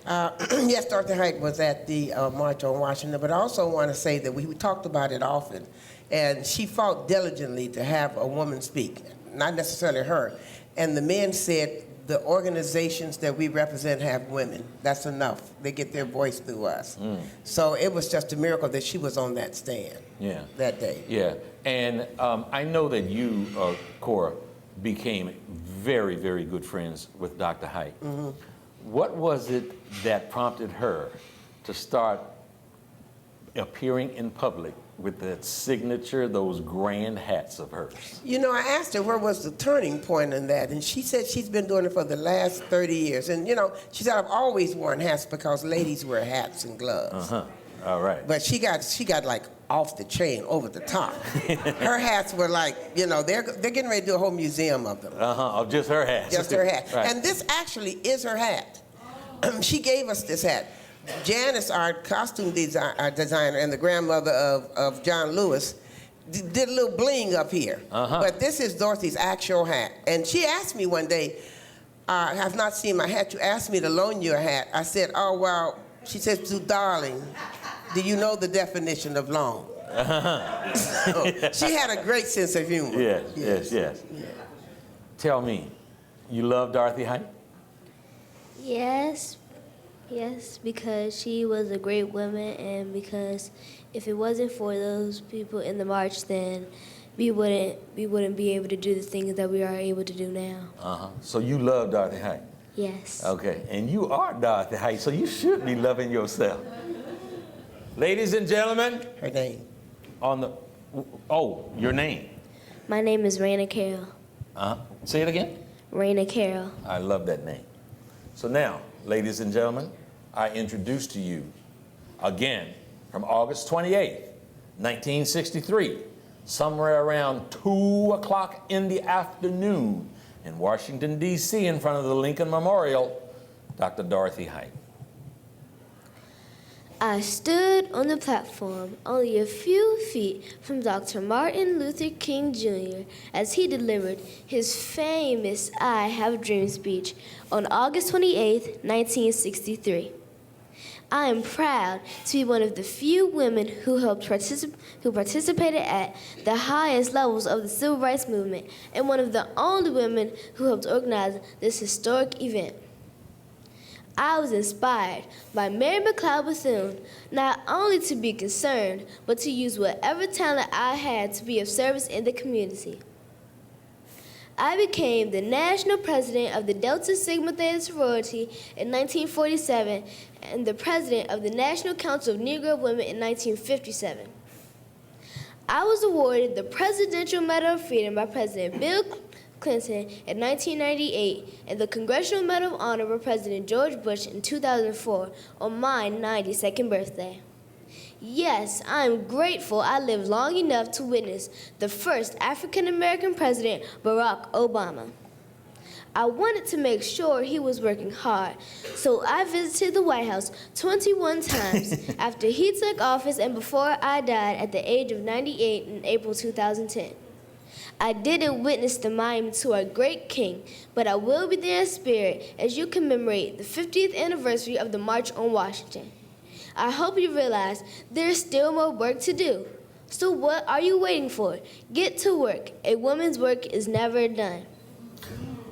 Yes, Dr. Height was at the March on Washington, but I also want to say that we talked about it often, and she fought diligently to have a woman speak, not necessarily her. And the men said, the organizations that we represent have women. That's enough. They get their voice through us. So it was just a miracle that she was on that stand that day. Yeah, and I know that you, Cora, became very, very good friends with Dr. Height. What was it that prompted her to start appearing in public with that signature, those grand hats of hers? You know, I asked her where was the turning point in that, and she said she's been doing it for the last 30 years. And, you know, she said, I've always worn hats because ladies wear hats and gloves. All right. But she got like off the chain, over the top. Her hats were like, you know, they're getting ready to do a whole museum of them. Of just her hat. Just her hat. Right. And this actually is her hat. She gave us this hat. Janice, our costume designer and the grandmother of John Lewis, did a little bling up here. But this is Dorothy's actual hat. And she asked me one day, I have not seen my hat. You asked me to loan you a hat. I said, oh, well, she said, so, darling, do you know the definition of loan? So, she had a great sense of humor. Yes. Tell me, you love Dorothy Height? Yes, because she was a great woman, and because if it wasn't for those people in the march, then we wouldn't be able to do the things that we are able to do now. So you love Dorothy Height? Yes. Okay, and you are Dorothy Height, so you should be loving yourself. Ladies and gentlemen. Her name. Your name. My name is Raina Carroll. Say it again. Raina Carroll. I love that name. So now, ladies and gentlemen, I introduce to you, again, from August 28th, 1963, somewhere around 2 o'clock in the afternoon in Washington, D.C., in front of the Lincoln Memorial, Dr. Dorothy Height. I stood on the platform only a few feet from Dr. Martin Luther King Jr. as he delivered his famous I Have a Dream speech on August 28, 1963. I am proud to be one of the few women who participated at the highest levels of the civil rights movement and one of the only women who helped organize this historic event. I was inspired by Mary McLeod Bethune not only to be concerned, but to use whatever talent I had to be of service in the community. I became the national president of the Delta Sigma Theta sorority in 1947 and the president of the National Council of Negro Women in 1957. I was awarded the Presidential Medal of Freedom by President Bill Clinton in 1998 and the Congressional Medal of Honor by President George Bush in 2004 on my 92nd birthday. Yes, I am grateful I lived long enough to witness the first African-American president, Barack Obama. I wanted to make sure he was working hard, so I visited the White House 21 times after he took office and before I died at the age of 98 in April 2010. I didn't witness the monument to our great king, but I will be there in spirit as you commemorate the 50th anniversary of the March on Washington. I hope you realize there's still more work to do. So what are you waiting for? Get to work. A woman's work is never done.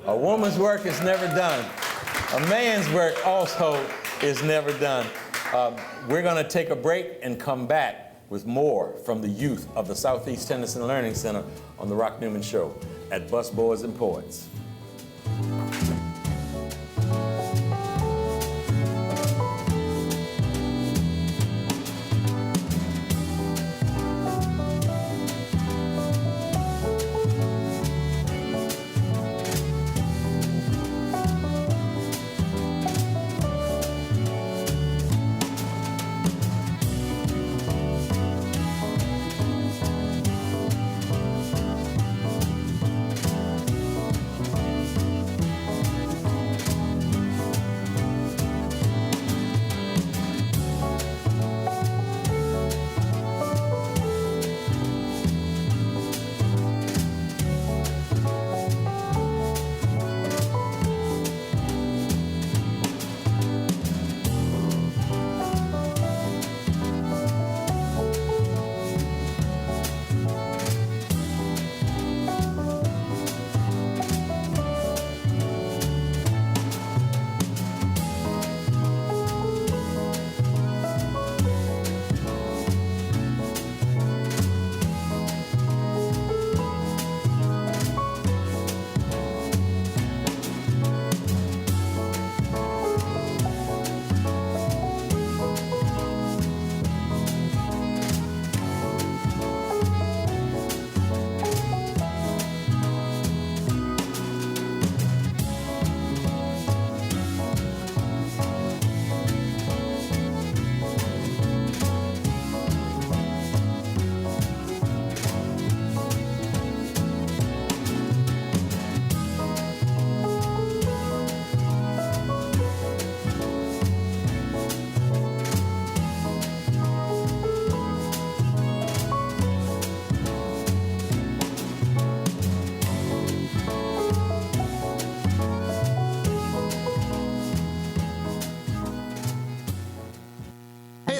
A woman's work is never done. A man's work also is never done. We're going to take a break and come back with more from the youth of the Southeast Tennyson Learning Center on the Rock Newman Show at Busboys and Poets.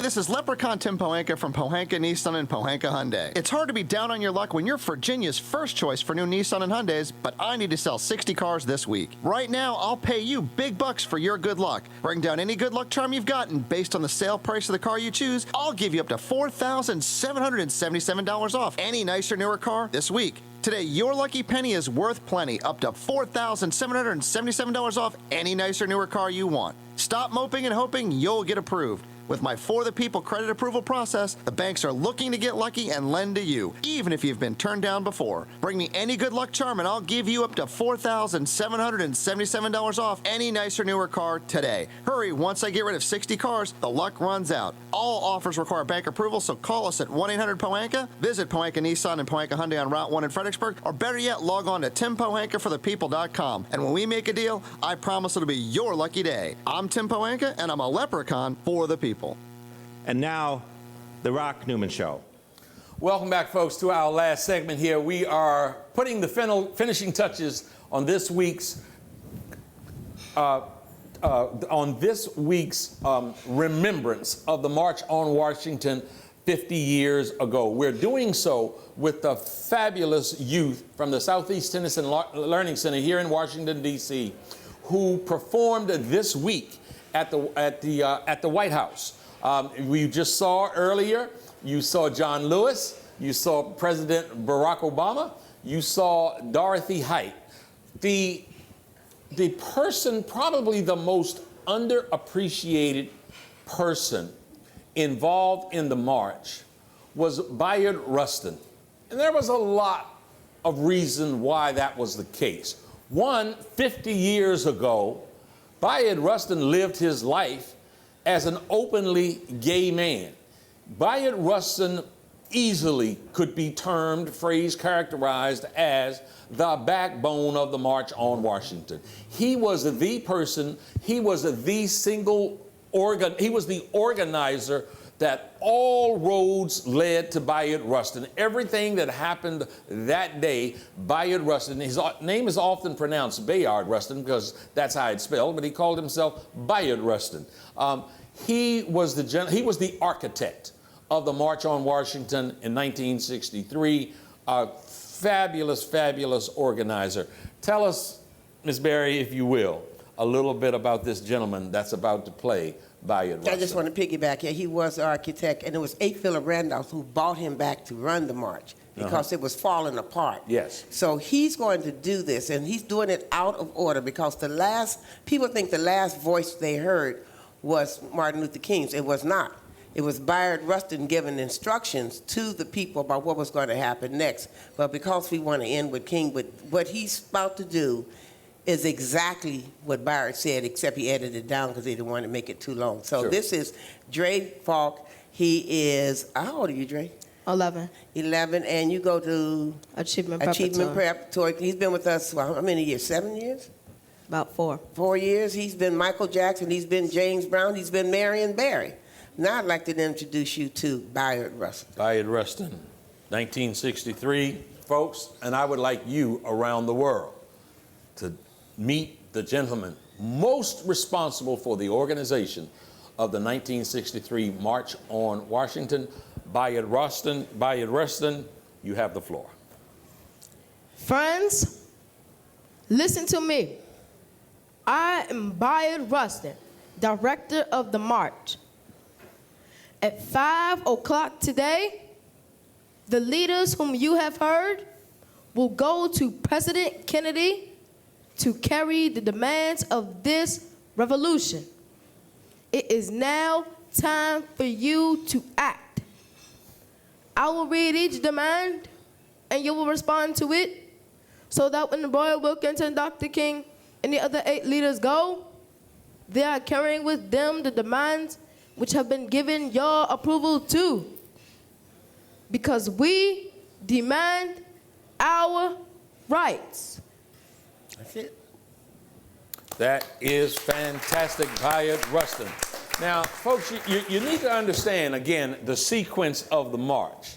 This is Leprechaun Tim Pohanka from Pohanka Nissan and Pohanka Hyundai. It's hard to be down on your luck when you're Virginia's first choice for new Nissan and Hyundais, but I need to sell 60 cars this week. Right now, I'll pay you big bucks for your good luck. Bring down any good luck charm you've got, and based on the sale price of the car you choose, I'll give you up to $4,777 off any nicer, newer car this week. Today, your lucky penny is worth plenty, up to $4,777 off any nicer, newer car you want. Stop moping and hoping you'll get approved. With my For the People credit approval process, the banks are looking to get lucky and lend to you, even if you've been turned down before. Bring me any good luck charm and I'll give you up to $4,777 off any nicer, newer car today. Hurry, once I get rid of 60 cars, the luck runs out. All offers require bank approval, so call us at 1-800-POHANKA, visit Pohanka Nissan and Pohanka Hyundai on Route 1 in Fredericksburg, or better yet, log on to timpohankaforthepeople.com. And when we make a deal, I promise it'll be your lucky day. I'm Tim Pohanka, and I'm a leprechaun for the people. And now, the Rock Newman Show. Welcome back, folks, to our last segment here. We are putting the finishing touches on this week's remembrance of the March on Washington 50 years ago. We're doing so with the fabulous youth from the Southeast Tennessee Learning Center here in Washington, D.C., who performed this week at the White House. We just saw earlier, you saw John Lewis, you saw President Barack Obama, you saw Dorothy Height. The person, probably the most underappreciated person involved in the march was Bayard Rustin. And there was a lot of reason why that was the case. One, 50 years ago, Bayard Rustin lived his life as an openly gay man. Bayard Rustin easily could be characterized as the backbone of the March on Washington. He was the person, he was the organizer that all roads led to Bayard Rustin. Everything that happened that day, Bayard Rustin, his name is often pronounced Bayard Rustin because that's how it's spelled, but he called himself Bayard Rustin. He was the architect of the March on Washington in 1963. A fabulous, fabulous organizer. Tell us, Ms. Berry, if you will, a little bit about this gentleman that's about to play Bayard Rustin. I just want to piggyback here. He was the architect, and it was A. Philip Randolph who brought him back to run the march because it was falling apart. Yes. So he's going to do this, and he's doing it out of order because people think the last voice they heard was Martin Luther King's. It was not. It was Bayard Rustin giving instructions to the people about what was going to happen next. But because we want to end with King, but what he's about to do is exactly what Bayard said, except he edited it down because he didn't want to make it too long. So This is Dre Falk. He is, how old are you, Dre? 11. 11, and you go to Achievement Preparatory. He's been with us, well, how many years? 7 years? About 4. 4 years. He's been Michael Jackson. He's been James Brown. He's been Marion Barry. Now I'd like to introduce you to Bayard Rustin. Bayard Rustin, 1963, folks, and I would like you around the world to meet the gentleman most responsible for the organization of the 1963 March on Washington, Bayard Rustin. Bayard Rustin, you have the floor. Friends, listen to me. I am Bayard Rustin, director of the march. At 5 o'clock today, the leaders whom you have heard will go to President Kennedy to carry the demands of this revolution. It is now time for you to act. I will read each demand, and you will respond to it, so that when Roy Wilkinson, Dr. King, and the other 8 leaders go, they are carrying with them the demands which have been given your approval to. Because we demand our rights. That's it. That is fantastic, Bayard Rustin. Now, folks, you need to understand, again, the sequence of the march.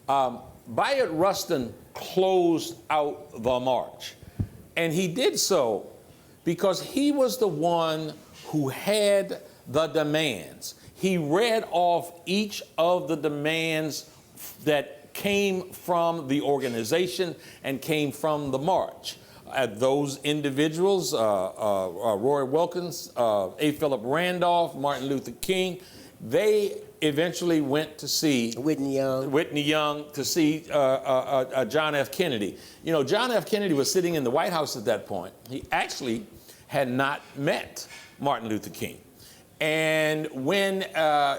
Bayard Rustin closed out the march. And he did so because he was the one who had the demands. He read off each of the demands that came from the organization and came from the march. Those individuals, Roy Wilkins, A. Philip Randolph, Martin Luther King, they eventually went to see Whitney Young to see John F. Kennedy. You know, John F. Kennedy was sitting in the White House at that point. He actually had not met Martin Luther King. And when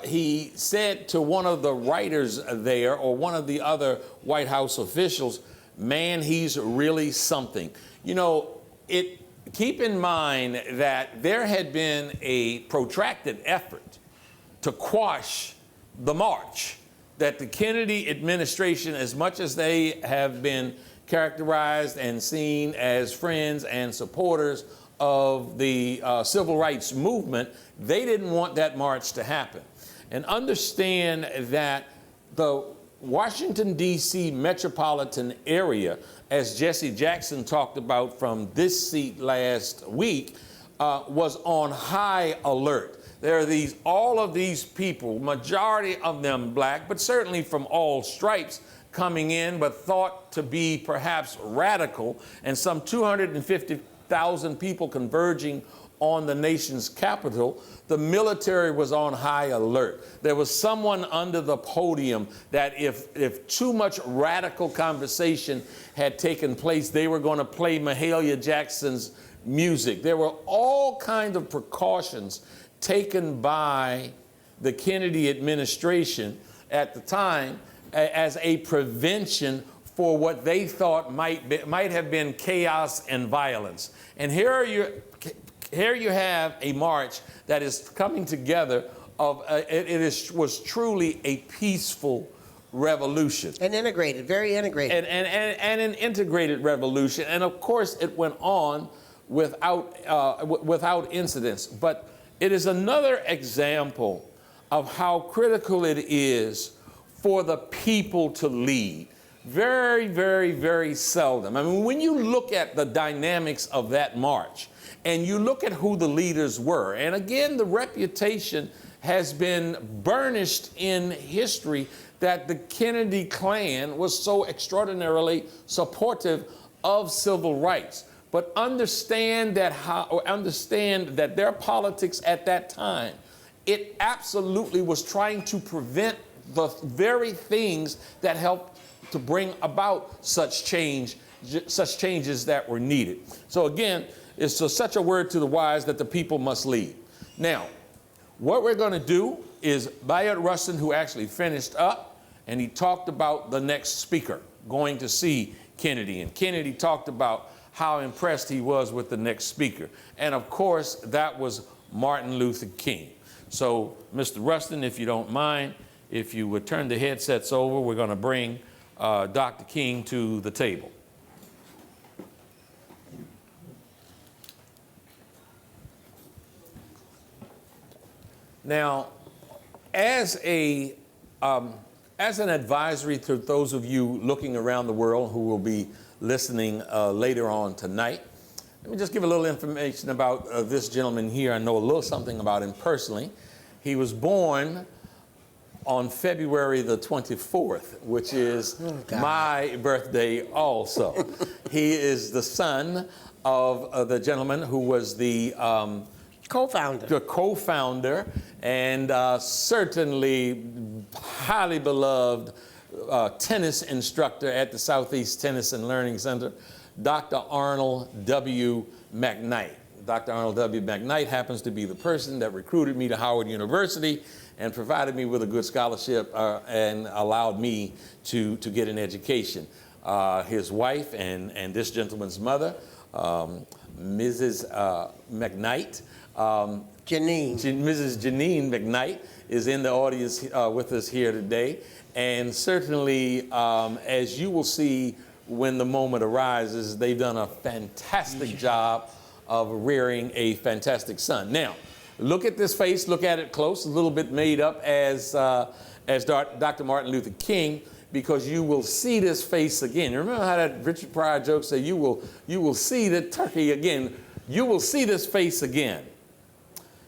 he said to one of the writers there, or one of the other White House officials, man, he's really something. You know, keep in mind that there had been a protracted effort to quash the march, that the Kennedy administration, as much as they have been characterized and seen as friends and supporters of the civil rights movement, they didn't want that march to happen. And understand that the Washington, D.C. metropolitan area, as Jesse Jackson talked about from this seat last week, was on high alert. There are all of these people, majority of them black, but certainly from all stripes, coming in, but thought to be perhaps radical, and some 250,000 people converging on the nation's capital. The military was on high alert. There was someone under the podium that if too much radical conversation had taken place, they were going to play Mahalia Jackson's music. There were all kinds of precautions taken by the Kennedy administration at the time as a prevention for what they thought might have been chaos and violence. And here you have a march that is coming together was truly a peaceful revolution. And integrated, very integrated. And an integrated revolution. And of course, it went on without incidents. But it is another example of how critical it is for the people to lead. Very, very, very seldom. I mean, when you look at the dynamics of that march, and you look at who the leaders were, and again, the reputation has been burnished in history that the Kennedy clan was so extraordinarily supportive of civil rights. But understand that their politics at that time, it absolutely was trying to prevent the very things that helped to bring about such changes that were needed. So again, it's such a word to the wise that the people must lead. Now, what we're going to do is Bayard Rustin, who actually finished up, and he talked about the next speaker going to see Kennedy. And Kennedy talked about how impressed he was with the next speaker. And of course, that was Martin Luther King. So, Mr. Rustin, if you don't mind, if you would turn the headsets over, we're going to bring Dr. King to the table. Now, as an advisory to those of you looking around the world who will be listening later on tonight, let me just give a little information about this gentleman here. I know a little something about him personally. He was born on February the 24th, which is my birthday also. He is the son of the gentleman who was the co-founder and certainly highly beloved tennis instructor at the Southeast Tennis and Learning Center, Dr. Arnold W. McKnight. Dr. Arnold W. McKnight happens to be the person that recruited me to Howard University and provided me with a good scholarship and allowed me to get an education. His wife and this gentleman's mother, Mrs. McKnight, Mrs. Janine McKnight is in the audience with us here today. And certainly, as you will see when the moment arises, they've done a fantastic job of rearing a fantastic son. Now, look at this face, look at it close, a little bit made up as Dr. Martin Luther King, because you will see this face again. You remember how that Richard Pryor joke said, you will see the turkey again. You will see this face again,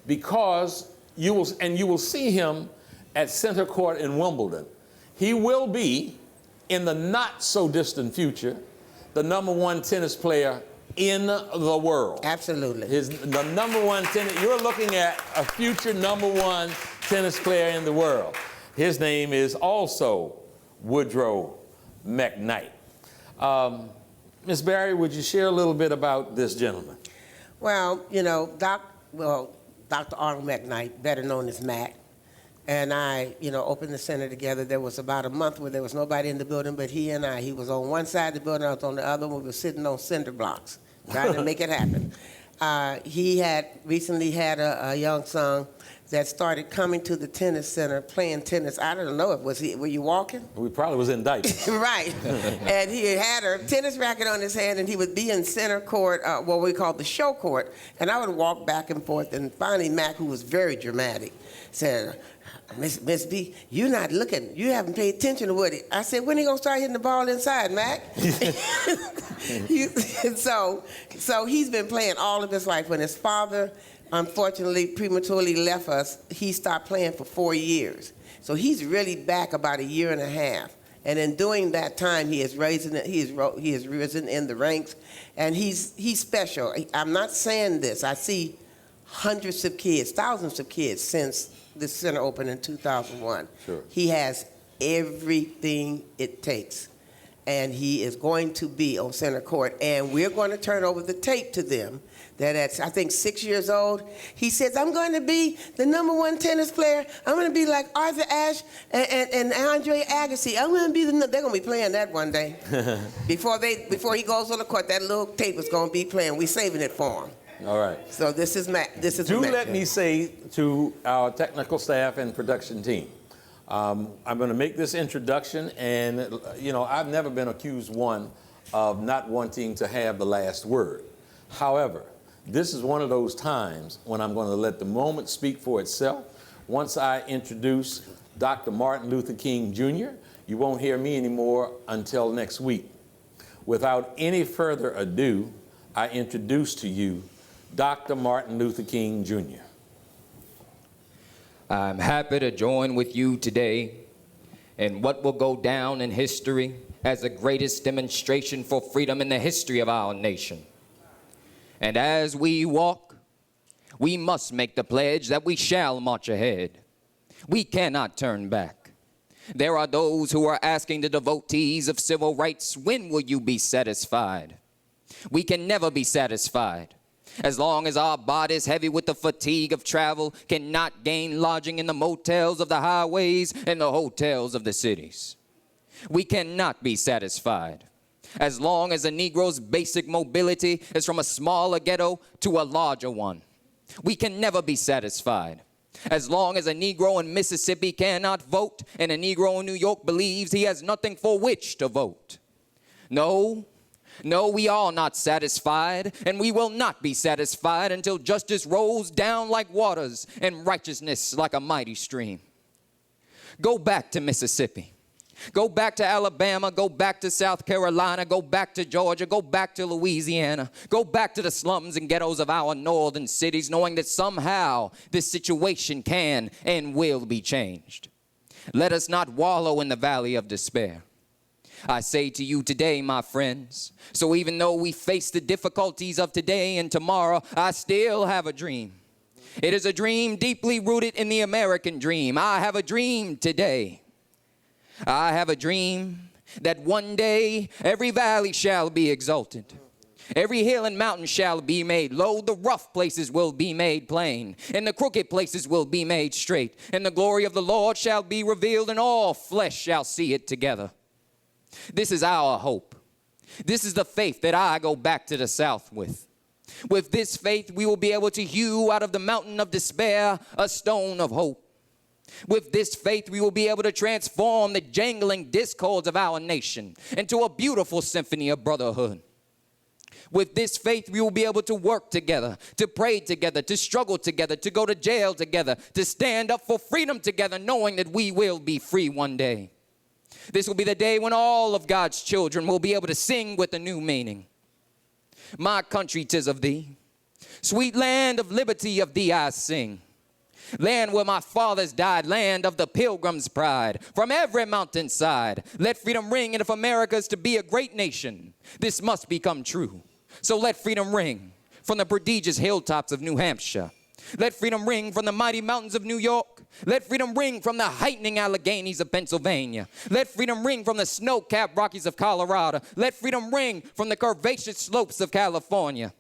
because you will see him at Center Court in Wimbledon. He will be, in the not so distant future, the #1 tennis player in the world. Absolutely. The #1 tennis, you're looking at a future #1 tennis player in the world. His name is also Woodrow McKnight. Ms. Barry, would you share a little bit about this gentleman? Well, you know, Dr. Arnold McKnight, better known as Mac, and I, you know, opened the center together. There was about a month where there was nobody in the building but he and I. He was on one side of the building, I was on the other. We were sitting on cinder blocks trying to make it happen. He had recently had a young son that started coming to the tennis center, playing tennis. I don't know, were you walking? We probably was in diapers. Right. And he had a tennis racket on his hand, and he would be in center court, what we call the show court, and I would walk back and forth, and finally Mac, who was very dramatic, said, Miss B, you're not looking, you haven't paid attention to Woody. I said, when are you going to start hitting the ball inside, Mac? So he's been playing all of his life. When his father, unfortunately, prematurely left us, he stopped playing for 4 years. So he's really back about a year and a half. And in doing that time, he has risen in the ranks, and he's special. I'm not saying this. I see hundreds of kids, thousands of kids since the center opened in 2001. Sure. He has everything it takes. And he is going to be on center court. And we're going to turn over the tape to them that at, I think, 6 years old, he says, I'm going to be the #1 tennis player. I'm going to be like Arthur Ashe and Andre Agassi. I'm going to be they're going to be playing that one day. Before he goes on the court, that little tape is going to be playing. We're saving it for him. All right. So this is Matt. This is Do Matt. let me say to our technical staff and production team, I'm going to make this introduction, and you know, I've never been accused, one, of not wanting to have the last word. However, this is one of those times when I'm going to let the moment speak for itself. Once I introduce Dr. Martin Luther King Jr., you won't hear me anymore until next week. Without any further ado, I introduce to you Dr. Martin Luther King Jr. I'm happy to join with you today in what will go down in history as the greatest demonstration for freedom in the history of our nation. And as we walk, we must make the pledge that we shall march ahead. We cannot turn back. There are those who are asking the devotees of civil rights, when will you be satisfied? We can never be satisfied. As long as our bodies, heavy with the fatigue of travel, cannot gain lodging in the motels of the highways and the hotels of the cities. We cannot be satisfied. As long as a Negro's basic mobility is from a smaller ghetto to a larger one. We can never be satisfied. As long as a Negro in Mississippi cannot vote and a Negro in New York believes he has nothing for which to vote. No, we are not satisfied, and we will not be satisfied until justice rolls down like waters and righteousness like a mighty stream. Go back to Mississippi. Go back to Alabama. Go back to South Carolina. Go back to Georgia. Go back to Louisiana. Go back to the slums and ghettos of our northern cities, knowing that somehow this situation can and will be changed. Let us not wallow in the valley of despair. I say to you today, my friends, so even though we face the difficulties of today and tomorrow, I still have a dream. It is a dream deeply rooted in the American dream. I have a dream today. I have a dream that one day every valley shall be exalted. Every hill and mountain shall be made low. The rough places will be made plain, and the crooked places will be made straight. And the glory of the Lord shall be revealed, and all flesh shall see it together. This is our hope. This is the faith that I go back to the South with. With this faith, we will be able to hew out of the mountain of despair a stone of hope. With this faith, we will be able to transform the jangling discords of our nation into a beautiful symphony of brotherhood. With this faith, we will be able to work together, to pray together, to struggle together, to go to jail together, to stand up for freedom together, knowing that we will be free one day. This will be the day when all of God's children will be able to sing with a new meaning. My country, 'tis of thee. Sweet land of liberty, of thee I sing. Land where my fathers died, land of the pilgrim's pride. From every mountainside, let freedom ring. And if America's to be a great nation, this must become true. So let freedom ring from the prodigious hilltops of New Hampshire, Let freedom ring from the mighty mountains of New York. Let freedom ring from the heightening Alleghenies of Pennsylvania. Let freedom ring from the snow-capped Rockies of Colorado. Let freedom ring from the curvaceous slopes of California.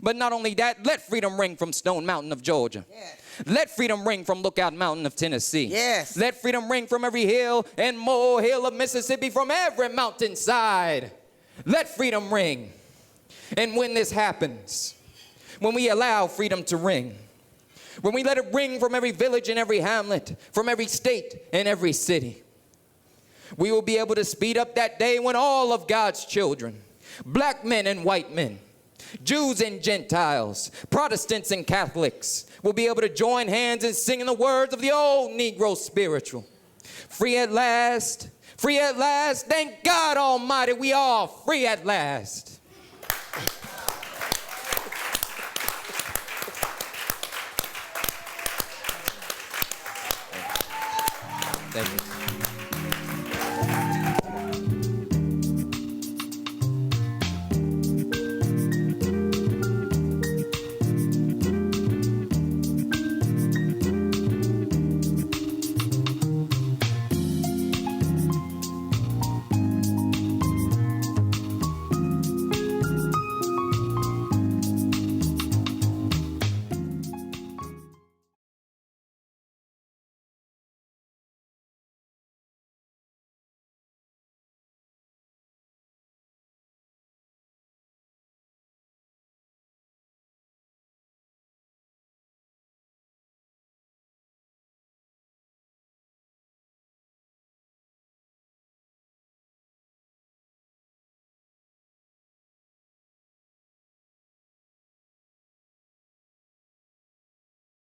But not only that, let freedom ring from Stone Mountain of Georgia. Yes. Let freedom ring from Lookout Mountain of Tennessee. Yes. Let freedom ring from every hill and molehill of Mississippi, from every mountainside. Let freedom ring. And when this happens, when we allow freedom to ring, when we let it ring from every village and every hamlet, from every state and every city, we will be able to speed up that day when all of God's children, black men and white men, Jews and Gentiles, Protestants and Catholics, will be able to join hands in singing the words of the old Negro spiritual. Free at last, thank God Almighty, we are free at last.